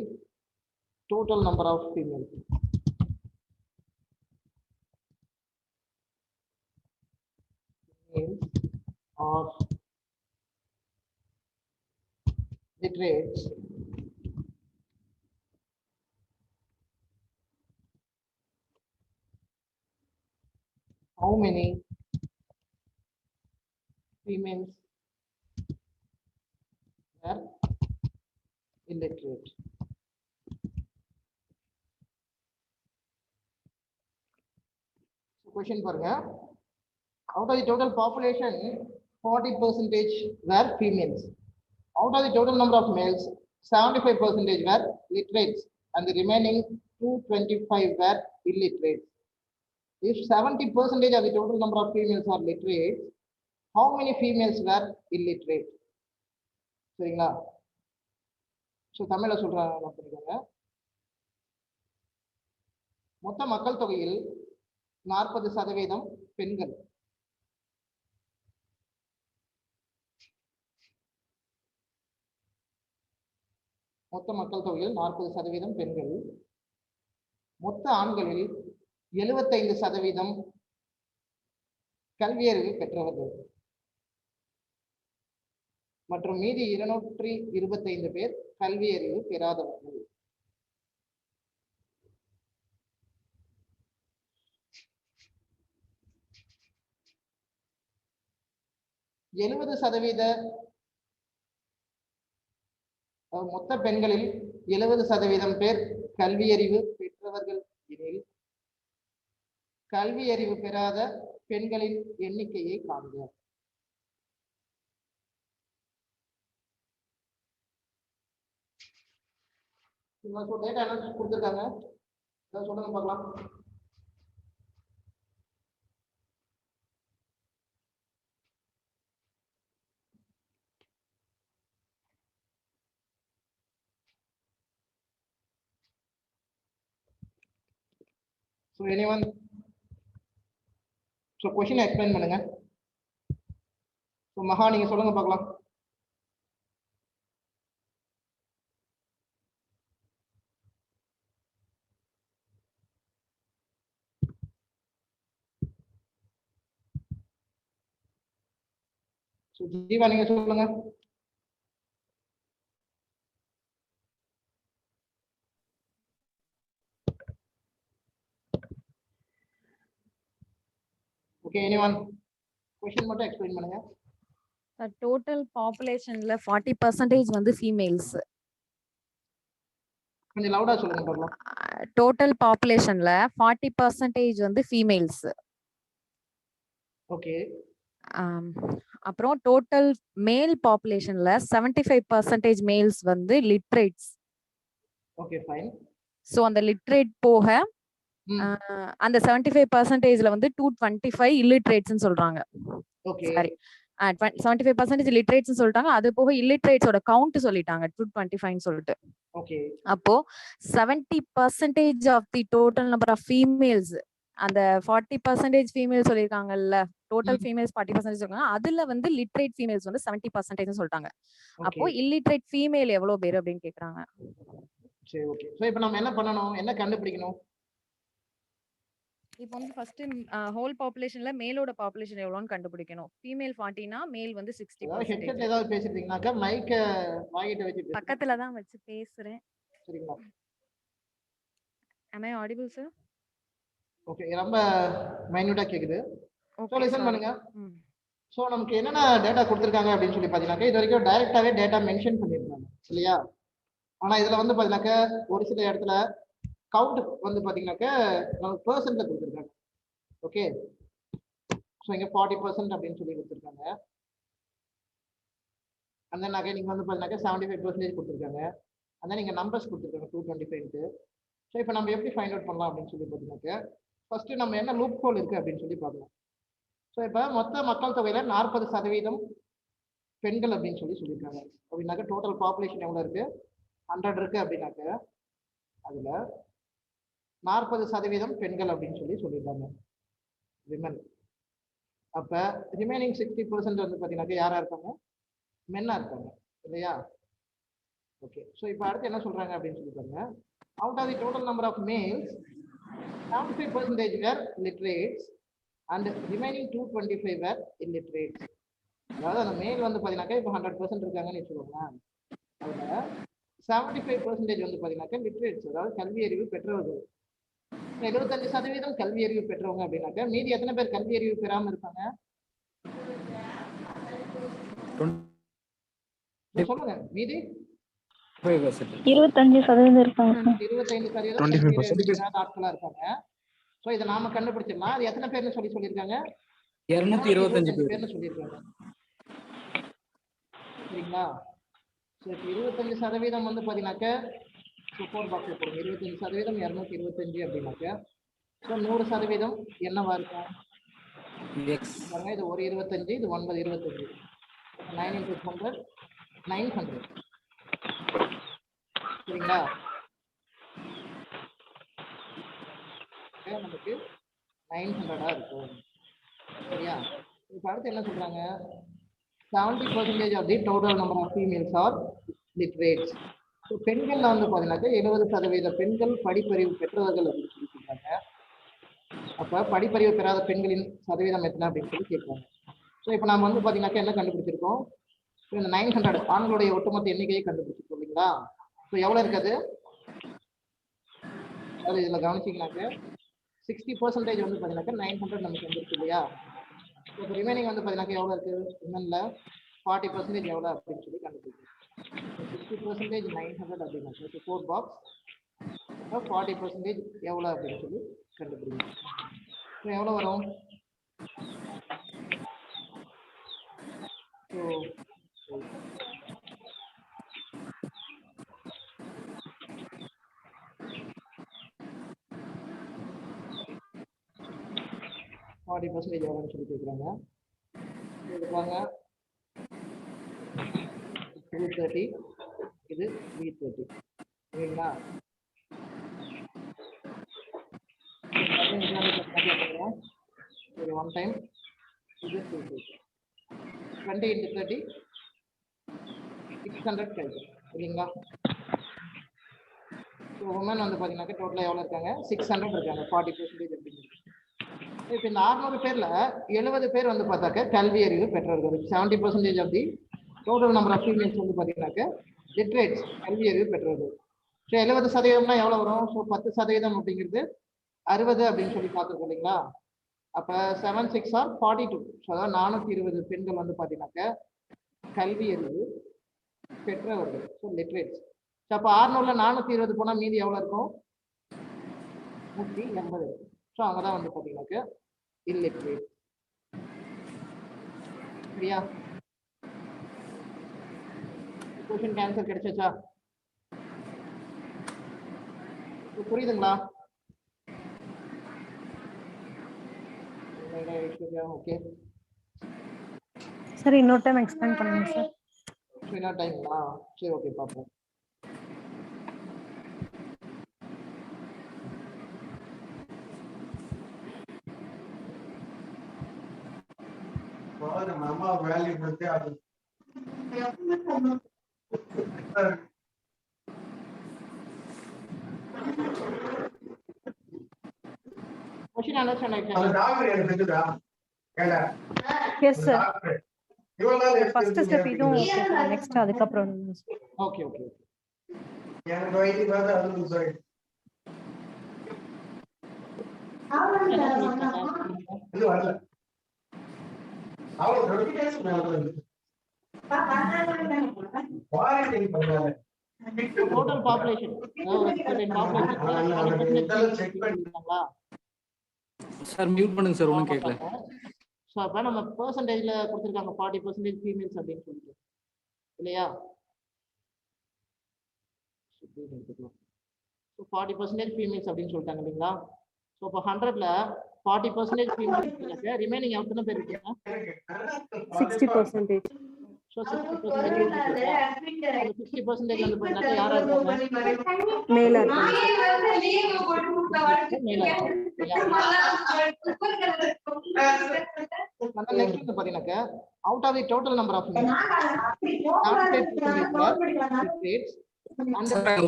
A: total number of females or literates, how many females are illiterate? So question பாருங்க, out of the total population, 40% were females. Out of the total number of males, 75% were literates, and the remaining 225 were illiterate. If 70% of the total number of females are literate, how many females were illiterate? சரிங்களா? So தமிழில் சொல்றாங்க. மொத்த மக்கள் தொகையில் 40% பெண்கள். மொத்த மக்கள் தொகையில் 40% பெண்கள். மொத்த ஆண்களில் 75% கல்வியறிவு பெற்றவர்கள் மற்றும் மீதி 225 பேர் கல்வியறிவு பெறாதவர்கள். மொத்த பெண்களில் 70% பேர் கல்வியறிவு பெற்றவர்கள் எனில் கல்வியறிவு பெறாத பெண்களின் எண்ணிக்கையை காண்க. டேட்டா என்ன கொடுத்துருக்காங்க சொல்லுங்க பார்க்கலாம். So anyone? So question explain பண்ணுங்க. So மகா நீங்க சொல்லுங்க பார்க்கலாம். So ஜீவா நீங்க சொல்லுங்க. Okay, anyone? Question மட்டும் explain பண்ணுங்க.
H: டோட்டல் பாப்புலேஷன்ல 40% வந்து ஃபீமேல்ஸ்.
A: கொஞ்சம் லவுடா சொல்லுங்க பார்க்கலாம்.
H: டோட்டல் பாப்புலேஷன்ல 40% வந்து ஃபீமேல்ஸ்.
A: ஓகே.
H: அப்புறம் டோட்டல் மேல் பாப்புலேஷன்ல 75% மேல்ஸ் வந்து லிட்ரேட்ஸ்.
A: Okay fine.
H: சோ அந்த லிட்ரேட் போக அந்த 75%ல வந்து 225 இல்லிட்ரேட்ஸ்னு சொல்றாங்க.
A: ஓகே.
H: சரி. 75% லிட்ரேட்ஸ் சொல்லிட்டாங்க. அது போக இல்லிட்ரேட்ஸோட கவுண்ட் சொல்லிட்டாங்க 225 சொல்லிட்டு.
A: ஓகே.
H: அப்போ 70% of the total number of females, அந்த 40% ஃபீமேல் சொல்லிருக்காங்கல்ல, டோட்டல் ஃபீமேல்ஸ் 40% சொல்றாங்க. அதுல வந்து லிட்ரேட் ஃபீமேல்ஸ் வந்து 70% சொல்லிட்டாங்க. அப்போ இல்லிட்ரேட் ஃபீமேல் எவ்வளவு பேர் அப்படின்னு கேக்குறாங்க.
A: சரி ஓகே. சோ இப்போ நாம என்ன பண்ணனும்? என்ன கண்டுபிடிக்கணும்?
H: இப்போ வந்து ஃபர்ஸ்ட் ஹோல் பாப்புலேஷன்ல மேலோட பாப்புலேஷன் எவ்வளவுன்னு கண்டுபிடிக்கணும். ஃபீமேல் 40னா மேல் வந்து 60%.
A: ஹெட்செட் ஏதாவது பேசிட்டீங்கனாக்க மைக்க வாங்கிட்ட வச்சு பேசுங்க.
H: பக்கத்துல தான் வச்சு பேசுறேன்.
A: சரிங்களா?
H: Am I audible sir?
A: Okay, ரொம்ப மைன்யூட்டா கேக்குது. சோ லிசன் பண்ணுங்க. சோ நமக்கு என்னென்ன டேட்டா கொடுத்திருக்காங்க அப்படின்னு சொல்லி பாத்தீங்கன்னா, இது வரைக்கும் டைரக்டாவே டேட்டா மென்ஷன் பண்ணிருக்காங்க இல்லையா? ஆனா இதுல வந்து பாத்தீங்கன்னாக்க ஒரு சில இடத்துல கவுண்ட் வந்து பாத்தீங்கன்னாக்க நமக்கு பெர்சன்ட்ல கொடுத்துருக்காங்க. ஓகே. ஸோ இங்க 40% அப்படின்னு சொல்லி கொடுத்துருக்காங்க. அந்த நகை நீங்க வந்து பாத்தீங்கன்னாக்க 75% கொடுத்துருக்காங்க. அந்த நீங்க நம்பர்ஸ் கொடுத்துருக்காங்க 225. ஸோ இப்போ நம்ம எப்படி ஃபைண்ட் அவுட் பண்ணலாம் அப்படின்னு சொல்லி பார்த்தீங்கன்னாக்க, ஃபர்ஸ்ட் நம்ம என்ன லூப் ஹோல் இருக்கு அப்படின்னு சொல்லி பார்க்கலாம். ஸோ இப்போ மொத்த மக்கள் தொகையில 40% பெண்கள் அப்படின்னு சொல்லியிருக்காங்க. அப்படின்னாக்க டோட்டல் பாப்புலேஷன் எவ்வளோ இருக்கு? 100 இருக்கு அப்படின்னாக்க அதுல 40% பெண்கள் அப்படின்னு சொல்லியிருக்காங்க, விமன். அப்ப ரிமைனிங் 60% வந்து பாத்தீங்கன்னாக்க யாரா இருக்காங்க? மென்னா இருக்காங்க இல்லையா? ஓகே. ஸோ இப்போ அடுத்து என்ன சொல்றாங்க அப்படின்னு சொல்லி பாருங்க. Out of the total number of males 75% were literates and remaining 225 were illiterates. அதாவது அந்த மேல் வந்து பாத்தீங்கன்னாக்க இப்போ 100% இருக்காங்கன்னு வச்சுக்கோங்களேன். அதுல 75% வந்து பாத்தீங்கன்னாக்க லிட்ரேட்ஸ், அதாவது கல்வி அறிவு பெற்றவர்கள். 75% கல்வி அறிவு பெற்றவங்க அப்படின்னாக்க மீதி எத்தனை பேர் கல்வி அறிவு பெறாம இருப்பாங்க? சொல்லுங்க. மீதி
D: 25% இருப்பாங்க.
A: 25% ஆட்களா இருப்பாங்க. சோ இதை நாம கண்டுபிடிச்சிடலாம். அது எத்தனை பேர்னு சொல்லியிருக்காங்க?
B: 225 பேர்.
A: பேர்னு சொல்லியிருக்காங்க. சரிங்களா? ஸோ இப்போ 25% வந்து பார்த்தீங்கன்னாக்க சூப்பர் பாக்ஸ் போடுங்க. 25% 225 அப்படின்னாக்க ஸோ 100% என்னவா இருக்கும்? பாருங்க, இது ஒரு 25, இது 9 25. 9 into 100 900. சரிங்களா? நமக்கு 900 இருக்கும். சரியா? இப்போ அடுத்து என்ன சொல்றாங்க? 70% of the total number of females are literates. So பெண்கள்ல வந்து பார்த்தீங்கன்னாக்க 70% பெண்கள் படிப்பறிவு பெற்றவர்கள் அப்படின்னு சொல்லி சொல்றாங்க. அப்ப படிப்பறிவு பெறாத பெண்களின் சதவீதம் எத்தனை அப்படின்னு சொல்லி கேட்குறாங்க. ஸோ இப்போ நம்ம வந்து பார்த்தீங்கன்னாக்க என்ன கண்டுபிடிச்சிருக்கோம்? இந்த 900 ஆண்களுடைய ஒட்டுமொத்த எண்ணிக்கையை கண்டுபிடிச்சிருக்கோம் இல்லைங்களா? ஸோ எவ்வளோ இருக்குது? அதாவது இதில் கவனிச்சிங்கனாக்க 60% வந்து பார்த்தீங்கன்னாக்க 900 நமக்கு வந்துருக்கு இல்லையா? இப்போ ரிமைனிங் வந்து பார்த்தீங்கன்னாக்க எவ்வளோ இருக்குது? இன்னொன்ல 40% எவ்வளோ அப்படின்னு சொல்லி கண்டுபிடிக்கணும். 60% 900 அப்படின்னாக்க 4 பாக்ஸ் 40% எவ்வளோ அப்படின்னு சொல்லி கண்டுபிடிக்கணும். ஸோ எவ்வளோ வரும்? ஸோ 40% எவ்வளோன்னு சொல்லி கேட்குறாங்க. இது பாருங்க 230, இது 330. சரிங்களா? இது 1 டைம், இது 230. 20 into 30 600 கிடைக்கும். சரிங்களா? ஸோ உமன் வந்து பார்த்தீங்கன்னாக்க டோட்டலாக எவ்வளோ இருக்காங்க? 600 இருக்காங்க. 40% அப்படிங்கிறது. இப்போ இந்த 600 பேர்ல 70 பேர் வந்து பார்த்தாக்க கல்வி அறிவு பெற்றவர்கள். 70% of the total number of females வந்து பார்த்தீங்கன்னாக்க லிட்ரேட்ஸ், கல்வி அறிவு பெற்றவர்கள். ஸோ 70%னா எவ்வளோ வரும்? ஸோ 10% அப்படிங்கிறது 60 அப்படின்னு சொல்லி பார்த்துருக்கோம் இல்லைங்களா? அப்போ 7 6 are 42. ஸோ அதாவது 420 பெண்கள் வந்து பார்த்தீங்கன்னாக்க கல்வி அறிவு பெற்றவர்கள். ஸோ லிட்ரேட்ஸ். ஸோ அப்போ 600ல 420 போனால் மீதி எவ்வளோ இருக்கும்? 180. ஸோ அவங்க தான் வந்து பார்த்தீங்கன்னாக்க இல்லிட்ரேட். சரியா? क्वेश्चन ஆன்சர் கிடைச்சா? புரியுதுங்களா? ஓகே
M: சார் இன்னொரு டைம் எக்ஸ்பிளைன் பண்ணுங்க சார்.
A: இன்னொரு டைம்ங்களா? சரி, ஓகே பார்ப்போம்.
N: மாமா வேல்யூ பத்தி அது
A: क्वेश्चन अंडरस्टैंड ஆயிடுச்சா?
N: அந்த டாக்டர் எனக்கு தெரியுதா? கேளா?
M: Yes sir. ஃபர்ஸ்ட் ஸ்டெப் இதுவும் ஓகே சார். நெக்ஸ்ட் அதுக்கு அப்புறம்
A: ஓகே ஓகே.
N: எனக்கு வைத்தி பார்த்தா அது சரி. இது வரல. அவளோ ரெபியூட்டேஷன் மேல குவாரண்டைன் பண்ணாங்க.
A: டோட்டல் பாப்புலேஷன்
N: செக் பண்ணிட்டாங்களா?
B: சார் மியூட் பண்ணுங்க சார், ஒன்றும் கேட்கல.
A: ஸோ அப்போ நம்ம பெர்சன்டேஜ்ல கொடுத்துருக்காங்க 40% ஃபீமேல்ஸ் அப்படின்னு சொல்லிட்டு இல்லையா? ஸோ 40% ஃபீமேல்ஸ் அப்படின்னு சொல்லிட்டாங்க இல்லைங்களா? ஸோ இப்போ 100ல 40% ஃபீமேல்ஸ் ரிமைனிங் எத்தனை பேர் இருக்காங்க?
M: 60%.
A: ஸோ 60% 60% வந்து பார்த்தீங்கன்னா யாரா இருக்காங்க?
M: மேலா இருக்காங்க.
A: நெக்ஸ்ட் வந்து பாத்தீங்கன்னாக்க out of the total number of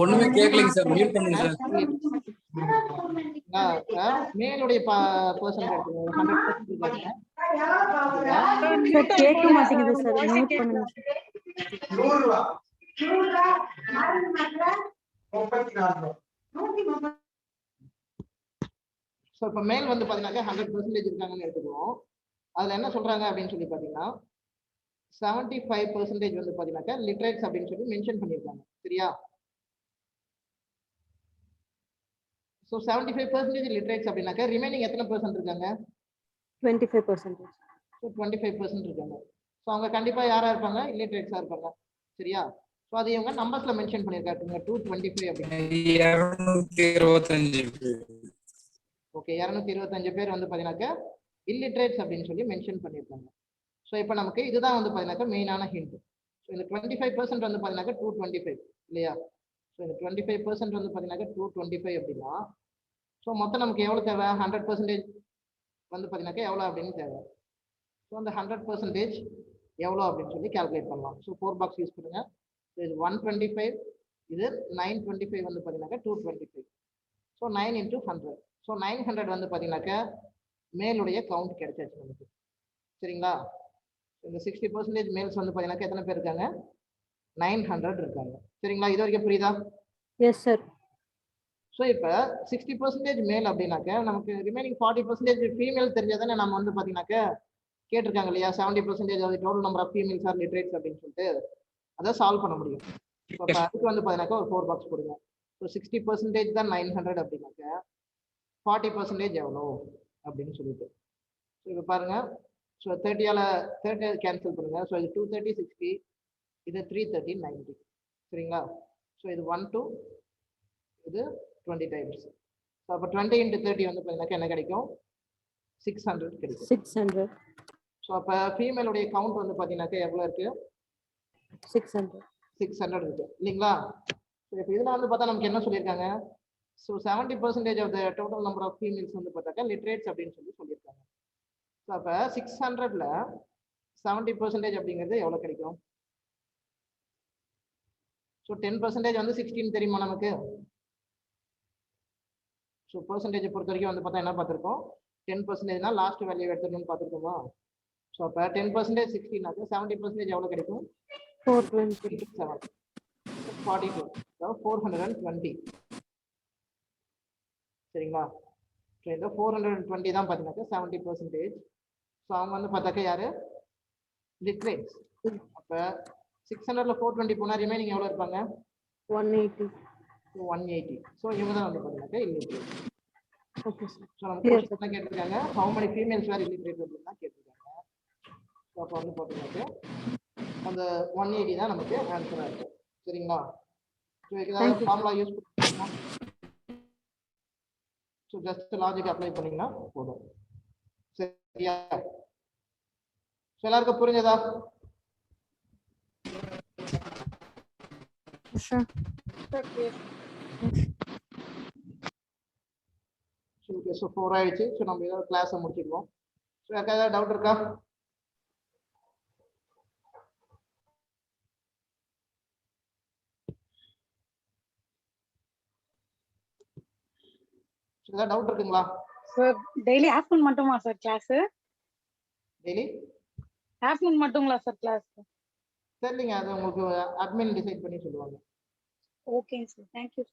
B: ஒண்ணுமே கேட்கலைங்க சார், மியூட் பண்ணுங்க சார்.
A: மேலுடைய பர்சன்ட் எடுத்துக்கோங்க 100%
M: சார் கேட்க மாட்டேங்குது சார். மியூட் பண்ணுங்க.
N: 100 ரூபாய் 34.
A: ஸோ இப்போ மேல் வந்து பார்த்தீங்கன்னாக்கா 100% இருக்காங்கன்னு எடுத்துக்குவோம். அதில் என்ன சொல்றாங்க அப்படின்னு சொல்லி பார்த்தீங்கன்னா 75% வந்து பார்த்தீங்கன்னாக்கா லிட்ரேட்ஸ் அப்படின்னு சொல்லி மென்ஷன் பண்ணியிருக்காங்க. சரியா? ஸோ 75% லிட்ரேட்ஸ் அப்படின்னாக்கா ரிமைனிங் எத்தனை பெர்சன்ட் இருக்காங்க?
M: 25%.
A: ஸோ 25% இருக்காங்க. ஸோ அவங்க கண்டிப்பா யாரா இருப்பாங்க, இல்லிட்ரேட்ஸா இருப்பாங்க. சரியா? ஸோ அது இவங்க நம்பர்ஸ்ல மென்ஷன் பண்ணியிருக்காங்க 225 அப்படின்னு.
G: 225 பேர்.
A: ஓகே, 225 பேர் வந்து பார்த்தீங்கன்னாக்க இல்லிட்ரேட்ஸ் அப்படின்னு சொல்லி மென்ஷன் பண்ணியிருக்காங்க. ஸோ இப்போ நமக்கு இதுதான் வந்து பார்த்தீங்கன்னாக்க மெயினான ஹிண்ட். ஸோ இந்த 25% வந்து பார்த்தீங்கன்னாக்க 225 இல்லையா? ஸோ இந்த 25% வந்து பார்த்தீங்கன்னாக்க 225 அப்படின்னா ஸோ மொத்தம் நமக்கு எவ்வளோ தேவை, 100% வந்து பார்த்தீங்கன்னாக்க எவ்வளோ அப்படின்னு தேவை. ஸோ அந்த 100% எவ்வளோ அப்படின்னு சொல்லி கால்குலேட் பண்ணலாம். ஸோ 4 பாக்ஸ் யூஸ் பண்ணுங்க. ஸோ இது 125, இது 925 வந்து பார்த்தீங்கன்னாக்க 225. ஸோ 9 × 100. ஸோ 900 வந்து பார்த்தீங்கன்னாக்க மேலுடைய கவுண்ட் கிடைச்சாச்சு நமக்கு. சரிங்களா? இந்த 60% மேல்ஸ் வந்து பார்த்தீங்கன்னாக்க எத்தனை பேர் இருக்காங்க, 900 இருக்காங்க. சரிங்களா? இது வரைக்கும் புரியுதா?
M: S sir.
A: ஸோ இப்போ 60% மேல் அப்படின்னாக்க நமக்கு ரிமைனிங் 40% ஃபீமேல் தெரிஞ்சதானே நம்ம வந்து பார்த்தீங்கன்னாக்க கேட்டிருக்காங்க இல்லையா, 70% அது total number of females are literates அப்படின்னு சொல்லிட்டு அதை சால்வ் பண்ண முடியும். ஸோ இப்போ அதுக்கு வந்து பார்த்தீங்கன்னாக்கா ஒரு 4 பாக்ஸ் கொடுங்க. ஸோ 60% தான் 900 அப்படின்னாக்க 40% எவ்வளோ அப்படின்னு சொல்லிட்டு. ஸோ இப்போ பாருங்க, ஸோ 30 கேன்சல் பண்ணுங்க. ஸோ இது 230 60, இது 330 90. சரிங்களா? ஸோ இது 1 2, இது 20 டைம்ஸ். ஸோ அப்போ 20 × 30 வந்து பார்த்தீங்கன்னாக்கா என்ன கிடைக்கும், 600 கிடைக்கும்.
M: 600.
A: ஸோ அப்போ ஃபீமேலுடைய கவுண்ட் வந்து பார்த்தீங்கன்னாக்கா எவ்வளோ இருக்கு,
M: 600
A: இருக்கு இல்லைங்களா? ஸோ இப்போ இதில் வந்து பார்த்தா நமக்கு என்ன சொல்லியிருக்காங்க, so 70% of the total number of females வந்து பார்த்தாக்கா லிட்ரேட்ஸ் அப்படின்னு சொல்லி சொல்லியிருக்காங்க. ஸோ அப்போ 600ல் 70% அப்படிங்கிறது எவ்வளோ கிடைக்கும்? ஸோ 10% வந்து 16 தெரியுமா நமக்கு? ஸோ பர்சன்டேஜ் பொறுத்த வரைக்கும் வந்து பார்த்தா என்ன பார்த்துருக்கோம், 10%னா லாஸ்ட் வேல்யூ எடுத்துக்கணும்னு பார்த்துருக்கோமா? ஸோ அப்போ 10% 16 70% எவ்வளோ கிடைக்கும்,
M: 420.
A: 42, அதாவது 420. சரிங்களா? ஸோ இந்த 420 தான் பார்த்தீங்கன்னாக்கா 70%. ஸோ அவங்க வந்து பார்த்தாக்கா யாரு, லிட்ரேட்ஸ். அப்போ 600ல் 420 போனால் ரிமைனிங் எவ்வளோ இருப்பாங்க,
M: 180.
A: 180. ஸோ இவங்க தான் வந்து பார்த்தீங்கன்னாக்கா இல்லிட்ரேட்.
M: Okay sir.
A: ஸோ நம்ம கொஸ்டின் தான் கேட்டிருக்காங்க, how many females were illiterate அப்படின்னு தான் கேட்டிருக்காங்க. ஸோ அப்போ வந்து பார்த்தீங்கன்னாக்கா அந்த 180 தான் நமக்கு ஆன்சராக இருக்கும். சரிங்களா? ஸோ ஏதாவது ஃபார்முலா யூஸ் பண்ணுறீங்களா? ஸோ ஜஸ்ட் லாஜிக் அப்ளை பண்ணிங்கன்னா போதும். சரியா? ஸோ எல்லாருக்கும் புரிஞ்சதா? ஓகே, ஸோ 4 ஆயிடுச்சு. ஸோ நம்ம ஏதாவது கிளாஸை முடிச்சுக்குவோம். ஸோ யாருக்கா ஏதாவது டவுட் இருக்கா? ஏதாவது டவுட் இருக்குங்களா?
I: சார் டெய்லி ஆஃப்டர்நூன் மட்டுமா சார் கிளாஸ்?
A: டெய்லி
I: ஆஃப்டர்நூன் மட்டுங்களா சார் கிளாஸ்?
A: சரிங்க, அது உங்களுக்கு அட்மின் டிசைட் பண்ணி சொல்லுவாங்க.
I: ஓகேங்க சார், தேங்க்யூ.